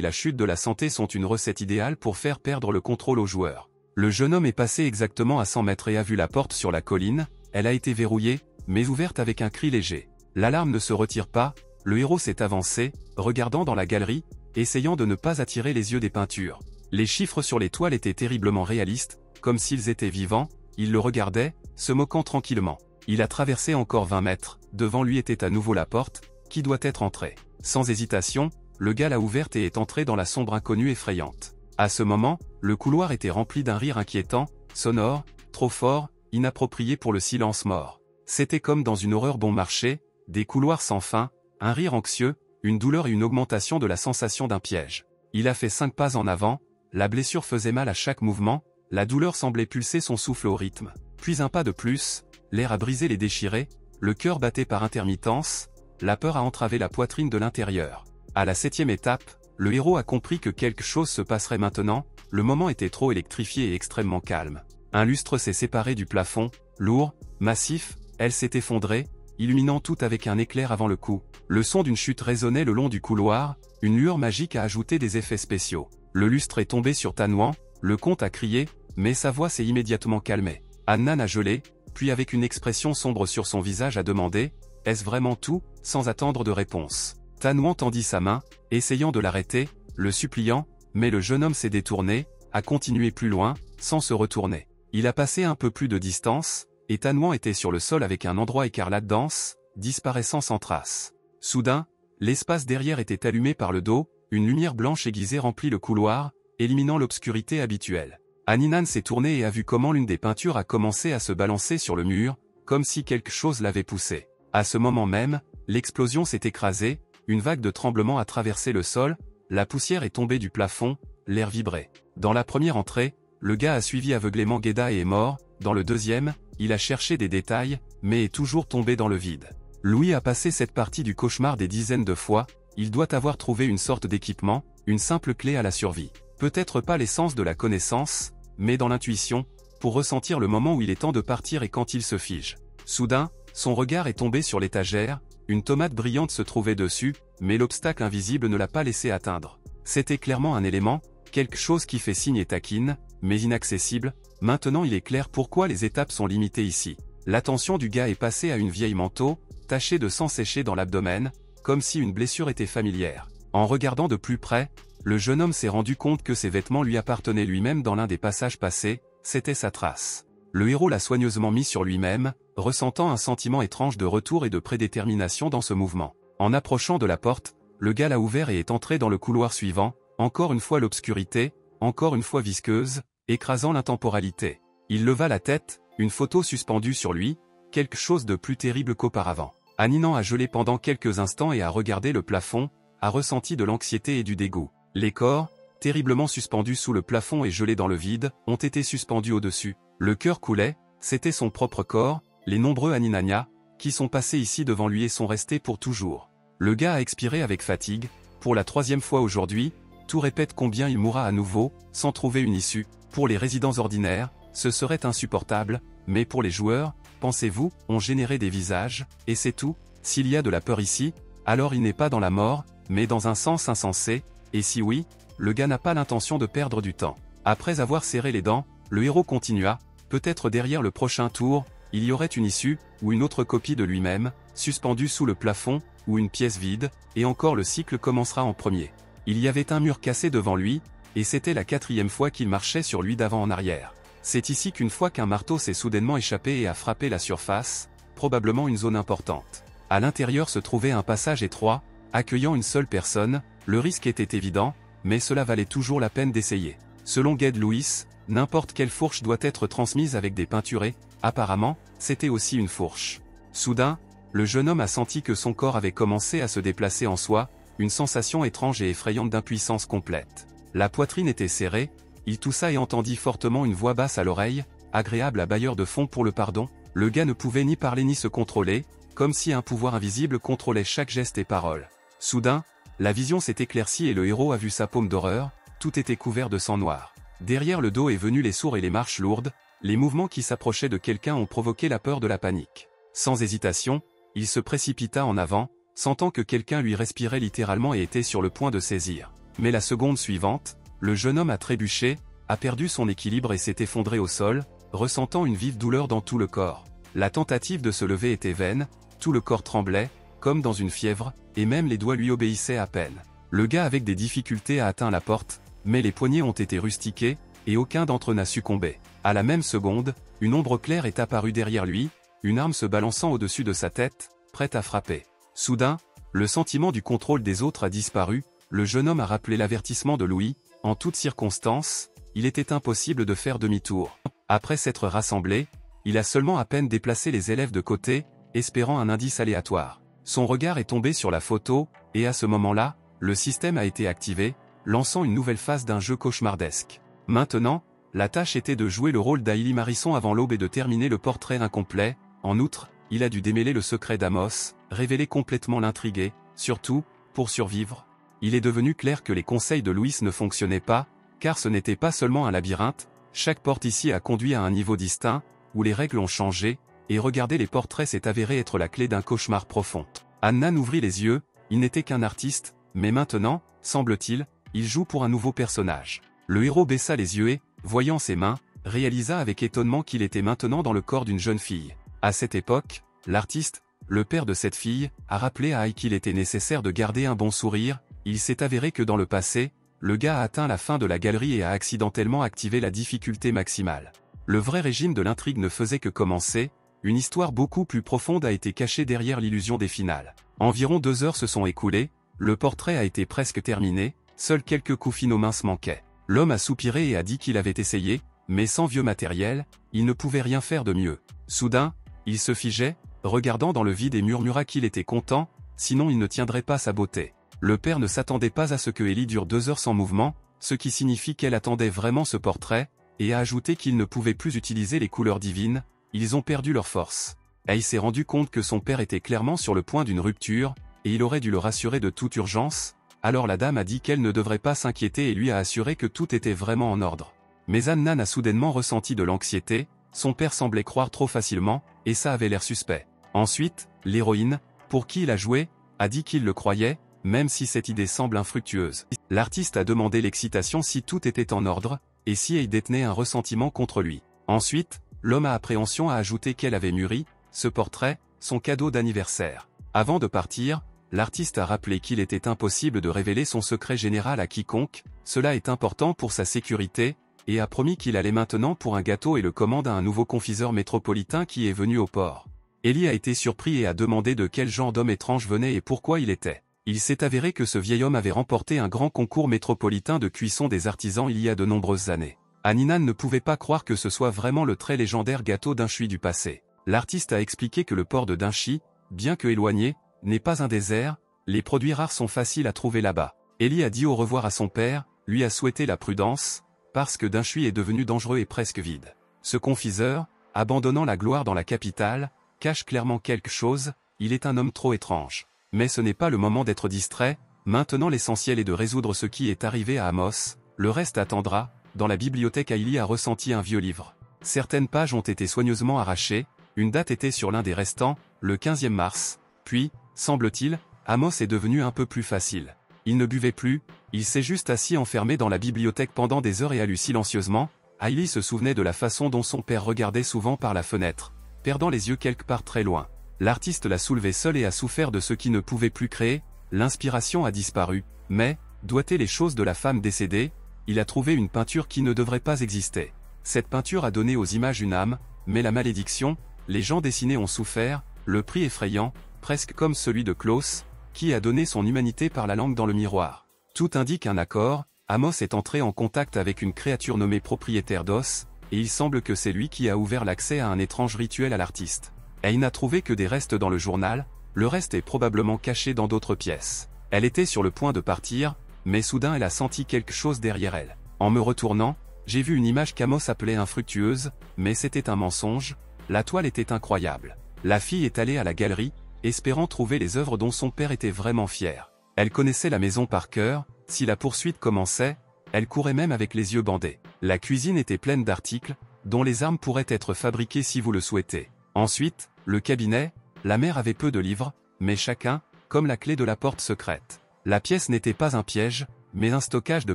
A: la chute de la santé sont une recette idéale pour faire perdre le contrôle aux joueurs. Le jeune homme est passé exactement à 100 mètres et a vu la porte sur la colline, elle a été verrouillée, mais ouverte avec un cri léger. L'alarme ne se retire pas, le héros s'est avancé, regardant dans la galerie, essayant de ne pas attirer les yeux des peintures. Les chiffres sur les toiles étaient terriblement réalistes, comme s'ils étaient vivants, il le regardait, se moquant tranquillement. Il a traversé encore 20 mètres, devant lui était à nouveau la porte, qui doit être entrée. Sans hésitation, le gars l'a ouverte et est entré dans la sombre inconnue effrayante. À ce moment, le couloir était rempli d'un rire inquiétant, sonore, trop fort, inapproprié pour le silence mort. C'était comme dans une horreur bon marché, des couloirs sans fin, un rire anxieux, une douleur et une augmentation de la sensation d'un piège. Il a fait 5 pas en avant, la blessure faisait mal à chaque mouvement, la douleur semblait pulser son souffle au rythme. Puis un pas de plus, l'air a brisé les déchirés, le cœur battait par intermittence, la peur a entravé la poitrine de l'intérieur. À la 7e étape, le héros a compris que quelque chose se passerait maintenant, le moment était trop électrifié et extrêmement calme. Un lustre s'est séparé du plafond, lourd, massif, elle s'est effondrée, illuminant tout avec un éclair avant le coup. Le son d'une chute résonnait le long du couloir, une lueur magique a ajouté des effets spéciaux. Le lustre est tombé sur Tanwan, le comte a crié, mais sa voix s'est immédiatement calmée. Annan a gelé, puis avec une expression sombre sur son visage a demandé « Est-ce vraiment tout ?» sans attendre de réponse. Tanwan tendit sa main, essayant de l'arrêter, le suppliant, mais le jeune homme s'est détourné, a continué plus loin, sans se retourner. Il a passé un peu plus de distance, et Tanwan était sur le sol avec un endroit écarlate dense, disparaissant sans trace. Soudain, l'espace derrière était allumé par le dos, une lumière blanche aiguisée remplit le couloir, éliminant l'obscurité habituelle. Aninan s'est tourné et a vu comment l'une des peintures a commencé à se balancer sur le mur, comme si quelque chose l'avait poussé. À ce moment même, l'explosion s'est écrasée, une vague de tremblement a traversé le sol, la poussière est tombée du plafond, l'air vibrait. Dans la première entrée, le gars a suivi aveuglément Gueda et est mort, dans le deuxième, il a cherché des détails, mais est toujours tombé dans le vide. Louis a passé cette partie du cauchemar des dizaines de fois, il doit avoir trouvé une sorte d'équipement, une simple clé à la survie. Peut-être pas l'essence de la connaissance, mais dans l'intuition, pour ressentir le moment où il est temps de partir et quand il se fige. Soudain, son regard est tombé sur l'étagère, une tomate brillante se trouvait dessus, mais l'obstacle invisible ne l'a pas laissé atteindre. C'était clairement un élément, quelque chose qui fait signe et taquine, mais inaccessible. Maintenant il est clair pourquoi les étapes sont limitées ici. L'attention du gars est passée à une vieille manteau, tachée de sang séché dans l'abdomen, comme si une blessure était familière. En regardant de plus près, le jeune homme s'est rendu compte que ses vêtements lui appartenaient lui-même dans l'un des passages passés, c'était sa trace. Le héros l'a soigneusement mis sur lui-même, ressentant un sentiment étrange de retour et de prédétermination dans ce mouvement. En approchant de la porte, le gars l'a ouvert et est entré dans le couloir suivant, encore une fois l'obscurité, encore une fois visqueuse, écrasant l'intemporalité. Il leva la tête, une photo suspendue sur lui, quelque chose de plus terrible qu'auparavant. Aninan a gelé pendant quelques instants et a regardé le plafond, a ressenti de l'anxiété et du dégoût. Les corps, terriblement suspendus sous le plafond et gelés dans le vide, ont été suspendus au-dessus. Le cœur coulait, c'était son propre corps, les nombreux Aninania, qui sont passés ici devant lui et sont restés pour toujours. Le gars a expiré avec fatigue, pour la 3e fois aujourd'hui, tout répète combien il mourra à nouveau, sans trouver une issue. Pour les résidents ordinaires, ce serait insupportable, mais pour les joueurs, pensez-vous, ont généré des visages, et c'est tout. S'il y a de la peur ici, alors il n'est pas dans la mort, mais dans un sens insensé, et si oui, le gars n'a pas l'intention de perdre du temps. Après avoir serré les dents, le héros continua, peut-être derrière le prochain tour, il y aurait une issue, ou une autre copie de lui-même, suspendue sous le plafond, ou une pièce vide, et encore le cycle commencera en premier. Il y avait un mur cassé devant lui, et c'était la 4e fois qu'il marchait sur lui d'avant en arrière. C'est ici qu'une fois qu'un marteau s'est soudainement échappé et a frappé la surface, probablement une zone importante. À l'intérieur se trouvait un passage étroit, accueillant une seule personne, le risque était évident, mais cela valait toujours la peine d'essayer. Selon Gued Louis, n'importe quelle fourche doit être transmise avec des peinturés, apparemment, c'était aussi une fourche. Soudain, le jeune homme a senti que son corps avait commencé à se déplacer en soi, une sensation étrange et effrayante d'impuissance complète. La poitrine était serrée, il toussa et entendit fortement une voix basse à l'oreille, agréable à bailleur de fonds pour le pardon. Le gars ne pouvait ni parler ni se contrôler, comme si un pouvoir invisible contrôlait chaque geste et parole. Soudain, La vision s'est éclaircie et le héros a vu sa paume d'horreur, tout était couvert de sang noir. Derrière le dos est venu les sourds et les marches lourdes, les mouvements qui s'approchaient de quelqu'un ont provoqué la peur de la panique. Sans hésitation, il se précipita en avant, sentant que quelqu'un lui respirait littéralement et était sur le point de saisir. Mais la seconde suivante, le jeune homme a trébuché, a perdu son équilibre et s'est effondré au sol, ressentant une vive douleur dans tout le corps. La tentative de se lever était vaine, tout le corps tremblait, comme dans une fièvre, et même les doigts lui obéissaient à peine. Le gars avec des difficultés a atteint la porte, mais les poignets ont été rustiqués, et aucun d'entre eux n'a succombé. À la même seconde, une ombre claire est apparue derrière lui, une arme se balançant au-dessus de sa tête, prête à frapper. Soudain, le sentiment du contrôle des autres a disparu, le jeune homme a rappelé l'avertissement de Louis, en toutes circonstances, il était impossible de faire demi-tour. Après s'être rassemblé, il a seulement à peine déplacé les élèves de côté, espérant un indice aléatoire. Son regard est tombé sur la photo, et à ce moment-là, le système a été activé, lançant une nouvelle phase d'un jeu cauchemardesque. Maintenant, la tâche était de jouer le rôle d'Hailey Marisson avant l'aube et de terminer le portrait incomplet. En outre, il a dû démêler le secret d'Amos, révéler complètement l'intrigué, surtout, pour survivre. Il est devenu clair que les conseils de Louis ne fonctionnaient pas, car ce n'était pas seulement un labyrinthe, chaque porte ici a conduit à un niveau distinct, où les règles ont changé, et regarder les portraits s'est avéré être la clé d'un cauchemar profond. Hannan ouvrit les yeux, il n'était qu'un artiste, mais maintenant, semble-t-il, il joue pour un nouveau personnage. Le héros baissa les yeux et, voyant ses mains, réalisa avec étonnement qu'il était maintenant dans le corps d'une jeune fille. À cette époque, l'artiste, le père de cette fille, a rappelé à Hai qu'il était nécessaire de garder un bon sourire. Il s'est avéré que dans le passé, le gars a atteint la fin de la galerie et a accidentellement activé la difficulté maximale. Le vrai régime de l'intrigue ne faisait que commencer, une histoire beaucoup plus profonde a été cachée derrière l'illusion des finales. Environ 2 heures se sont écoulées, le portrait a été presque terminé, seuls quelques coups finaux minces manquaient. L'homme a soupiré et a dit qu'il avait essayé, mais sans vieux matériel, il ne pouvait rien faire de mieux. Soudain, il se figeait, regardant dans le vide et murmura qu'il était content, sinon il ne tiendrait pas sa beauté. Le père ne s'attendait pas à ce que Ellie dure 2 heures sans mouvement, ce qui signifie qu'elle attendait vraiment ce portrait, et a ajouté qu'il ne pouvait plus utiliser les couleurs divines, ils ont perdu leur force. Hai s'est rendu compte que son père était clairement sur le point d'une rupture, et il aurait dû le rassurer de toute urgence, alors la dame a dit qu'elle ne devrait pas s'inquiéter et lui a assuré que tout était vraiment en ordre. Mais Hannan a soudainement ressenti de l'anxiété, son père semblait croire trop facilement, et ça avait l'air suspect. Ensuite, l'héroïne, pour qui il a joué, a dit qu'il le croyait, même si cette idée semble infructueuse. L'artiste a demandé l'excitation si tout était en ordre, et si Hai détenait un ressentiment contre lui. Ensuite, l'homme à appréhension a ajouté qu'elle avait mûri, ce portrait, son cadeau d'anniversaire. Avant de partir, l'artiste a rappelé qu'il était impossible de révéler son secret général à quiconque, cela est important pour sa sécurité, et a promis qu'il allait maintenant pour un gâteau et le commande à un nouveau confiseur métropolitain qui est venu au port. Ellie a été surpris et a demandé de quel genre d'homme étrange venait et pourquoi il était. Il s'est avéré que ce vieil homme avait remporté un grand concours métropolitain de cuisson des artisans il y a de nombreuses années. Hannan ne pouvait pas croire que ce soit vraiment le très légendaire gâteau d'Inshui du passé. L'artiste a expliqué que le port de Dinshi, bien que éloigné, n'est pas un désert, les produits rares sont faciles à trouver là-bas. Ellie a dit au revoir à son père, lui a souhaité la prudence, parce que Dinshi est devenu dangereux et presque vide. Ce confiseur, abandonnant la gloire dans la capitale, cache clairement quelque chose, il est un homme trop étrange. Mais ce n'est pas le moment d'être distrait, maintenant l'essentiel est de résoudre ce qui est arrivé à Amos, le reste attendra. Dans la bibliothèque Hailey a ressenti un vieux livre. Certaines pages ont été soigneusement arrachées, une date était sur l'un des restants, le 15e mars, puis, semble-t-il, Amos est devenu un peu plus facile. Il ne buvait plus, il s'est juste assis enfermé dans la bibliothèque pendant des heures et a lu silencieusement. Hailey se souvenait de la façon dont son père regardait souvent par la fenêtre, perdant les yeux quelque part très loin. L'artiste l'a soulevé seul et a souffert de ce qui ne pouvait plus créer, l'inspiration a disparu, mais, doigté les choses de la femme décédée, il a trouvé une peinture qui ne devrait pas exister. Cette peinture a donné aux images une âme, mais la malédiction, les gens dessinés ont souffert, le prix effrayant, presque comme celui de Klaus, qui a donné son humanité par la langue dans le miroir. Tout indique un accord, Amos est entré en contact avec une créature nommée propriétaire d'os, et il semble que c'est lui qui a ouvert l'accès à un étrange rituel à l'artiste. Elle n'a trouvé que des restes dans le journal, le reste est probablement caché dans d'autres pièces. Elle était sur le point de partir, mais soudain elle a senti quelque chose derrière elle. En me retournant, j'ai vu une image qu'Amos appelait infructueuse, mais c'était un mensonge, la toile était incroyable. La fille est allée à la galerie, espérant trouver les œuvres dont son père était vraiment fier. Elle connaissait la maison par cœur, si la poursuite commençait, elle courait même avec les yeux bandés. La cuisine était pleine d'articles, dont les armes pourraient être fabriquées si vous le souhaitez. Ensuite, le cabinet, la mère avait peu de livres, mais chacun, comme la clé de la porte secrète. La pièce n'était pas un piège, mais un stockage de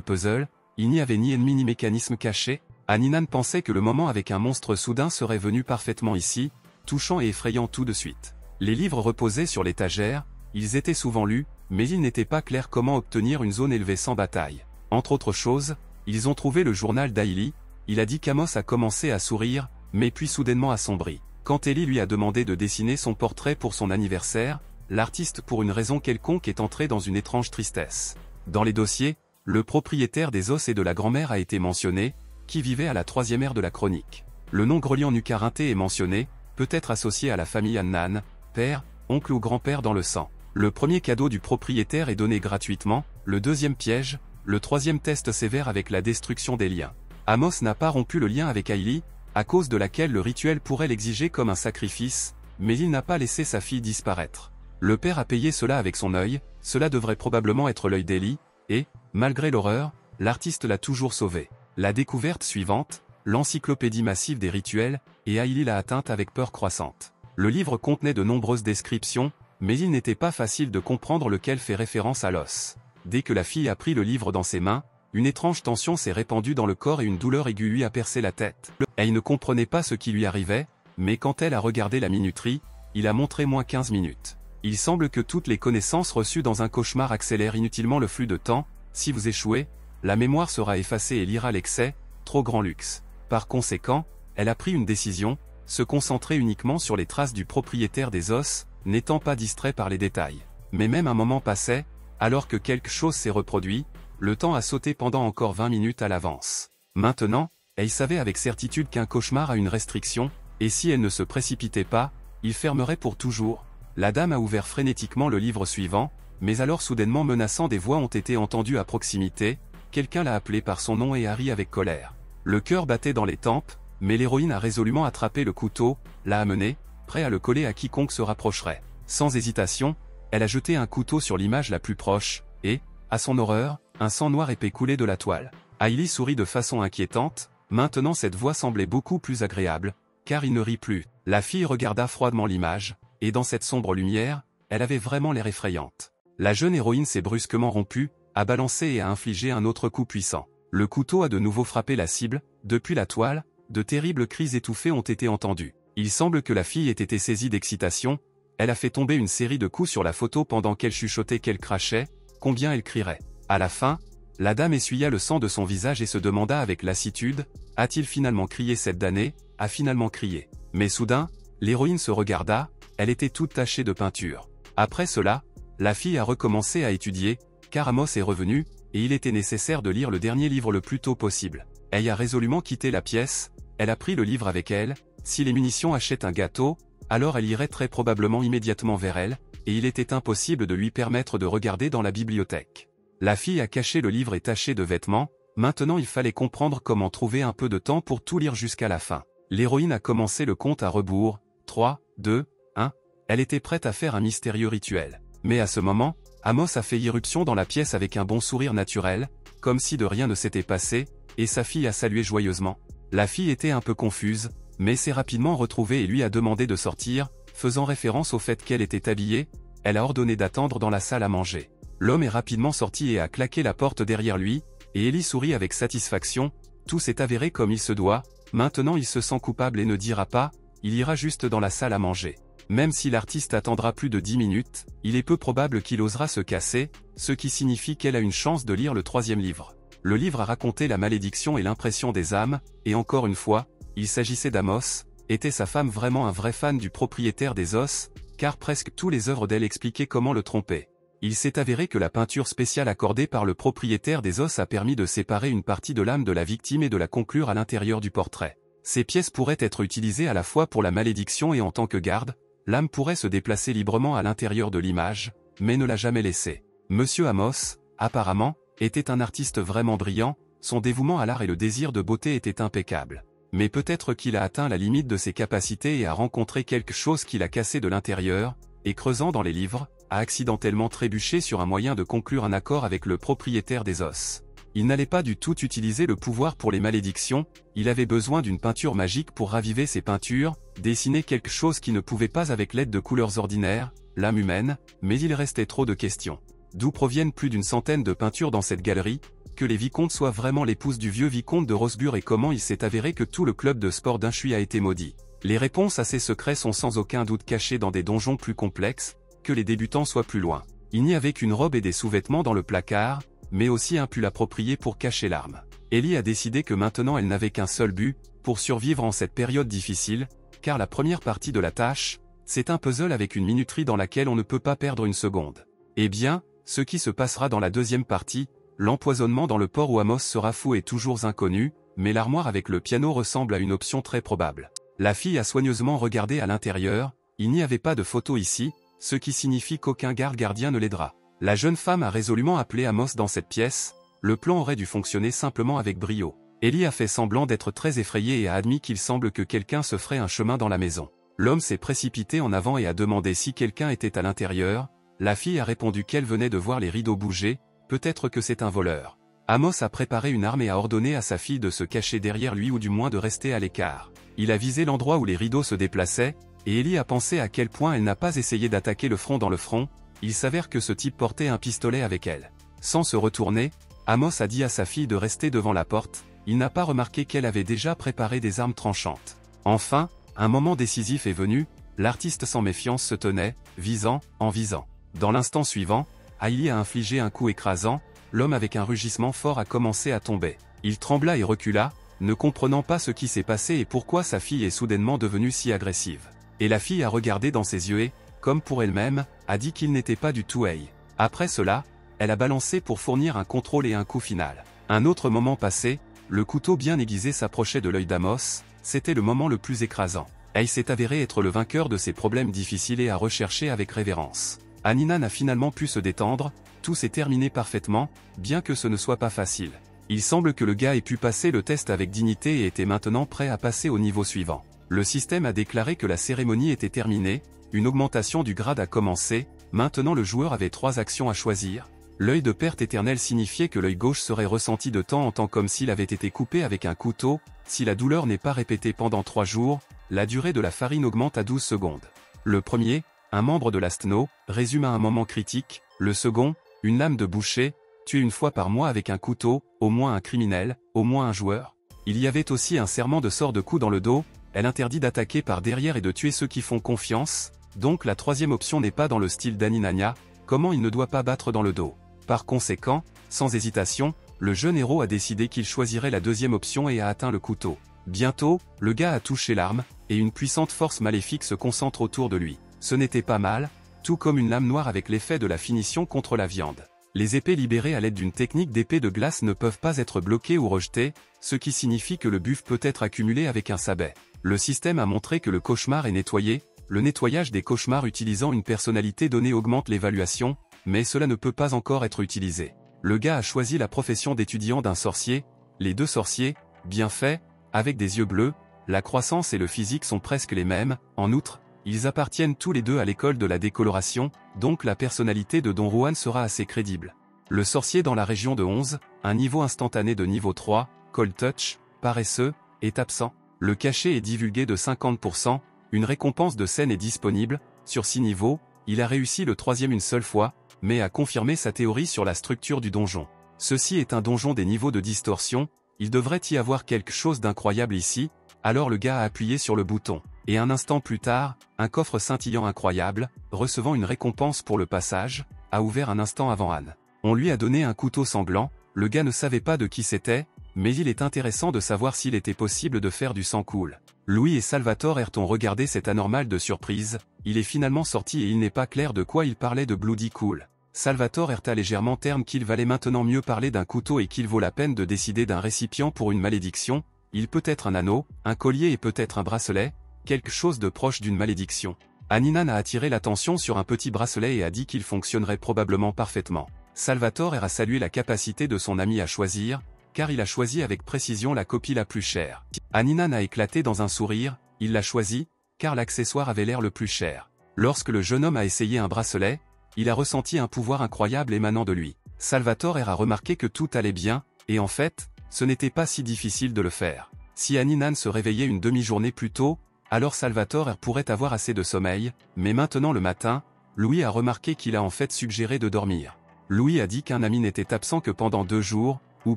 A: puzzles, il n'y avait ni ennemi ni mécanisme caché. Aninan pensait que le moment avec un monstre soudain serait venu parfaitement ici, touchant et effrayant tout de suite. Les livres reposaient sur l'étagère, ils étaient souvent lus, mais il n'était pas clair comment obtenir une zone élevée sans bataille. Entre autres choses, ils ont trouvé le journal d'Hailey, il a dit qu'Amos a commencé à sourire, mais puis soudainement assombri. Quand Ellie lui a demandé de dessiner son portrait pour son anniversaire, l'artiste pour une raison quelconque est entré dans une étrange tristesse. Dans les dossiers, le propriétaire des os et de la grand-mère a été mentionné, qui vivait à la 3e ère de la chronique. Le nom Grelian-Nucarinté est mentionné, peut-être associé à la famille Annan, père, oncle ou grand-père dans le sang. Le premier cadeau du propriétaire est donné gratuitement, le deuxième piège, le troisième test sévère avec la destruction des liens. Amos n'a pas rompu le lien avec Hailey, à cause de laquelle le rituel pourrait l'exiger comme un sacrifice, mais il n'a pas laissé sa fille disparaître. Le père a payé cela avec son œil, cela devrait probablement être l'œil d'Ellie, et, malgré l'horreur, l'artiste l'a toujours sauvée. La découverte suivante, l'encyclopédie massive des rituels, et Hailey l'a atteinte avec peur croissante. Le livre contenait de nombreuses descriptions, mais il n'était pas facile de comprendre lequel fait référence à l'os. Dès que la fille a pris le livre dans ses mains, une étrange tension s'est répandue dans le corps et une douleur aiguë lui a percé la tête. Elle ne comprenait pas ce qui lui arrivait, mais quand elle a regardé la minuterie, il a montré moins 15 minutes. Il semble que toutes les connaissances reçues dans un cauchemar accélèrent inutilement le flux de temps, si vous échouez, la mémoire sera effacée et lira l'excès, trop grand luxe. Par conséquent, elle a pris une décision, se concentrer uniquement sur les traces du propriétaire des os, n'étant pas distrait par les détails. Mais même un moment passait, alors que quelque chose s'est reproduit, le temps a sauté pendant encore 20 minutes à l'avance. Maintenant, elle savait avec certitude qu'un cauchemar a une restriction, et si elle ne se précipitait pas, il fermerait pour toujours. La dame a ouvert frénétiquement le livre suivant, mais alors soudainement menaçant des voix ont été entendues à proximité, quelqu'un l'a appelé par son nom et a ri avec colère. Le cœur battait dans les tempes, mais l'héroïne a résolument attrapé le couteau, l'a amené, prêt à le coller à quiconque se rapprocherait. Sans hésitation, elle a jeté un couteau sur l'image la plus proche, et, à son horreur, un sang noir épais coulait de la toile. Hailey sourit de façon inquiétante, maintenant cette voix semblait beaucoup plus agréable, car il ne rit plus. La fille regarda froidement l'image, et dans cette sombre lumière, elle avait vraiment l'air effrayante. La jeune héroïne s'est brusquement rompue, a balancé et a infligé un autre coup puissant. Le couteau a de nouveau frappé la cible, depuis la toile, de terribles cris étouffés ont été entendus. Il semble que la fille ait été saisie d'excitation, elle a fait tomber une série de coups sur la photo pendant qu'elle chuchotait qu'elle crachait, combien elle crierait. À la fin, la dame essuya le sang de son visage et se demanda avec lassitude, a-t-il finalement crié cette damnée, a finalement crié. Mais soudain, l'héroïne se regarda, elle était toute tachée de peinture. Après cela, la fille a recommencé à étudier, car Amos est revenu, et il était nécessaire de lire le dernier livre le plus tôt possible. Elle a résolument quitté la pièce, elle a pris le livre avec elle, si les munitions achètent un gâteau, alors elle irait très probablement immédiatement vers elle, et il était impossible de lui permettre de regarder dans la bibliothèque. La fille a caché le livre et taché de vêtements, maintenant il fallait comprendre comment trouver un peu de temps pour tout lire jusqu'à la fin. L'héroïne a commencé le compte à rebours, 3, 2, 1, elle était prête à faire un mystérieux rituel. Mais à ce moment, Amos a fait irruption dans la pièce avec un bon sourire naturel, comme si de rien ne s'était passé, et sa fille a salué joyeusement. La fille était un peu confuse, mais s'est rapidement retrouvée et lui a demandé de sortir, faisant référence au fait qu'elle était habillée, elle a ordonné d'attendre dans la salle à manger. L'homme est rapidement sorti et a claqué la porte derrière lui, et Ellie sourit avec satisfaction, tout s'est avéré comme il se doit, maintenant il se sent coupable et ne dira pas, il ira juste dans la salle à manger. Même si l'artiste attendra plus de 10 minutes, il est peu probable qu'il osera se casser, ce qui signifie qu'elle a une chance de lire le 3e livre. Le livre a raconté la malédiction et l'impression des âmes, et encore une fois, il s'agissait d'Amos. Était sa femme vraiment un vrai fan du propriétaire des os, car presque tous les œuvres d'elle expliquaient comment le tromper. Il s'est avéré que la peinture spéciale accordée par le propriétaire des os a permis de séparer une partie de l'âme de la victime et de la conclure à l'intérieur du portrait. Ces pièces pourraient être utilisées à la fois pour la malédiction et en tant que garde, l'âme pourrait se déplacer librement à l'intérieur de l'image, mais ne l'a jamais laissé. Monsieur Amos, apparemment, était un artiste vraiment brillant, son dévouement à l'art et le désir de beauté étaient impeccables. Mais peut-être qu'il a atteint la limite de ses capacités et a rencontré quelque chose qui l'a cassé de l'intérieur, et creusant dans les livres, a accidentellement trébuché sur un moyen de conclure un accord avec le propriétaire des os. Il n'allait pas du tout utiliser le pouvoir pour les malédictions, il avait besoin d'une peinture magique pour raviver ses peintures, dessiner quelque chose qui ne pouvait pas avec l'aide de couleurs ordinaires, l'âme humaine, mais il restait trop de questions. D'où proviennent plus d'une centaine de peintures dans cette galerie, que les vicomtes soient vraiment l'épouse du vieux vicomte de Rosbur et comment il s'est avéré que tout le club de sport d'Inchui a été maudit. Les réponses à ces secrets sont sans aucun doute cachées dans des donjons plus complexes, que les débutants soient plus loin. Il n'y avait qu'une robe et des sous-vêtements dans le placard, mais aussi un pull approprié pour cacher l'arme. Ellie a décidé que maintenant elle n'avait qu'un seul but, pour survivre en cette période difficile, car la première partie de la tâche, c'est un puzzle avec une minuterie dans laquelle on ne peut pas perdre une seconde. Eh bien, ce qui se passera dans la deuxième partie, l'empoisonnement dans le port où Amos sera fou est toujours inconnu, mais l'armoire avec le piano ressemble à une option très probable. La fille a soigneusement regardé à l'intérieur, il n'y avait pas de photo ici, ce qui signifie qu'aucun garde-gardien ne l'aidera. La jeune femme a résolument appelé Amos dans cette pièce, le plan aurait dû fonctionner simplement avec brio. Ellie a fait semblant d'être très effrayée et a admis qu'il semble que quelqu'un se ferait un chemin dans la maison. L'homme s'est précipité en avant et a demandé si quelqu'un était à l'intérieur, la fille a répondu qu'elle venait de voir les rideaux bouger, peut-être que c'est un voleur. Amos a préparé une arme et a ordonné à sa fille de se cacher derrière lui ou du moins de rester à l'écart. Il a visé l'endroit où les rideaux se déplaçaient, et Ellie a pensé à quel point elle n'a pas essayé d'attaquer le front dans le front, il s'avère que ce type portait un pistolet avec elle. Sans se retourner, Amos a dit à sa fille de rester devant la porte, il n'a pas remarqué qu'elle avait déjà préparé des armes tranchantes. Enfin, un moment décisif est venu, l'artiste sans méfiance se tenait, visant, en visant. Dans l'instant suivant, Hailey a infligé un coup écrasant, l'homme avec un rugissement fort a commencé à tomber. Il trembla et recula, ne comprenant pas ce qui s'est passé et pourquoi sa fille est soudainement devenue si agressive. Et la fille a regardé dans ses yeux et, comme pour elle-même, a dit qu'il n'était pas du tout Hailey. Après cela, elle a balancé pour fournir un contrôle et un coup final. Un autre moment passé, le couteau bien aiguisé s'approchait de l'œil d'Amos, c'était le moment le plus écrasant. Hailey s'est avéré être le vainqueur de ces problèmes difficiles et a recherché avec révérence. Aninan a finalement pu se détendre, tout s'est terminé parfaitement, bien que ce ne soit pas facile. Il semble que le gars ait pu passer le test avec dignité et était maintenant prêt à passer au niveau suivant. Le système a déclaré que la cérémonie était terminée, une augmentation du grade a commencé, maintenant le joueur avait 3 actions à choisir. L'œil de perte éternelle signifiait que l'œil gauche serait ressenti de temps en temps comme s'il avait été coupé avec un couteau, si la douleur n'est pas répétée pendant 3 jours, la durée de la farine augmente à 12 secondes. Le premier, un membre de la STNO, résume à un moment critique, le second, une lame de boucher, tuer une fois par mois avec un couteau, au moins un criminel, au moins un joueur. Il y avait aussi un serment de sort de coup dans le dos, elle interdit d'attaquer par derrière et de tuer ceux qui font confiance, donc la troisième option n'est pas dans le style d'Aninania, comment il ne doit pas battre dans le dos. Par conséquent, sans hésitation, le jeune héros a décidé qu'il choisirait la deuxième option et a atteint le couteau. Bientôt, le gars a touché l'arme, et une puissante force maléfique se concentre autour de lui. Ce n'était pas mal, tout comme une lame noire avec l'effet de la finition contre la viande. Les épées libérées à l'aide d'une technique d'épée de glace ne peuvent pas être bloquées ou rejetées, ce qui signifie que le buff peut être accumulé avec un sabet. Le système a montré que le cauchemar est nettoyé, le nettoyage des cauchemars utilisant une personnalité donnée augmente l'évaluation, mais cela ne peut pas encore être utilisé. Le gars a choisi la profession d'étudiant d'un sorcier, les 2 sorciers, bien faits, avec des yeux bleus, la croissance et le physique sont presque les mêmes, en outre, ils appartiennent tous les deux à l'école de la décoloration, donc la personnalité de Don Juan sera assez crédible. Le sorcier dans la région de 11, un niveau instantané de niveau 3, Cold Touch, paresseux, est absent. Le cachet est divulgué de 50%, une récompense de scène est disponible, sur 6 niveaux, il a réussi le 3e une seule fois, mais a confirmé sa théorie sur la structure du donjon. Ceci est un donjon des niveaux de distorsion, il devrait y avoir quelque chose d'incroyable ici, alors le gars a appuyé sur le bouton. Et un instant plus tard, un coffre scintillant incroyable, recevant une récompense pour le passage, a ouvert un instant avant Anne. On lui a donné un couteau sanglant, le gars ne savait pas de qui c'était, mais il est intéressant de savoir s'il était possible de faire du sang cool. Louis et Salvatore ont regardé cet anormal de surprise, il est finalement sorti et il n'est pas clair de quoi il parlait de Bloody Cool. Salvatore a légèrement terne qu'il valait maintenant mieux parler d'un couteau et qu'il vaut la peine de décider d'un récipient pour une malédiction, il peut être un anneau, un collier et peut-être un bracelet, quelque chose de proche d'une malédiction. Aninan a attiré l'attention sur un petit bracelet et a dit qu'il fonctionnerait probablement parfaitement. Salvatore a salué la capacité de son ami à choisir, car il a choisi avec précision la copie la plus chère. Aninan a éclaté dans un sourire, il l'a choisi, car l'accessoire avait l'air le plus cher. Lorsque le jeune homme a essayé un bracelet, il a ressenti un pouvoir incroyable émanant de lui. Salvatore a remarqué que tout allait bien, et en fait, ce n'était pas si difficile de le faire. Si Aninan se réveillait une demi-journée plus tôt, alors Salvatore pourrait avoir assez de sommeil, mais maintenant le matin, Louis a remarqué qu'il a en fait suggéré de dormir. Louis a dit qu'un ami n'était absent que pendant 2 jours, ou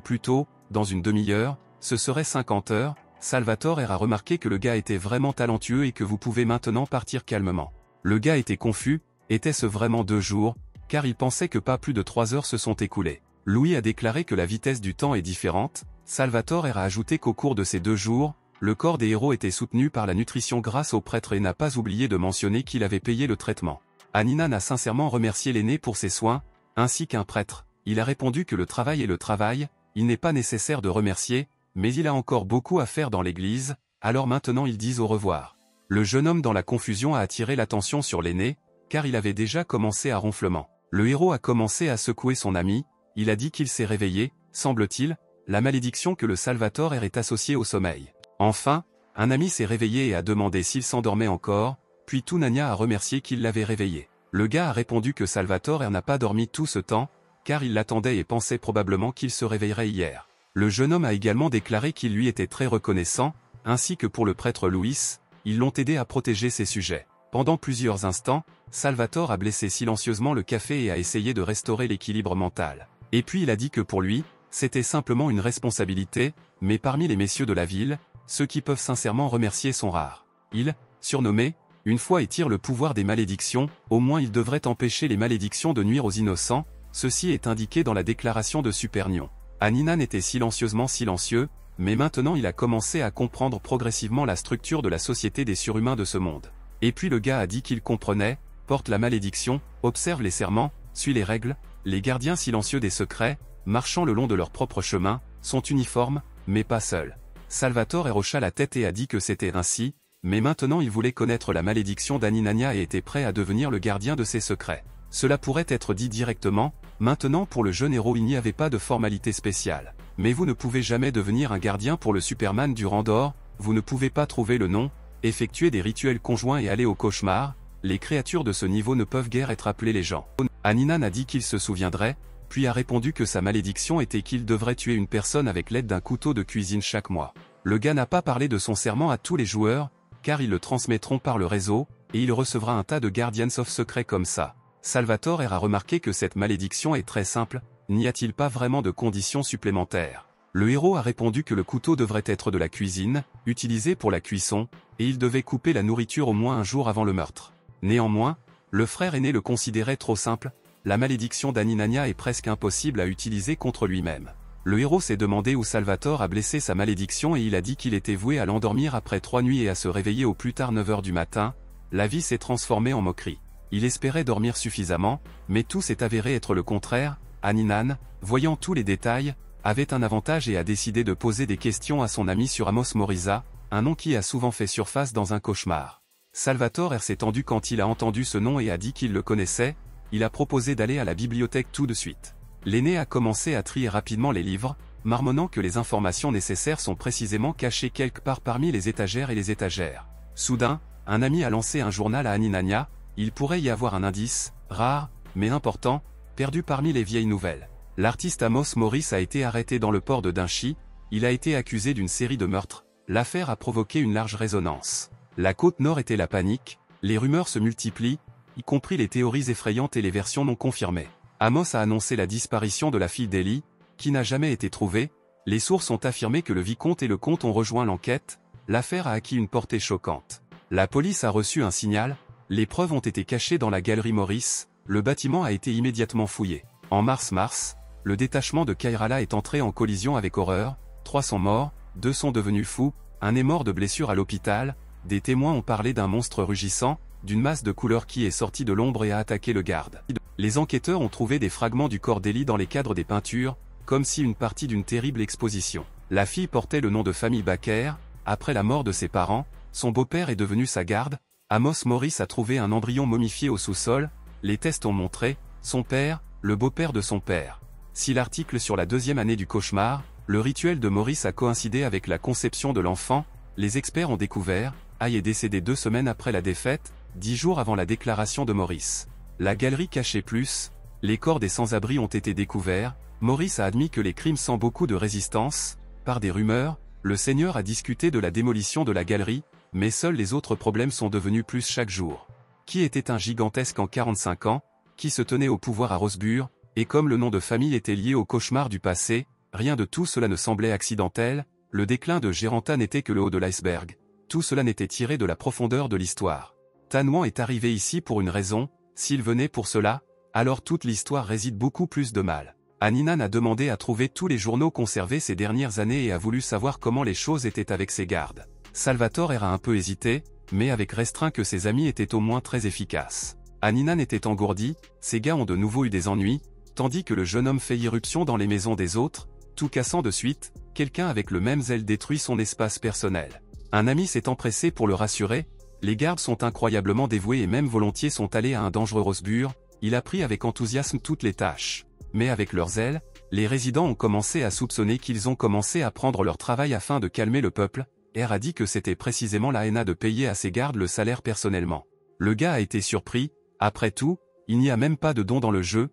A: plutôt, dans une demi-heure, ce serait 50 heures. Salvatore a remarqué que le gars était vraiment talentueux et que vous pouvez maintenant partir calmement. Le gars était confus, était-ce vraiment 2 jours, car il pensait que pas plus de 3 heures se sont écoulées. Louis a déclaré que la vitesse du temps est différente. Salvatore a ajouté qu'au cours de ces 2 jours, le corps des héros était soutenu par la nutrition grâce au prêtre et n'a pas oublié de mentionner qu'il avait payé le traitement. Aninan a sincèrement remercié l'aîné pour ses soins, ainsi qu'un prêtre. Il a répondu que le travail est le travail, il n'est pas nécessaire de remercier, mais il a encore beaucoup à faire dans l'église, alors maintenant ils disent au revoir. Le jeune homme dans la confusion a attiré l'attention sur l'aîné, car il avait déjà commencé à ronflement. Le héros a commencé à secouer son ami, il a dit qu'il s'est réveillé, semble-t-il, la malédiction que le Salvatore est associée au sommeil. Enfin, un ami s'est réveillé et a demandé s'il s'endormait encore, puis Tunania a remercié qu'il l'avait réveillé. Le gars a répondu que Salvatore n'a pas dormi tout ce temps, car il l'attendait et pensait probablement qu'il se réveillerait hier. Le jeune homme a également déclaré qu'il lui était très reconnaissant, ainsi que pour le prêtre Louis, ils l'ont aidé à protéger ses sujets. Pendant plusieurs instants, Salvatore a blessé silencieusement le café et a essayé de restaurer l'équilibre mental. Et puis il a dit que pour lui, c'était simplement une responsabilité, mais parmi les messieurs de la ville, ceux qui peuvent sincèrement remercier sont rares. Il, surnommé, une fois étire le pouvoir des malédictions, au moins il devrait empêcher les malédictions de nuire aux innocents, ceci est indiqué dans la déclaration de Supernion. Aninan était silencieusement silencieux, mais maintenant il a commencé à comprendre progressivement la structure de la société des surhumains de ce monde. Et puis le gars a dit qu'il comprenait, porte la malédiction, observe les serments, suit les règles, les gardiens silencieux des secrets, marchant le long de leur propre chemin, sont uniformes, mais pas seuls. Salvatore hocha la tête et a dit que c'était ainsi, mais maintenant il voulait connaître la malédiction d'Aninania et était prêt à devenir le gardien de ses secrets. Cela pourrait être dit directement, maintenant pour le jeune héros il n'y avait pas de formalité spéciale. Mais vous ne pouvez jamais devenir un gardien pour le Superman du rang d'or, vous ne pouvez pas trouver le nom, effectuer des rituels conjoints et aller au cauchemar, les créatures de ce niveau ne peuvent guère être appelées les gens. Aninan a dit qu'il se souviendrait, puis a répondu que sa malédiction était qu'il devrait tuer une personne avec l'aide d'un couteau de cuisine chaque mois. Le gars n'a pas parlé de son serment à tous les joueurs, car ils le transmettront par le réseau, et il recevra un tas de Guardians of Secrets comme ça. Salvatore a remarqué que cette malédiction est très simple, n'y a-t-il pas vraiment de conditions supplémentaires? Le héros a répondu que le couteau devrait être de la cuisine, utilisé pour la cuisson, et il devait couper la nourriture au moins un jour avant le meurtre. Néanmoins, le frère aîné le considérait trop simple, la malédiction d'Aninania est presque impossible à utiliser contre lui-même. Le héros s'est demandé où Salvatore a blessé sa malédiction et il a dit qu'il était voué à l'endormir après 3 nuits et à se réveiller au plus tard 9 h du matin. La vie s'est transformée en moquerie. Il espérait dormir suffisamment, mais tout s'est avéré être le contraire. Aninan, voyant tous les détails, avait un avantage et a décidé de poser des questions à son ami sur Amos Moriza, un nom qui a souvent fait surface dans un cauchemar. Salvatore s'est tendu quand il a entendu ce nom et a dit qu'il le connaissait. Il a proposé d'aller à la bibliothèque tout de suite. L'aîné a commencé à trier rapidement les livres, marmonnant que les informations nécessaires sont précisément cachées quelque part parmi les étagères et les étagères. Soudain, un ami a lancé un journal à Aninania, il pourrait y avoir un indice, rare, mais important, perdu parmi les vieilles nouvelles. L'artiste Amos Morris a été arrêté dans le port de Dinchi, il a été accusé d'une série de meurtres, l'affaire a provoqué une large résonance. La côte nord était la panique, les rumeurs se multiplient, y compris les théories effrayantes et les versions non confirmées. Amos a annoncé la disparition de la fille d'Ellie, qui n'a jamais été trouvée, les sources ont affirmé que le vicomte et le comte ont rejoint l'enquête, l'affaire a acquis une portée choquante. La police a reçu un signal, les preuves ont été cachées dans la galerie Maurice, le bâtiment a été immédiatement fouillé. En mars, le détachement de Kairala est entré en collision avec horreur, 3 sont morts, 2 sont devenus fous, un est mort de blessures à l'hôpital, des témoins ont parlé d'un monstre rugissant, d'une masse de couleur qui est sortie de l'ombre et a attaqué le garde. Les enquêteurs ont trouvé des fragments du corps d'Ellie dans les cadres des peintures, comme si une partie d'une terrible exposition. La fille portait le nom de famille Baker, après la mort de ses parents, son beau-père est devenu sa garde. Amos Morris a trouvé un embryon momifié au sous-sol, les tests ont montré, son père, le beau-père de son père. Si l'article sur la 2e année du cauchemar, le rituel de Morris a coïncidé avec la conception de l'enfant, les experts ont découvert, Aïe est décédé 2 semaines après la défaite, 10 jours avant la déclaration de Morris. La galerie cachait plus, les corps des sans-abri ont été découverts, Maurice a admis que les crimes sans beaucoup de résistance, par des rumeurs, le Seigneur a discuté de la démolition de la galerie, mais seuls les autres problèmes sont devenus plus chaque jour. Qui était un gigantesque en 45 ans, qui se tenait au pouvoir à Rosbur, et comme le nom de famille était lié au cauchemar du passé, rien de tout cela ne semblait accidentel, le déclin de Géranta n'était que le haut de l'iceberg. Tout cela n'était tiré de la profondeur de l'histoire. Tanouan est arrivé ici pour une raison, s'il venait pour cela, alors toute l'histoire réside beaucoup plus de mal. Haninan a demandé à trouver tous les journaux conservés ces dernières années et a voulu savoir comment les choses étaient avec ses gardes. Salvatore a un peu hésité, mais avec restreint que ses amis étaient au moins très efficaces. Haninan était engourdi, ses gars ont de nouveau eu des ennuis, tandis que le jeune homme fait irruption dans les maisons des autres, tout cassant de suite, quelqu'un avec le même zèle détruit son espace personnel. Un ami s'est empressé pour le rassurer, les gardes sont incroyablement dévoués et même volontiers sont allés à un dangereux Rosbur, il a pris avec enthousiasme toutes les tâches. Mais avec leur zèle, les résidents ont commencé à soupçonner qu'ils ont commencé à prendre leur travail afin de calmer le peuple, R a dit que c'était précisément la haine de payer à ses gardes le salaire personnellement. Le gars a été surpris, après tout, il n'y a même pas de don dans le jeu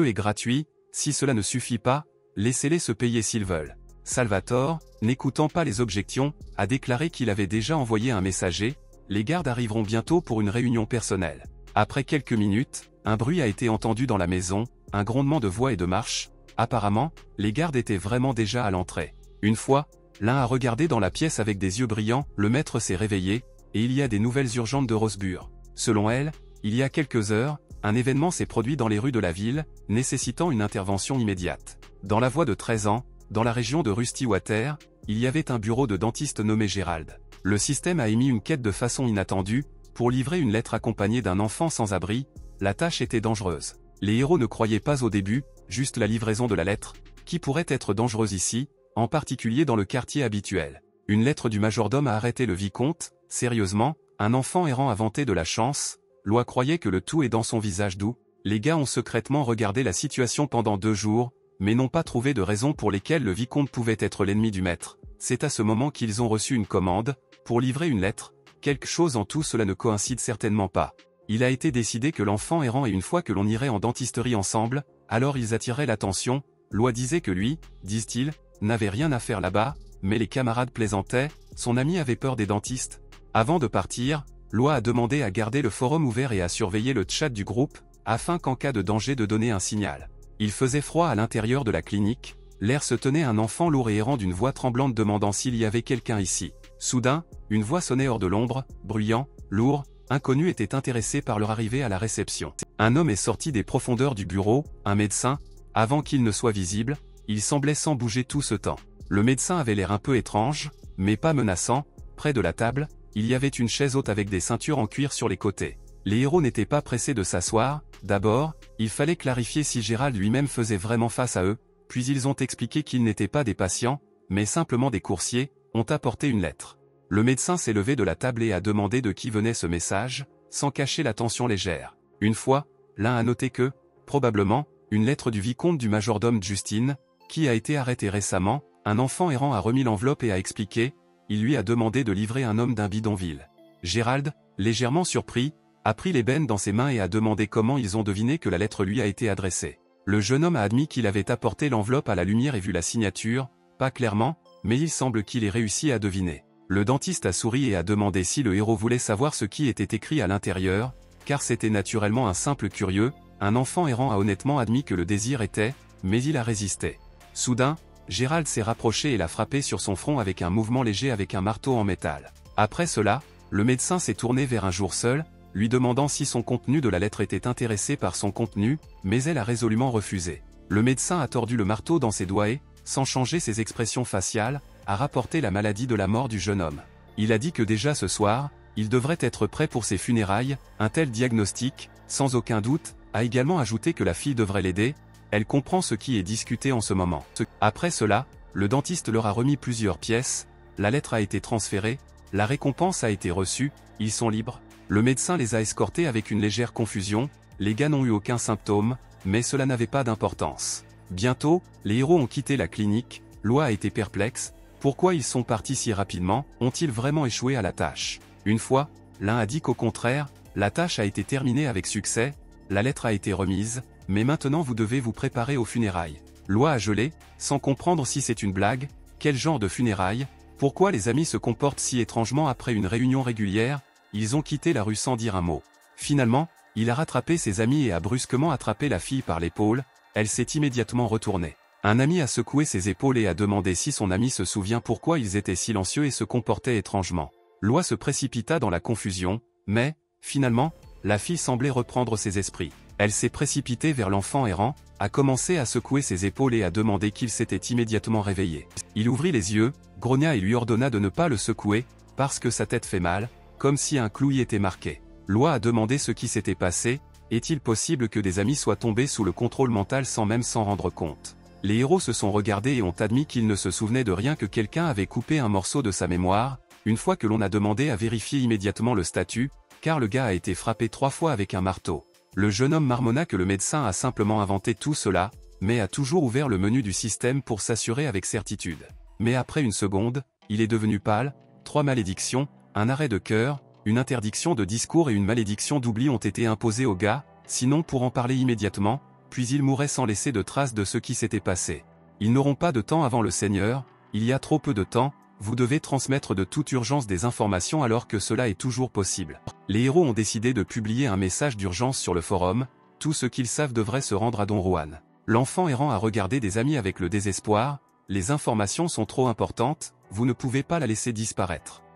A: est gratuit, si cela ne suffit pas, laissez-les se payer s'ils veulent. Salvatore, n'écoutant pas les objections, a déclaré qu'il avait déjà envoyé un messager, les gardes arriveront bientôt pour une réunion personnelle. Après quelques minutes, un bruit a été entendu dans la maison, un grondement de voix et de marche, apparemment, les gardes étaient vraiment déjà à l'entrée. Une fois, l'un a regardé dans la pièce avec des yeux brillants, le maître s'est réveillé, et il y a des nouvelles urgentes de Rosbur. Selon elle, il y a quelques heures, un événement s'est produit dans les rues de la ville, nécessitant une intervention immédiate. Dans la voie de 13 ans, dans la région de Rustywater, il y avait un bureau de dentiste nommé Gérald. Le système a émis une quête de façon inattendue, pour livrer une lettre accompagnée d'un enfant sans abri, la tâche était dangereuse. Les héros ne croyaient pas au début, juste la livraison de la lettre, qui pourrait être dangereuse ici, en particulier dans le quartier habituel. Une lettre du majordome a arrêté le vicomte, sérieusement, un enfant errant a vanté de la chance, Loi croyait que le tout est dans son visage doux, les gars ont secrètement regardé la situation pendant 2 jours, mais n'ont pas trouvé de raison pour lesquelles le vicomte pouvait être l'ennemi du maître. C'est à ce moment qu'ils ont reçu une commande, pour livrer une lettre, quelque chose en tout cela ne coïncide certainement pas. Il a été décidé que l'enfant errant et une fois que l'on irait en dentisterie ensemble, alors ils attiraient l'attention, Loi disait que lui, disent-ils, n'avait rien à faire là-bas, mais les camarades plaisantaient, son ami avait peur des dentistes. Avant de partir, Loi a demandé à garder le forum ouvert et à surveiller le chat du groupe, afin qu'en cas de danger de donner un signal. Il faisait froid à l'intérieur de la clinique, l'air se tenait un enfant lourd et errant d'une voix tremblante demandant s'il y avait quelqu'un ici. Soudain, une voix sonnait hors de l'ombre, bruyant, lourd, inconnu était intéressé par leur arrivée à la réception. Un homme est sorti des profondeurs du bureau, un médecin, avant qu'il ne soit visible, il semblait sans bouger tout ce temps. Le médecin avait l'air un peu étrange, mais pas menaçant, près de la table, il y avait une chaise haute avec des ceintures en cuir sur les côtés. Les héros n'étaient pas pressés de s'asseoir, d'abord, il fallait clarifier si Gérald lui-même faisait vraiment face à eux, puis ils ont expliqué qu'ils n'étaient pas des patients, mais simplement des coursiers, ont apporté une lettre. Le médecin s'est levé de la table et a demandé de qui venait ce message, sans cacher la tension légère. Une fois, l'un a noté que, probablement, une lettre du vicomte du majordome Justine, qui a été arrêté récemment, un enfant errant a remis l'enveloppe et a expliqué, il lui a demandé de livrer un homme d'un bidonville. Gérald, légèrement surpris, a pris l'ébène dans ses mains et a demandé comment ils ont deviné que la lettre lui a été adressée. Le jeune homme a admis qu'il avait apporté l'enveloppe à la lumière et vu la signature, pas clairement, mais il semble qu'il ait réussi à deviner. Le dentiste a souri et a demandé si le héros voulait savoir ce qui était écrit à l'intérieur, car c'était naturellement un simple curieux, un enfant errant a honnêtement admis que le désir était, mais il a résisté. Soudain, Gérald s'est rapproché et l'a frappé sur son front avec un mouvement léger avec un marteau en métal. Après cela, le médecin s'est tourné vers un jour seul, lui demandant si son contenu de la lettre était intéressé par son contenu, mais elle a résolument refusé. Le médecin a tordu le marteau dans ses doigts et, sans changer ses expressions faciales, a rapporté la maladie de la mort du jeune homme. Il a dit que déjà ce soir, il devrait être prêt pour ses funérailles, un tel diagnostic, sans aucun doute, a également ajouté que la fille devrait l'aider, elle comprend ce qui est discuté en ce moment. Après cela, le dentiste leur a remis plusieurs pièces, la lettre a été transférée, la récompense a été reçue, ils sont libres. Le médecin les a escortés avec une légère confusion, les gars n'ont eu aucun symptôme, mais cela n'avait pas d'importance. Bientôt, les héros ont quitté la clinique, Loi a été perplexe, pourquoi ils sont partis si rapidement, ont-ils vraiment échoué à la tâche? Une fois, l'un a dit qu'au contraire, la tâche a été terminée avec succès, La lettre a été remise, mais maintenant vous devez vous préparer aux funérailles. Loi a gelé, sans comprendre si c'est une blague, quel genre de funérailles, pourquoi les amis se comportent si étrangement après une réunion régulière, ils ont quitté la rue sans dire un mot. Finalement, il a rattrapé ses amis et a brusquement attrapé la fille par l'épaule, elle s'est immédiatement retournée. Un ami a secoué ses épaules et a demandé si son ami se souvient pourquoi ils étaient silencieux et se comportaient étrangement. Loi se précipita dans la confusion, mais, finalement, la fille semblait reprendre ses esprits. Elle s'est précipitée vers l'enfant errant, a commencé à secouer ses épaules et a demandé qu'il s'était immédiatement réveillé. Il ouvrit les yeux, grogna et lui ordonna de ne pas le secouer, parce que sa tête fait mal, comme si un clou y était marqué. Loi a demandé ce qui s'était passé, est-il possible que des amis soient tombés sous le contrôle mental sans même s'en rendre compte? Les héros se sont regardés et ont admis qu'ils ne se souvenaient de rien, que quelqu'un avait coupé un morceau de sa mémoire, une fois que l'on a demandé à vérifier immédiatement le statut, car le gars a été frappé 3 fois avec un marteau. Le jeune homme marmonna que le médecin a simplement inventé tout cela, mais a toujours ouvert le menu du système pour s'assurer avec certitude. Mais après une seconde, il est devenu pâle, 3 malédictions, un arrêt de cœur, une interdiction de discours et une malédiction d'oubli ont été imposées au gars, sinon pour en parler immédiatement, puis il mourrait sans laisser de traces de ce qui s'était passé. Ils n'auront pas de temps avant le Seigneur, il y a trop peu de temps, vous devez transmettre de toute urgence des informations alors que cela est toujours possible. Les héros ont décidé de publier un message d'urgence sur le forum, tout ce qu'ils savent devrait se rendre à Don Juan. L'enfant errant a regardé des amis avec le désespoir, les informations sont trop importantes, vous ne pouvez pas la laisser disparaître.